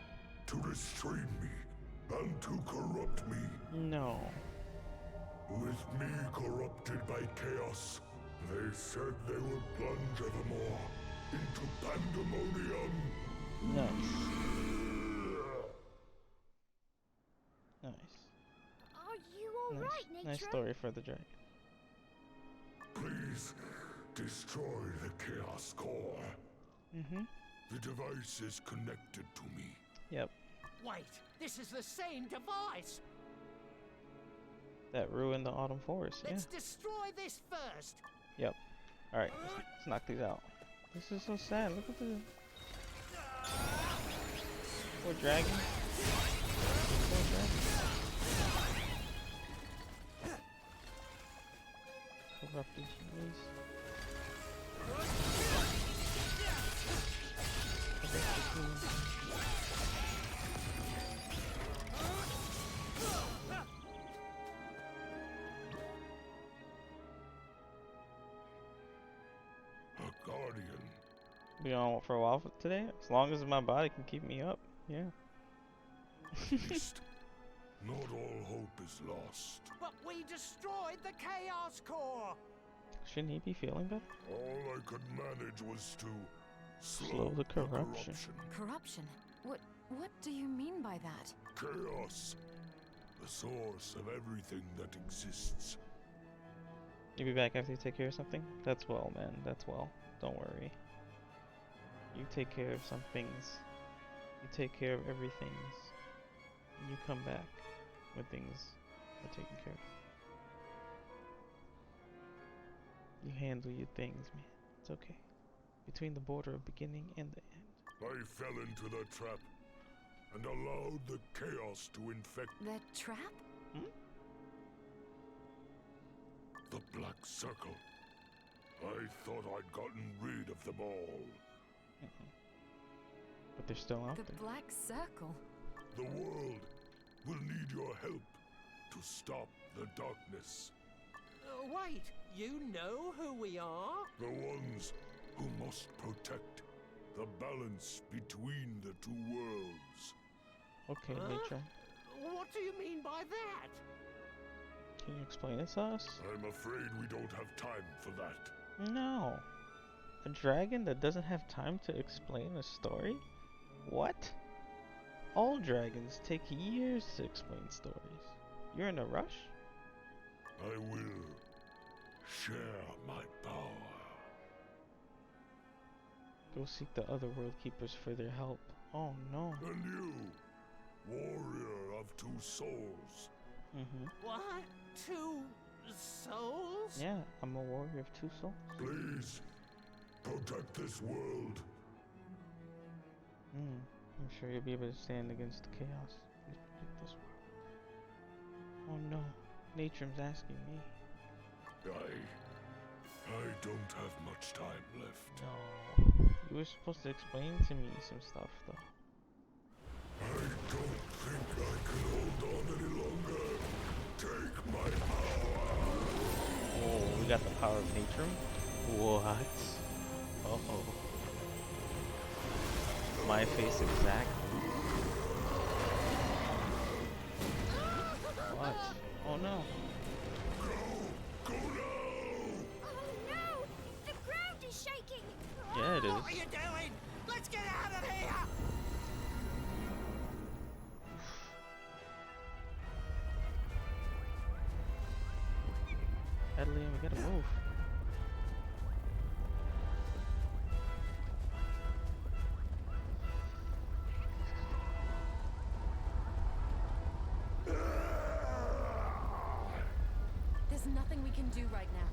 to restrain me and to corrupt me. No. With me corrupted by chaos, they said they would plunge evermore into pandemonium. Nice. Nice. Are you alright, Nature? Nice story for the dragon. Please destroy the chaos core. The device is connected to me. Yep. Wait, this is the same device. That ruined the autumn forest. Let's destroy this first. Yep. Alright, let's knock these out. This is so sad. Look at the poor dragon. Poor dragon. Corrupted humans. Corrupted humans. Be on for a while today, as long as my body can keep me up. Yeah. Not all hope is lost. But we destroyed the Chaos Core. Shouldn't he be feeling better? All I could manage was to slow the corruption. Corruption? What do you mean by that? Chaos. The source of everything that exists. You'll be back after you take care of something? That's well, man. That's well. Don't worry. You take care of some things. You take care of everything. And you come back when things are taken care of. You handle your things, man. It's okay. Between the border of beginning and the end. I fell into the trap and allowed the chaos to infect. The trap? The Black Circle. I thought I'd gotten rid of them all. But they're still out there. The Black Circle? The world will need your help to stop the darkness. Wait, you know who we are? The ones who must protect the balance between the two worlds. Okay, Nature. What do you mean by that? Can you explain it to us? I'm afraid we don't have time for that. No. A dragon that doesn't have time to explain a story? What? All dragons take years to explain stories. You're in a rush? I will share my power. Go seek the other world keepers for their help. Oh no. And you, warrior of two souls. What? Two souls? Yeah, I'm a warrior of two souls. Please, protect this world. I'm sure you'll be able to stand against the chaos. Please protect this world. Oh no, Naturum's asking me. I don't have much time left. No. You were supposed to explain to me some stuff though. I don't think I can hold on any longer. Take my power. Oh, we got the power of Naturum? What? Uh-oh. My face exactly. What? Oh no. Go now! Oh no! The ground is shaking! Yeah, it is. What are you doing? Let's get out of here! Adeline, we gotta move. There's nothing we can do right now.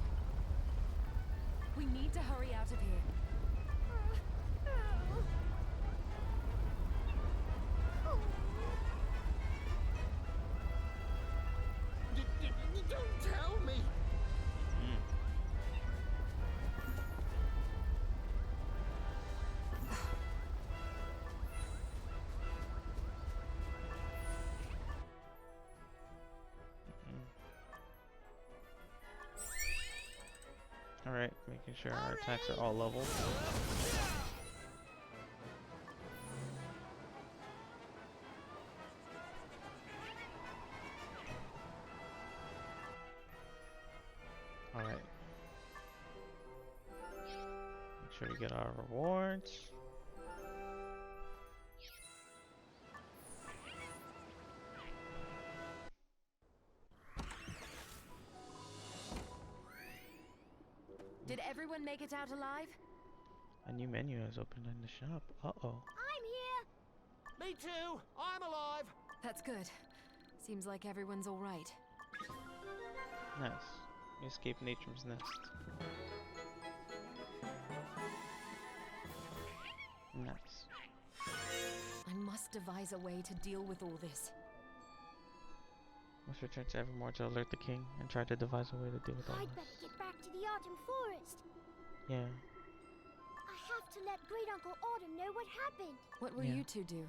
We need to hurry out of here. Alright, making sure our attacks are all leveled. Alright. Make sure we get our rewards. Did everyone make it out alive? A new menu has opened in the shop. Uh-oh. I'm here. Me too. I'm alive. That's good. Seems like everyone's all right. Nice. We escaped Nature's Nest. Nice. I must devise a way to deal with all this. Must return to Evermore to alert the king and try to devise a way to deal with all I'd this. better get back to the autumn forest. Yeah. I have to let Great Uncle Autumn know what happened. What will you two do?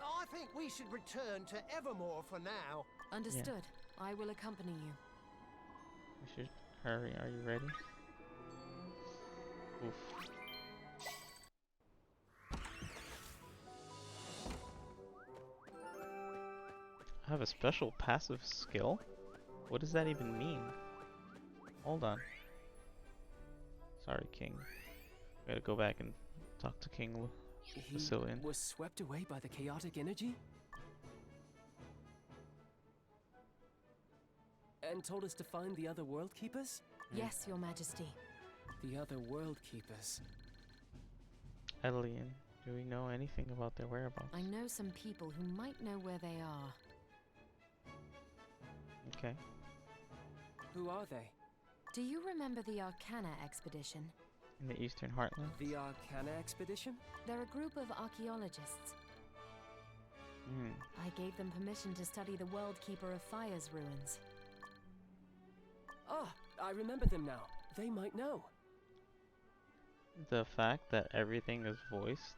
I think we should return to Evermore for now. Understood. I will accompany you. We should hurry. Are you ready? Oof. I have a special passive skill? What does that even mean? Hold on. Sorry, King. We gotta go back and talk to King Lucilian. He was swept away by the chaotic energy? And told us to find the other World Keepers? Yes, Your Majesty. The other World Keepers. Elian, do we know anything about their whereabouts? I know some people who might know where they are. Okay. Who are they? Do you remember the Arcana expedition? In the Eastern Heartland? The Arcana expedition? They're a group of archaeologists. I gave them permission to study the World Keeper of Fire's ruins. Ah, I remember them now. They might know. The fact that everything is voiced?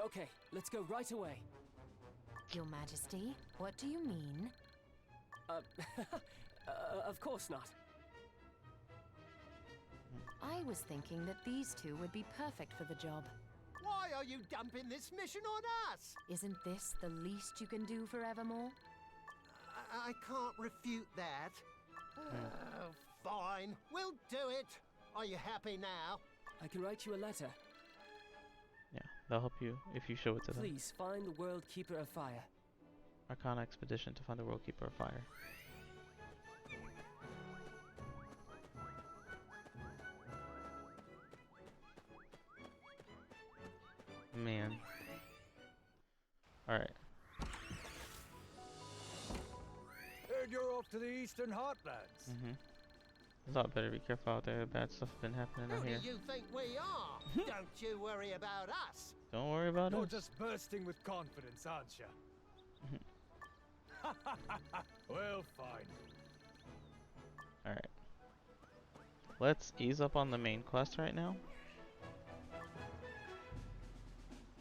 Okay, let's go right away. Your Majesty, what do you mean? Of course not. I was thinking that these two would be perfect for the job. Why are you dumping this mission on us? Isn't this the least you can do for Evermore? I can't refute that. Fine, we'll do it. Are you happy now? I can write you a letter. Yeah, they'll help you if you show it to them. Please find the World Keeper of Fire. Arcana expedition to find the World Keeper of Fire. Man. Alright. Heard you're off to the Eastern Heartlands. I thought better be careful out there. Bad stuff been happening out Who here. do you think we are? Don't you worry about us. Don't worry about You're it. just bursting with confidence, aren't you? Well, fine. Alright. Let's ease up on the main quest right now.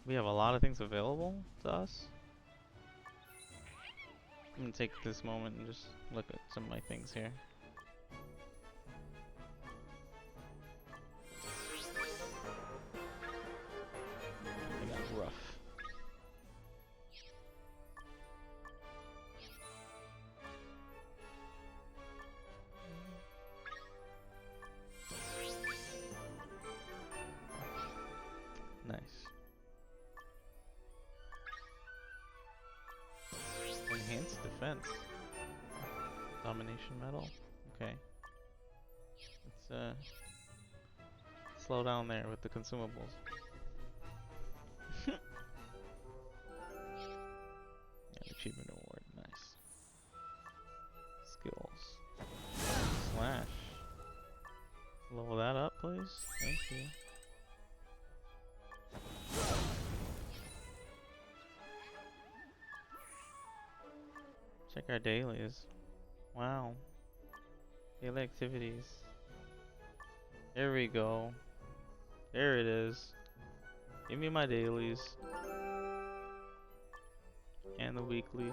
We have a lot of things available to us. I'm gonna take this moment and just look at some of my things here. I got rough. Nice. Enhanced defense. Domination medal. Okay. Let's slow down there with the consumables. Yeah, achievement award. Nice. Skills. Slash. Level that up, please. Thank you. Check our dailies. Wow. Daily activities. There we go. There it is. Give me my dailies. And the weeklies.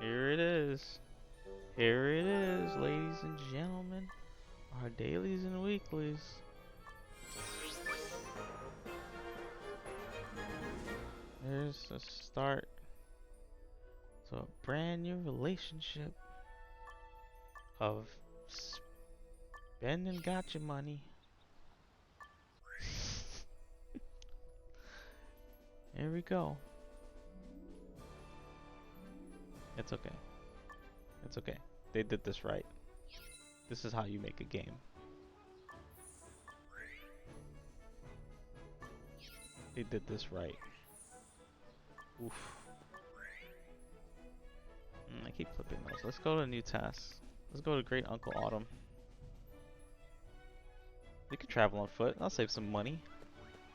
Here it is. Here it is, ladies and gentlemen. our dailies and weeklies. There's a start to a brand new relationship of spending gotcha money. Here we go. It's okay. It's okay. They did this right. This is how you make a game. They did this right. Oof. I keep flipping those. Let's go to new tasks. Let's go to Great Uncle Autumn. We can travel on foot. I'll save some money.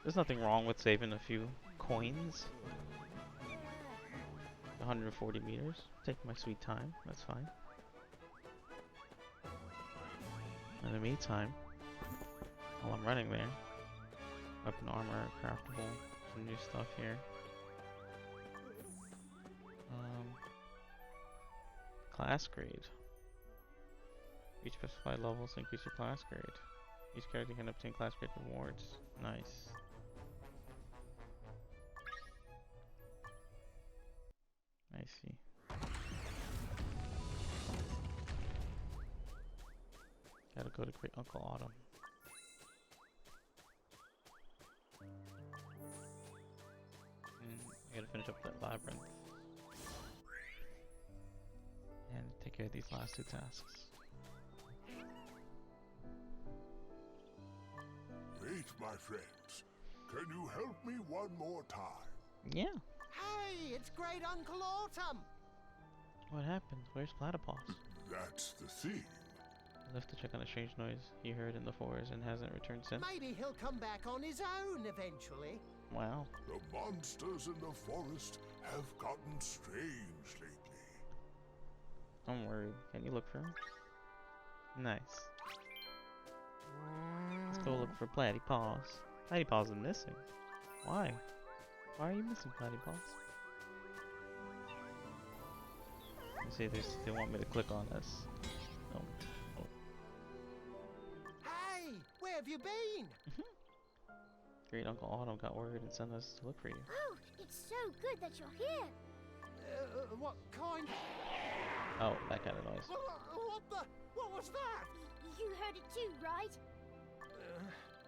There's nothing wrong with saving a few coins. 140 meters. Take my sweet time. That's fine. In the meantime, while I'm running there, weapon armor, craftable, some new stuff here. Class grade. Each specified levels increase your class grade. Each character can obtain class grade rewards. Nice. I see. Gotta go to Great Uncle Autumn. I gotta finish up that labyrinth. And take care of these last two tasks. Wait, my friends. Can you help me one more time? Yeah. Hey, it's Great Uncle Autumn. What happened? Where's Platypus? That's the thing. He left to check on a strange noise he heard in the forest and hasn't returned since. Maybe he'll come back on his own eventually. Wow. The monsters in the forest have gotten strange lately. Don't worry. Can you look for him? Nice. Let's go look for Platypus. Platypus is missing. Why? Why are you missing Platypus? You say they want me to click on this. Oh. Oh. Hey, where have you been? Great Uncle Autumn got word and sent us to look for you. Oh, it's so good that you're here. What kind? Oh, that kind of noise. What was that? You heard it too, right?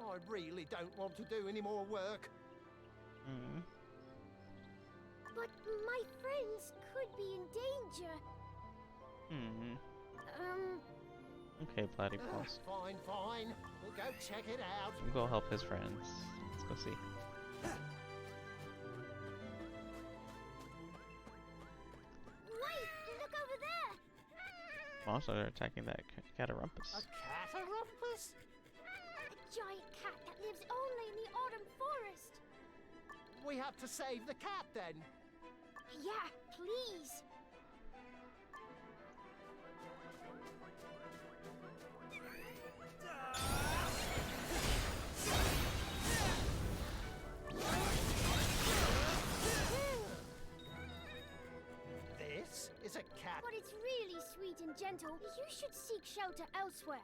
I really don't want to do any more work. But my friends could be in danger. Okay, Platypus. Fine, fine. We'll go check it out. We'll go help his friends. Let's go see. Wait, look over there. Also, they're attacking that Catarumpus. A Catarumpus? A giant cat that lives only in the autumn forest. We have to save the cat then. Yeah, please. This is a cat. But it's really sweet and gentle. You should seek shelter elsewhere.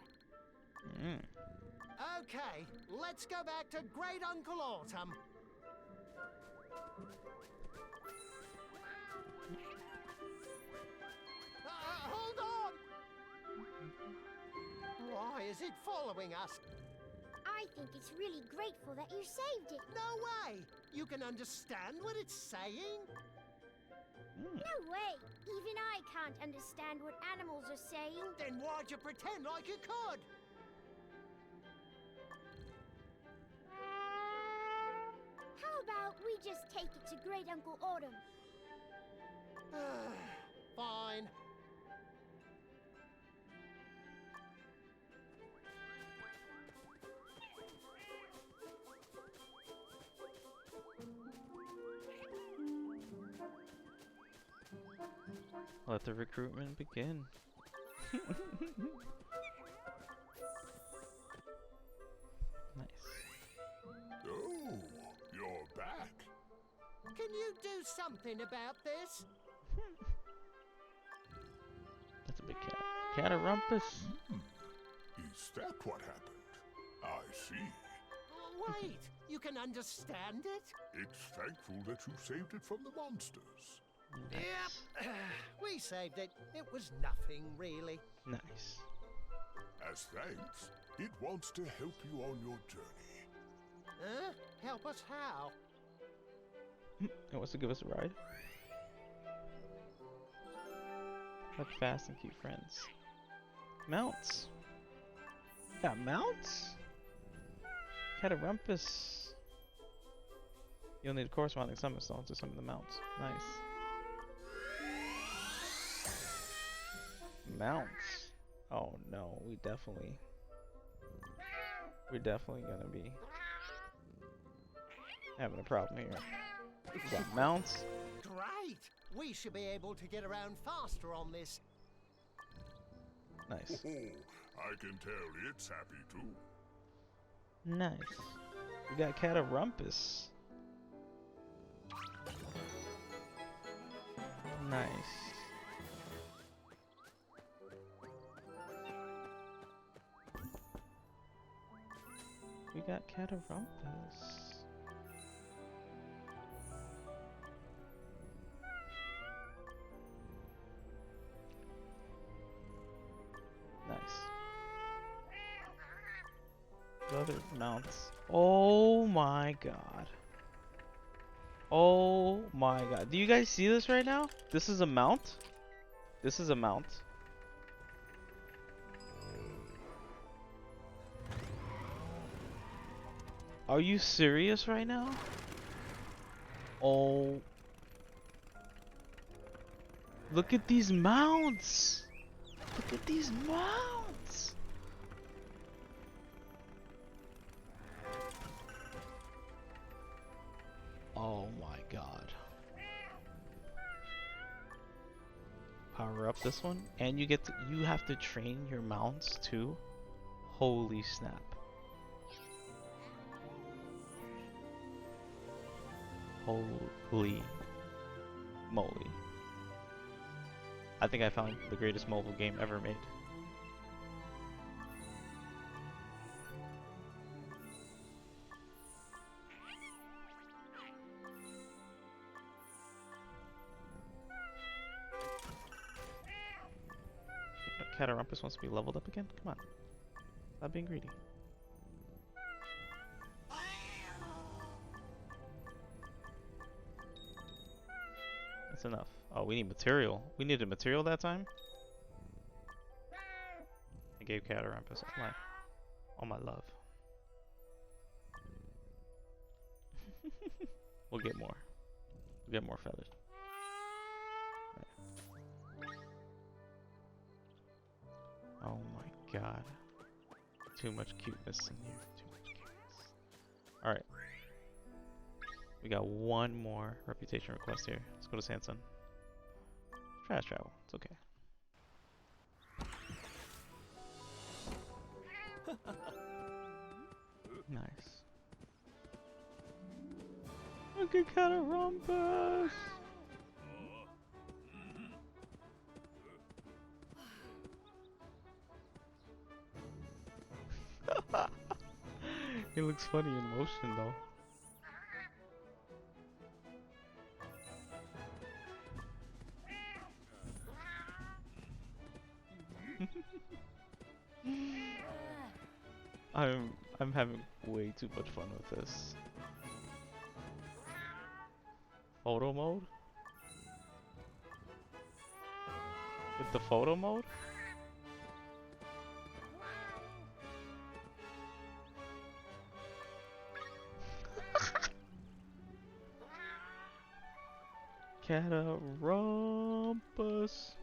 Okay, let's go back to Great Uncle Autumn. Hold on! Why is it following us? I think it's really grateful that you saved it. No way! You can understand what it's saying? No way! Even I can't understand what animals are saying. Then why'd you pretend like you could? How about we just take it to Great Uncle Autumn? Fine. Let the recruitment begin. Nice. Oh, you're back. Can you do something about this? That's a big cat. Catarumpus. Is Is that what happened? I see. Wait, you can understand it? It's thankful that you saved it from the monsters. Yep, we saved it. It was nothing, really. Nice. As thanks, it wants to help you on your journey. Huh? Help us how? It wants to give us a ride. Run fast and keep friends. Mounts. Got mounts? Catarumpus. You'll need a corresponding summon stone to summon the mounts. Nice. Mounts. Oh no, we're definitely gonna be having a problem here. We got mounts. Great! We should be able to get around faster on this. Nice. Oh, I can tell it's happy too. Nice. We got Catarumpus. Nice. We got Catarumpus. Nice. The other mounts. Oh my god. Oh my god. Do you guys see this right now? This is a mount. This is a mount. Are you serious right now? Oh. Look at these mounts. Look at these mounts. Oh my god. Power up this one, and you have to train your mounts too. Holy snap. Holy moly. I think I found the greatest mobile game ever made. Catarumpus wants to be leveled up again? Come on. Stop being greedy. That's enough. Oh, we need material. We needed material that time? I gave Catarumpus all my love. We'll get more. We'll get more feathers. Oh my god. Too much cuteness in here. Too much cuteness. Alright. We got one more reputation request here. Let's go to Sanson. Trash travel. It's okay. Nice. Look at Catarumpus! He looks funny in motion though. I'm having way too much fun with this. Photo mode? With the photo mode? Catarumpus.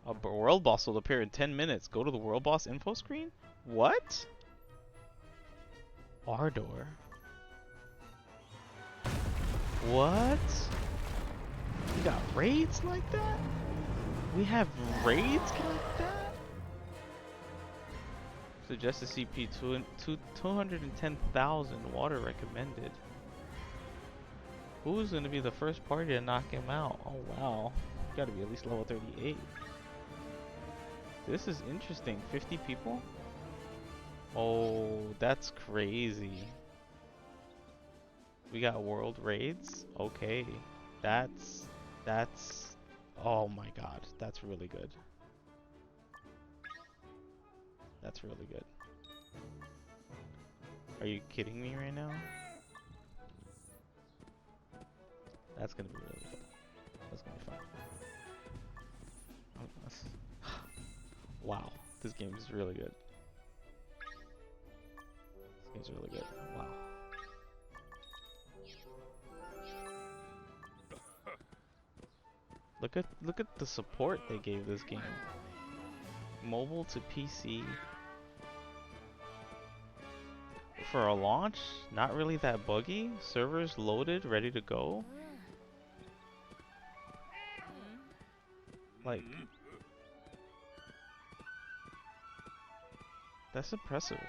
A world boss will appear in 10 minutes. Go to the world boss info screen? What? Ardor. What? We got raids like that? We have raids like that? Suggested CP 210,000. Water recommended. Who's gonna be the first party to knock him out? Oh wow. You gotta be at least level 38. This is interesting. 50 people? Oh, that's crazy. We got world raids? Okay. That's oh my god. That's really good. That's really good. Are you kidding me right now? That's gonna be really fun. That's gonna be fun. Oh, wow, this game is really good. This game's really good. Wow. Look at the support they gave this game. Mobile to PC. For a launch, not really that buggy. Servers loaded, ready to go. Like, that's impressive.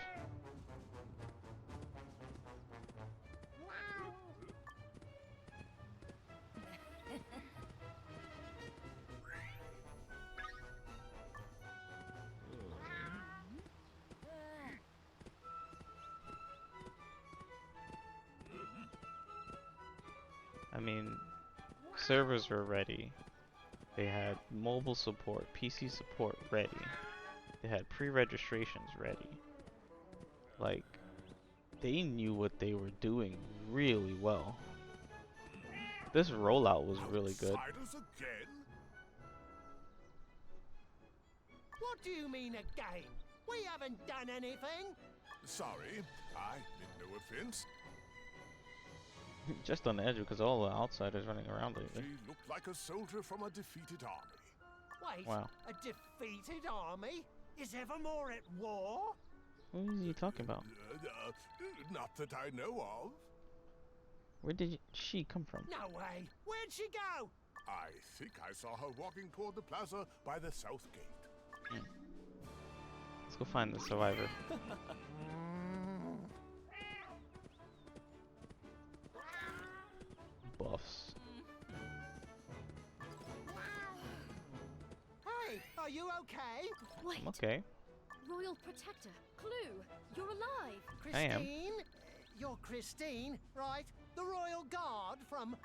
I mean, servers were ready. They had mobile support, PC support ready. They had pre-registrations ready. Like, they knew what they were doing really well. This rollout was really good. What do you mean again? We haven't done anything. Sorry, I meant no offense. Just on the edge because all the outsiders running around lately. She looked like a soldier from a defeated army. Wait, wow. A defeated army? Is Evermore at war? What is he talking about? Not that I know of. Where did she come from? No way. Where'd she go? I think I saw her walking toward the plaza by the south gate. Let's go find the survivor. Buffs. Hey, are you okay? Wait. I'm okay. Royal Protector, Clue, you're alive. Christine? I am. You're Christine, right? The Royal Guard from...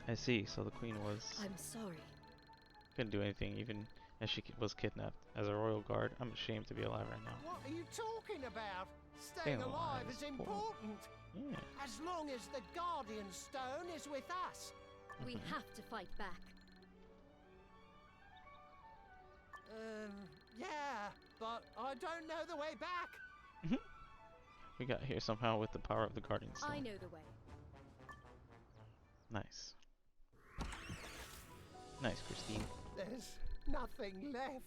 I see, so the queen was... I'm sorry. Couldn't do anything even as she was kidnapped. As a royal guard, I'm ashamed to be alive right now. What are you talking about? Staying alive is important. Yeah. As long as the Guardian Stone is with us. We have to fight back. Yeah, but I don't know the way back. We got here somehow with the power of the Guardian Stone. I know the way. Nice. Nice, Christine. There's nothing left.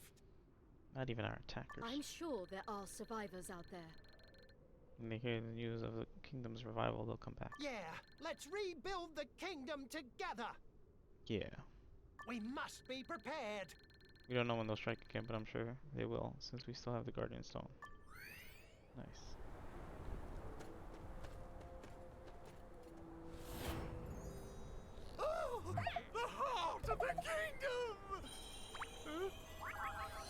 Not even our attackers. I'm sure there are survivors out there. When they hear the news of the kingdom's revival, they'll come back. Yeah, let's rebuild the kingdom together. Yeah. We must be prepared. We don't know when they'll strike again, but I'm sure they will, since we still have the Guardian Stone. Nice. Oh, the heart of the kingdom!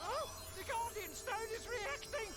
Oh, the Guardian Stone is reacting!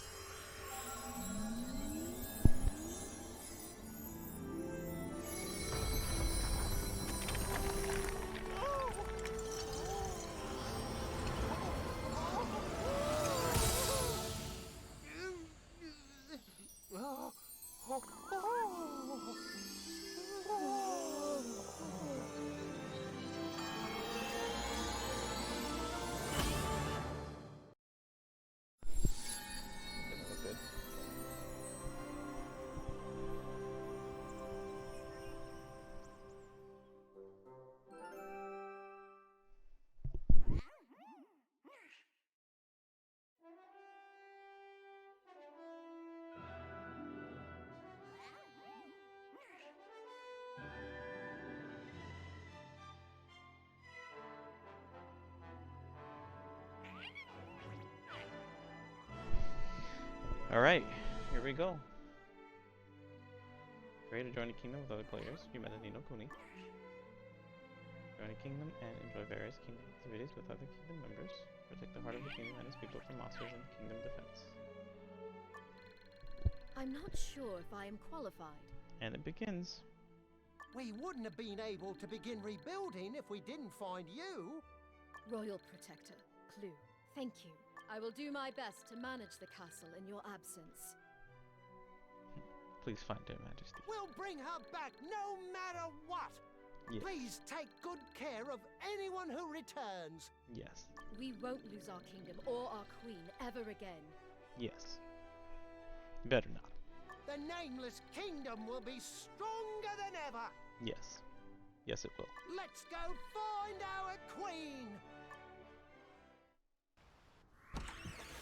Alright, here we go. ready to join a kingdom with other players? You met a Kuni. Join a kingdom and enjoy various kingdom activities with other kingdom members. Protect the heart of the kingdom and its people from monsters and kingdom defense. I'm not sure if I am qualified. And it begins. We wouldn't have been able to begin rebuilding if we didn't find you. Royal Protector, Clue, thank you. I will do my best to manage the castle in your absence. Please find Her Majesty. We'll bring her back no matter what. Yes. Please take good care of anyone who returns. Yes. We won't lose our kingdom or our queen ever again. Yes. Better not. The Nameless Kingdom will be stronger than ever. Yes. Yes, it will. Let's go find our queen.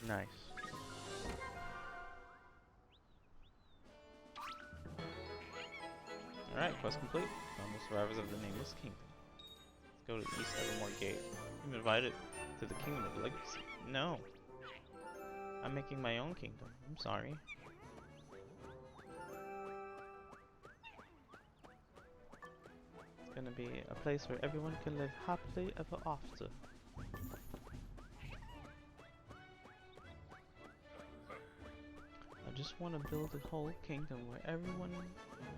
Nice. Alright, quest complete. Found the survivors of the Nameless Kingdom. Let's go to the East Evermore Gate. I'm invited to the Kingdom of Legacy. No. I'm making my own kingdom. I'm sorry. It's gonna be a place where everyone can live happily ever after. I just want to build a whole kingdom where everyone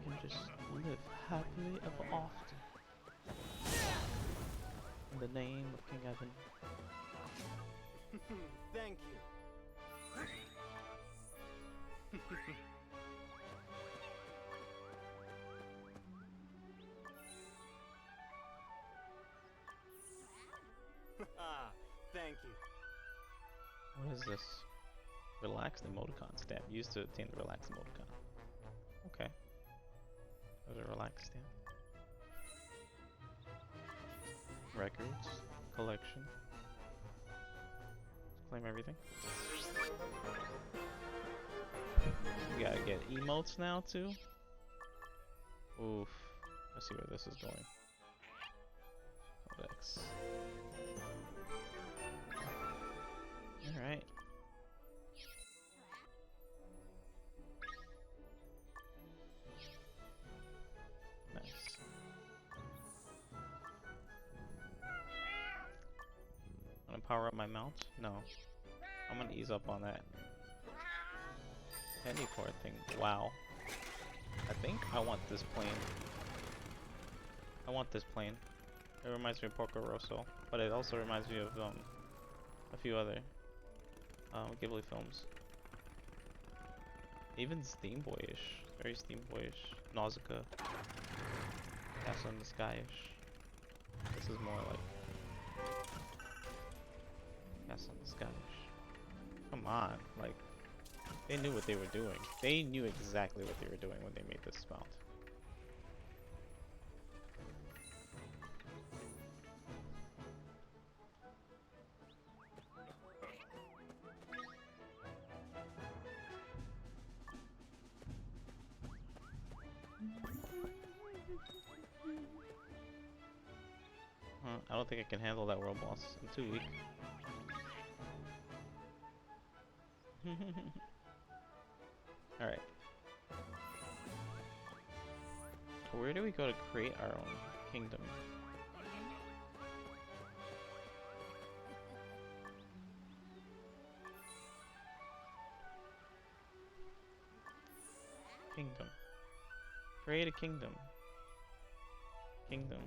can just live happily ever after. In the name of King Evan. Thank you. Thank you. What is this? Relaxed emoticon stamp. Used to obtain the relaxed emoticon. Okay. There's a relaxed stamp. Records. Collection. Let's claim everything. We gotta get emotes now too. Oof. Let's see where this is going. Codex. Alright. Nice. Wanna power up my mount? No. I'm gonna ease up on that teleport thing. Wow. I think I want this plane. I want this plane. It reminds me of Porco Rosso, but it also reminds me of a few other Ghibli films. Even Steam Boyish, very Steam Boyish. Nausicaa, Castle in the Sky-ish. This is more like Castle in the Sky-ish. Come on, like they knew what they were doing. They knew exactly what they were doing when they made this mount. I don't think I can handle that world boss. I'm too weak. Alright. Where do we go to create our own kingdom? Kingdom. Create a kingdom. Kingdom.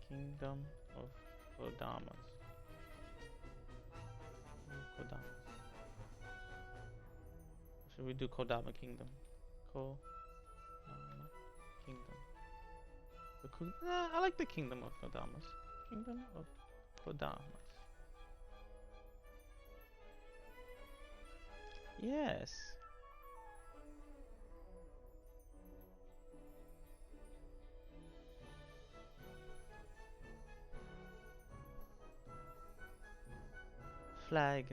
Kingdom of Kodamas. Kodamas. Should we do Kodama Kingdom? Kodama Kingdom. I like the Kingdom of Kodamas. Kingdom of Kodamas. Yes. Flag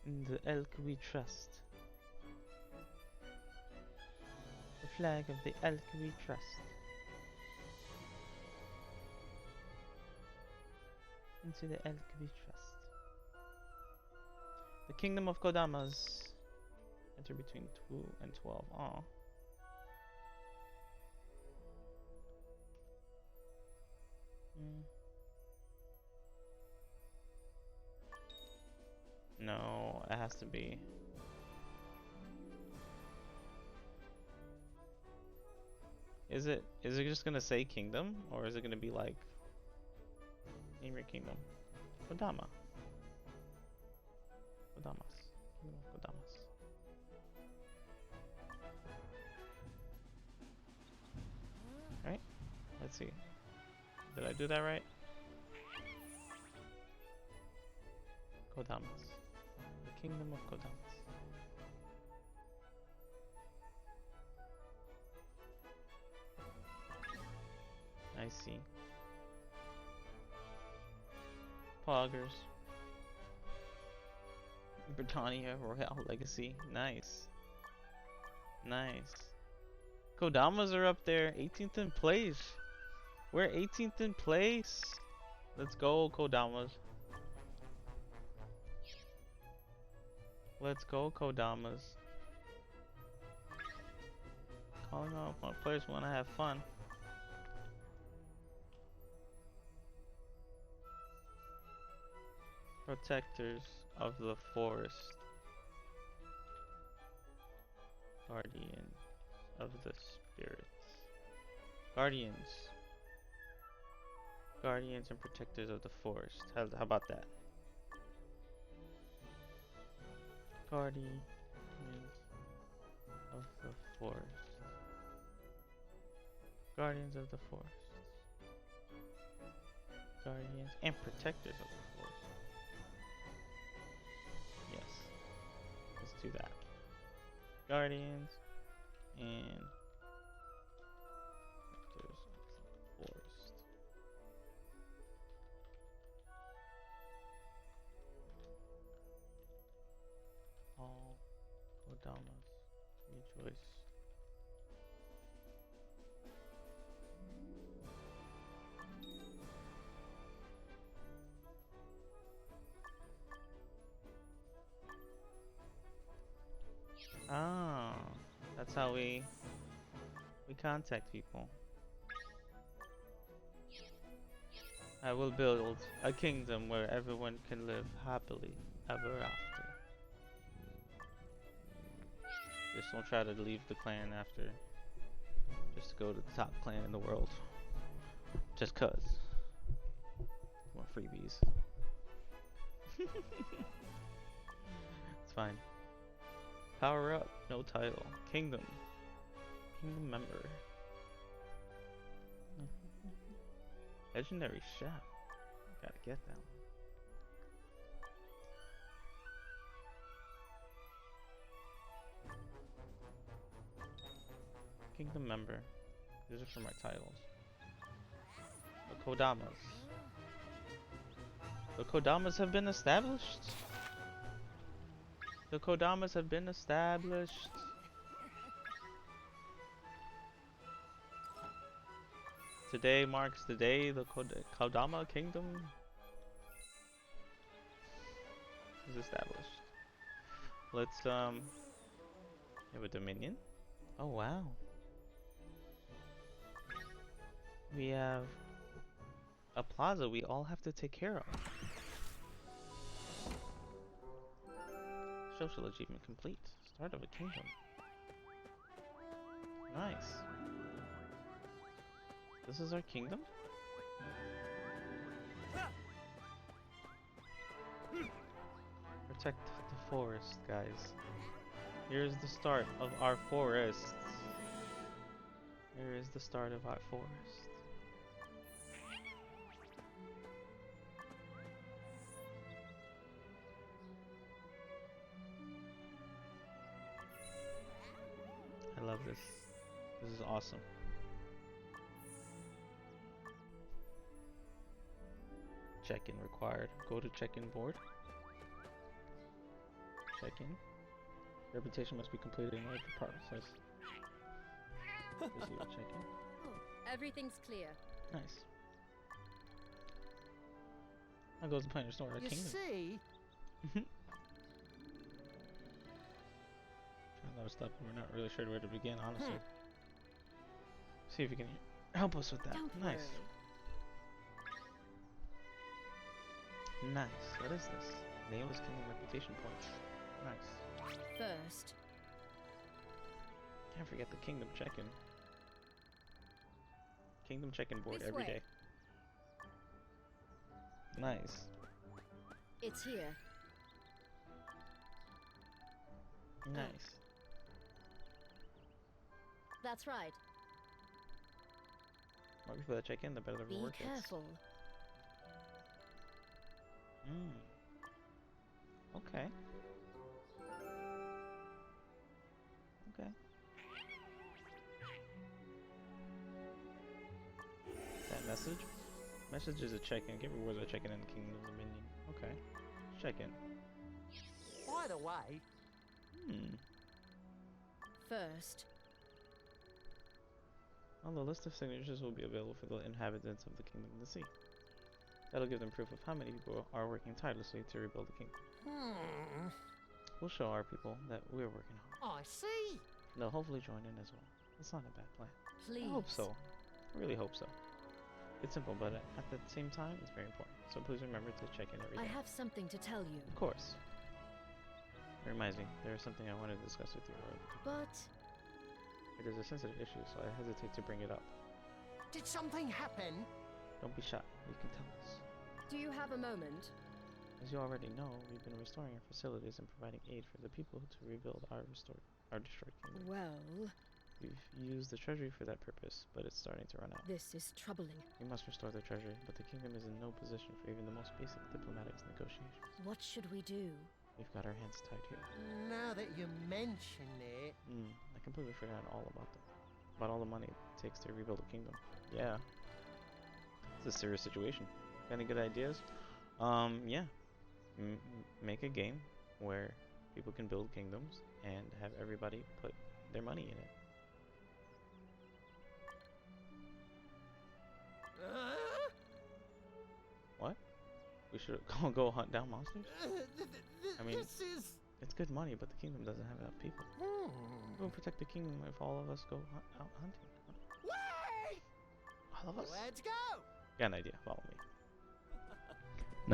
in the elk we trust. The flag of the elk we trust. Into the elk we trust. The Kingdom of Kodamas Enter between 2 and 12. Aw. No, it has to be. Is it just gonna say kingdom, or is it gonna be like name your kingdom? Kodama. Kodamas. Kingdom of Kodamas. Right? Let's see. Did I do that right? Kodamas. The Kingdom of Kodamas. I see. Poggers. Britannia Royale Legacy. Nice. Nice. Kodamas are up there. 18th in place. We're 18th in place. Let's go, Kodamas. Let's go, Kodamas. Calling off my players want to have fun. Protectors of the forest. Guardians of the spirits. Guardians. Guardians and protectors of the forest. How about that? Guardians of the forest. Guardians of the forest. Guardians and protectors of the forest. Yes. Let's do that. Guardians and protectors of the forest. All Kodamas rejoice. Ah, that's how we contact people. I will build a kingdom where everyone can live happily ever after. Just don't try to leave the clan after. Just go to the top clan in the world. Just cuz. Want freebies. It's fine. Power up, no title. Kingdom. Kingdom member. Legendary chef. Gotta get that one. Kingdom member. These are for my titles. The Kodamas. The Kodamas have been established. The Kodamas have been established. Today marks the day the Kodama Kingdom is established. Let's have a dominion. Oh wow. We have a plaza we all have to take care of. Social achievement complete. Start of a kingdom. Nice. This is our kingdom? Protect the forest, guys. Here's the start of our forests. Here is the start of our forest. I love this. This is awesome. Check-in required. Go to check-in board. Check-in. Reputation must be completed in order to process. Proceed with check-in. Everything's clear. Nice. How goes the plan to restore our kingdom? You see? lot of stuff, and we're not really sure where to begin, honestly. See if you can help us with that. Don't Nice. worry. Nice. What is this? Nameless Kingdom reputation points. Nice. First. Can't forget the Kingdom check-in. Kingdom check-in board This every way. day. Nice. It's here. Nice. That's right. More people that check in, the better the Be reward gets. careful. Okay. Okay. That message? Message is a check-in. Get rewards by checking in the Kingdom Dominion. Okay. Check-in. By the way, First. Well, the list of signatures will be available for the inhabitants of the Kingdom of the Sea. That'll give them proof of how many people are working tirelessly to rebuild the kingdom. We'll show our people that we're working hard. I see. They'll hopefully join in as well. It's not a bad plan. Please. I hope so. I really hope so. It's simple, but at the same time, it's very important. So please remember to check in every day. I have something to tell you. Of course. It reminds me, there is something I want to discuss with you, Royalty. But It is a sensitive issue, so I hesitate to bring it up. Did something happen? Don't be shy. You can tell us. do you have a moment? As you already know, we've been restoring our facilities and providing aid for the people to rebuild our destroyed kingdom. Well, We've used the treasury for that purpose, but it's starting to run out. this is troubling. We must restore the treasury, but the kingdom is in no position for even the most basic diplomatic negotiations. What should we do? We've got our hands tied here. Now that you mention it. I completely forgot all about all the money it takes to rebuild a kingdom. Yeah. It's a serious situation. Got any good ideas? Yeah. Make a game where people can build kingdoms and have everybody put their money in it. What? We should go hunt down monsters? I mean, it's good money, but the kingdom doesn't have enough people. Who will protect the kingdom if all of us go out hunting? Wait! All of us? Let's go! Got an idea. Follow me.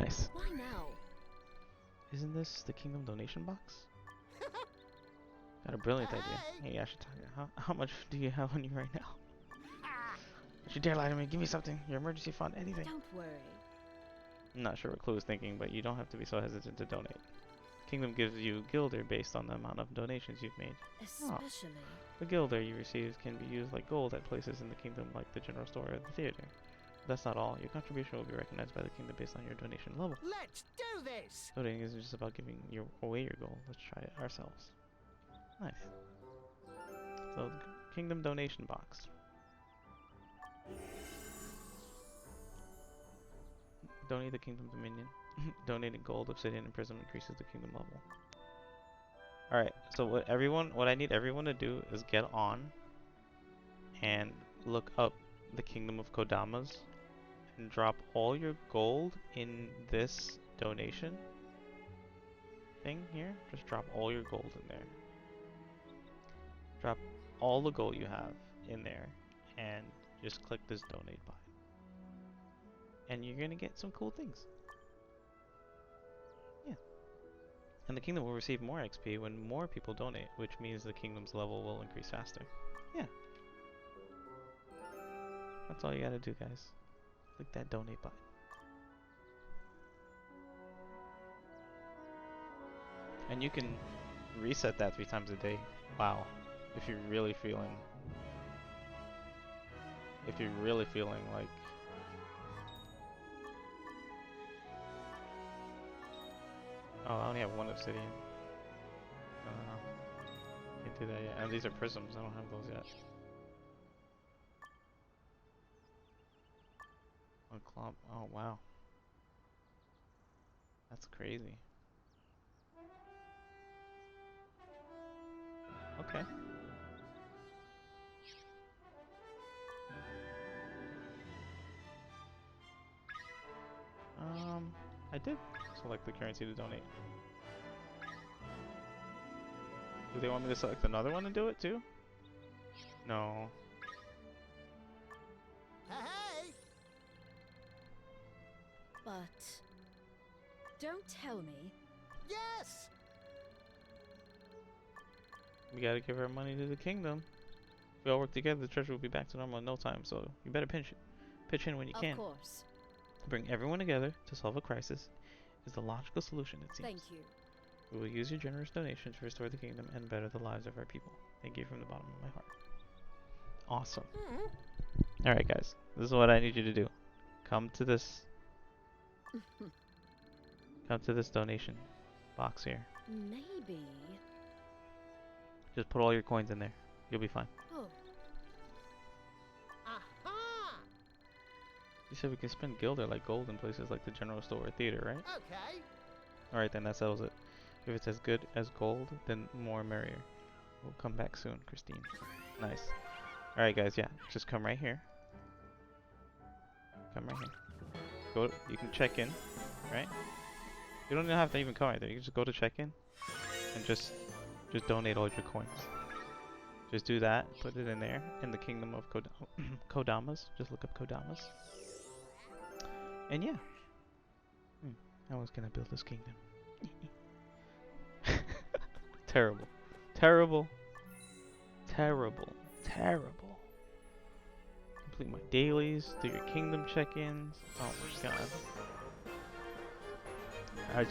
Nice. Why now? Isn't this the kingdom donation box? Got a brilliant idea. Hey, Ashitaka, how much do you have on you right now? Don't you dare lie to me. Give me something. Your emergency fund, anything. Don't worry. I'm not sure what Clue is thinking, but you don't have to be so hesitant to donate. Kingdom gives you Gilder based on the amount of donations you've made. Especially. The Gilder you receive can be used like gold at places in the kingdom like the general store or the theater. That's not all. Your contribution will be recognized by the kingdom based on your donation level. Let's do this! Donating isn't just about giving away your gold. Let's try it ourselves. Nice. So, kingdom donation box. Donate the kingdom dominion. Donating gold, obsidian, and prism increases the kingdom level. Alright, so what I need everyone to do is get on and look up the kingdom of Kodamas and drop all your gold in this donation thing here. Just drop all your gold in there. Drop all the gold you have in there and just click this donate button. And you're gonna get some cool things. Yeah. And the kingdom will receive more XP when more people donate, which means the kingdom's level will increase faster. Yeah. That's all you gotta do, guys. Click that donate button. And you can reset that 3 times a day. Wow. If you're really feeling like oh, I only have 1 obsidian. Can't do that yet. And these are prisms. I don't have those yet. A clump. Oh wow. That's crazy. Okay. I did select the currency to donate. Do they want me to select another one and do it too? No. Hey! But don't tell me. Yes! We gotta give our money to the kingdom. If we all work together, the treasure will be back to normal in no time, so you better pitch in when you can. Of course. Bring everyone together to solve a crisis is the logical solution, it seems. Thank you. We will use your generous donation to restore the kingdom and better the lives of our people. Thank you from the bottom of my heart. Awesome. Alright guys, this is what I need you to do. Come to this donation box here. Maybe. Just put all your coins in there. You'll be fine. Oh. Aha! You said we can spend gilder like gold in places like the general store or theater, right? Okay. Alright then, that settles it. If it's as good as gold, then more merrier. We'll come back soon, Christine. Nice. Alright guys, yeah. Just come right here. Come right here. You can check in, right? You don't even have to even come right there. You can just go to check in and just donate all your coins. Just do that, put it in there, in the kingdom of Kodamas. Just look up Kodamas. And yeah. I was gonna build this kingdom. Terrible. Terrible. Terrible. Terrible. Complete my dailies, do your kingdom check-ins. Oh my god.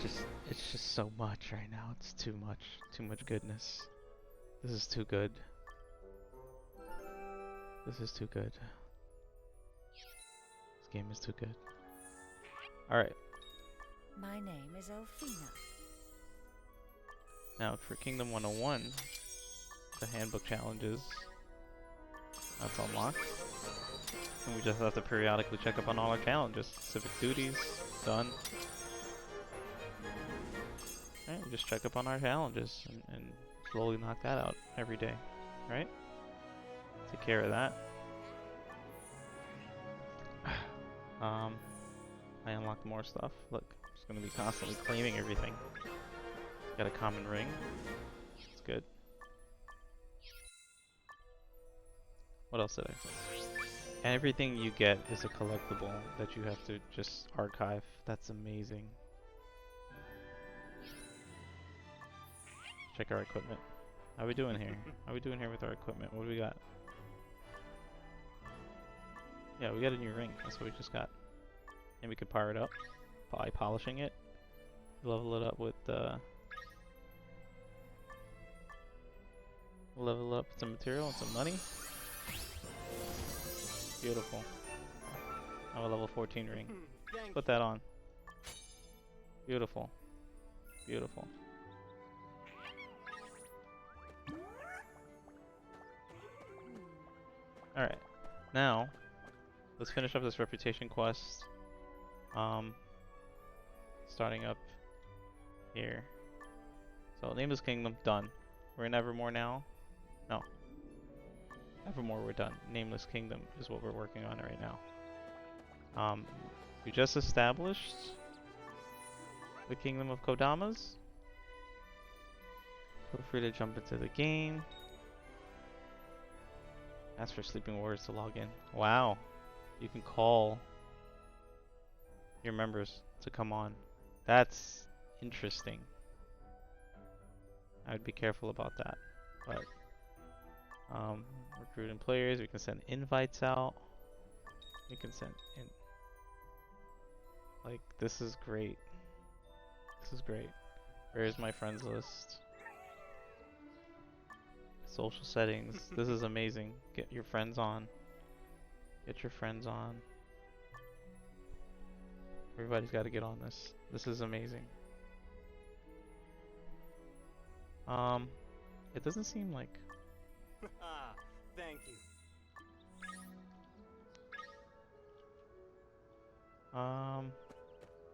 It's just so much right now. It's too much. Too much goodness. This is too good. This is too good. This game is too good. Alright. My name is Elfina. Now for Kingdom 101, the handbook challenges, that's unlocked. And we just have to periodically check up on all our challenges. Civic duties, done. Alright, we just check up on our challenges and slowly knock that out every day, right? Take care of that. I unlocked more stuff. Look, I'm just gonna be constantly claiming everything. Got a common ring. It's good. What else did I say? Everything you get is a collectible that you have to just archive. That's amazing. Check our equipment. How we doing here? How we doing here with our equipment? What do we got? Yeah, we got a new ring. That's what we just got. And we could power it up by polishing it. Level it up with level up some material and some money. Beautiful. I have a level 14 ring. Put that on. Beautiful. Beautiful. Alright. Now, let's finish up this reputation quest. Starting up here. So, Nameless Kingdom, done. We're in Evermore now. No. Evermore, we're done. Nameless Kingdom is what we're working on right now. We just established the Kingdom of Kodamas. Feel free to jump into the game. Ask for Sleeping Warriors to log in. Wow. You can call your members to come on. That's interesting. I would be careful about that. But recruiting players, we can send invites out. We can send in, like, this is great. This is great. Where is my friends list? Social settings. This is amazing. Get your friends on. Get your friends on. Everybody's got to get on this. This is amazing. It doesn't seem like... Thank you.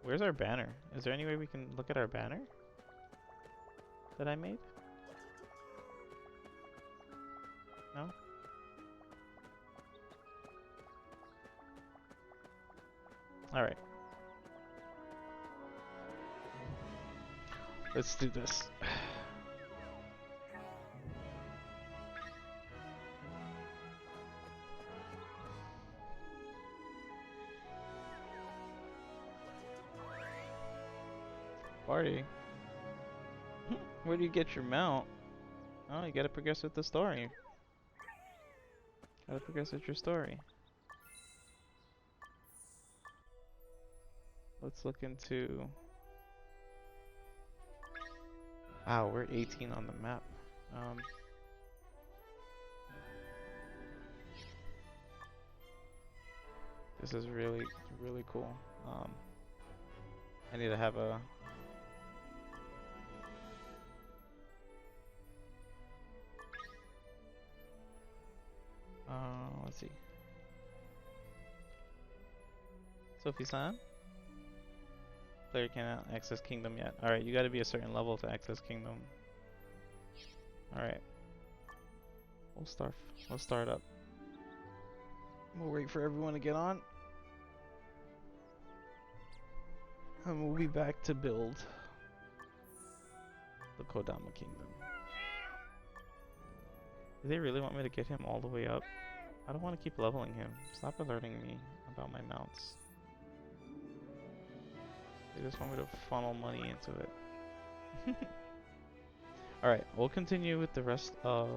Where's our banner? Is there any way we can look at our banner that I made? No? Alright. Let's do this. party. Where do you get your mount? Oh, you gotta progress with the story. Gotta progress with your story. Let's look into... Wow, we're 18 on the map. This is really, really cool. I need to have a... let's see. Sophie-san? Player cannot access kingdom yet. Alright, you gotta be a certain level to access kingdom. Alright. We'll start up. We'll wait for everyone to get on. And we'll be back to build the Kodama Kingdom. Do they really want me to get him all the way up? I don't want to keep leveling him. Stop alerting me about my mounts. They just want me to funnel money into it. Alright, we'll continue with the rest of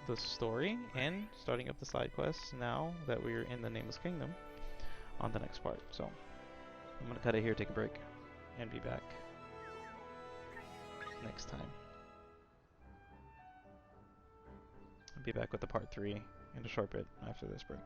the story and starting up the side quests now that we're in the Nameless Kingdom on the next part. So, I'm gonna cut it here, take a break, and be back next time. I'll be back with the part 3 in a short bit after this break.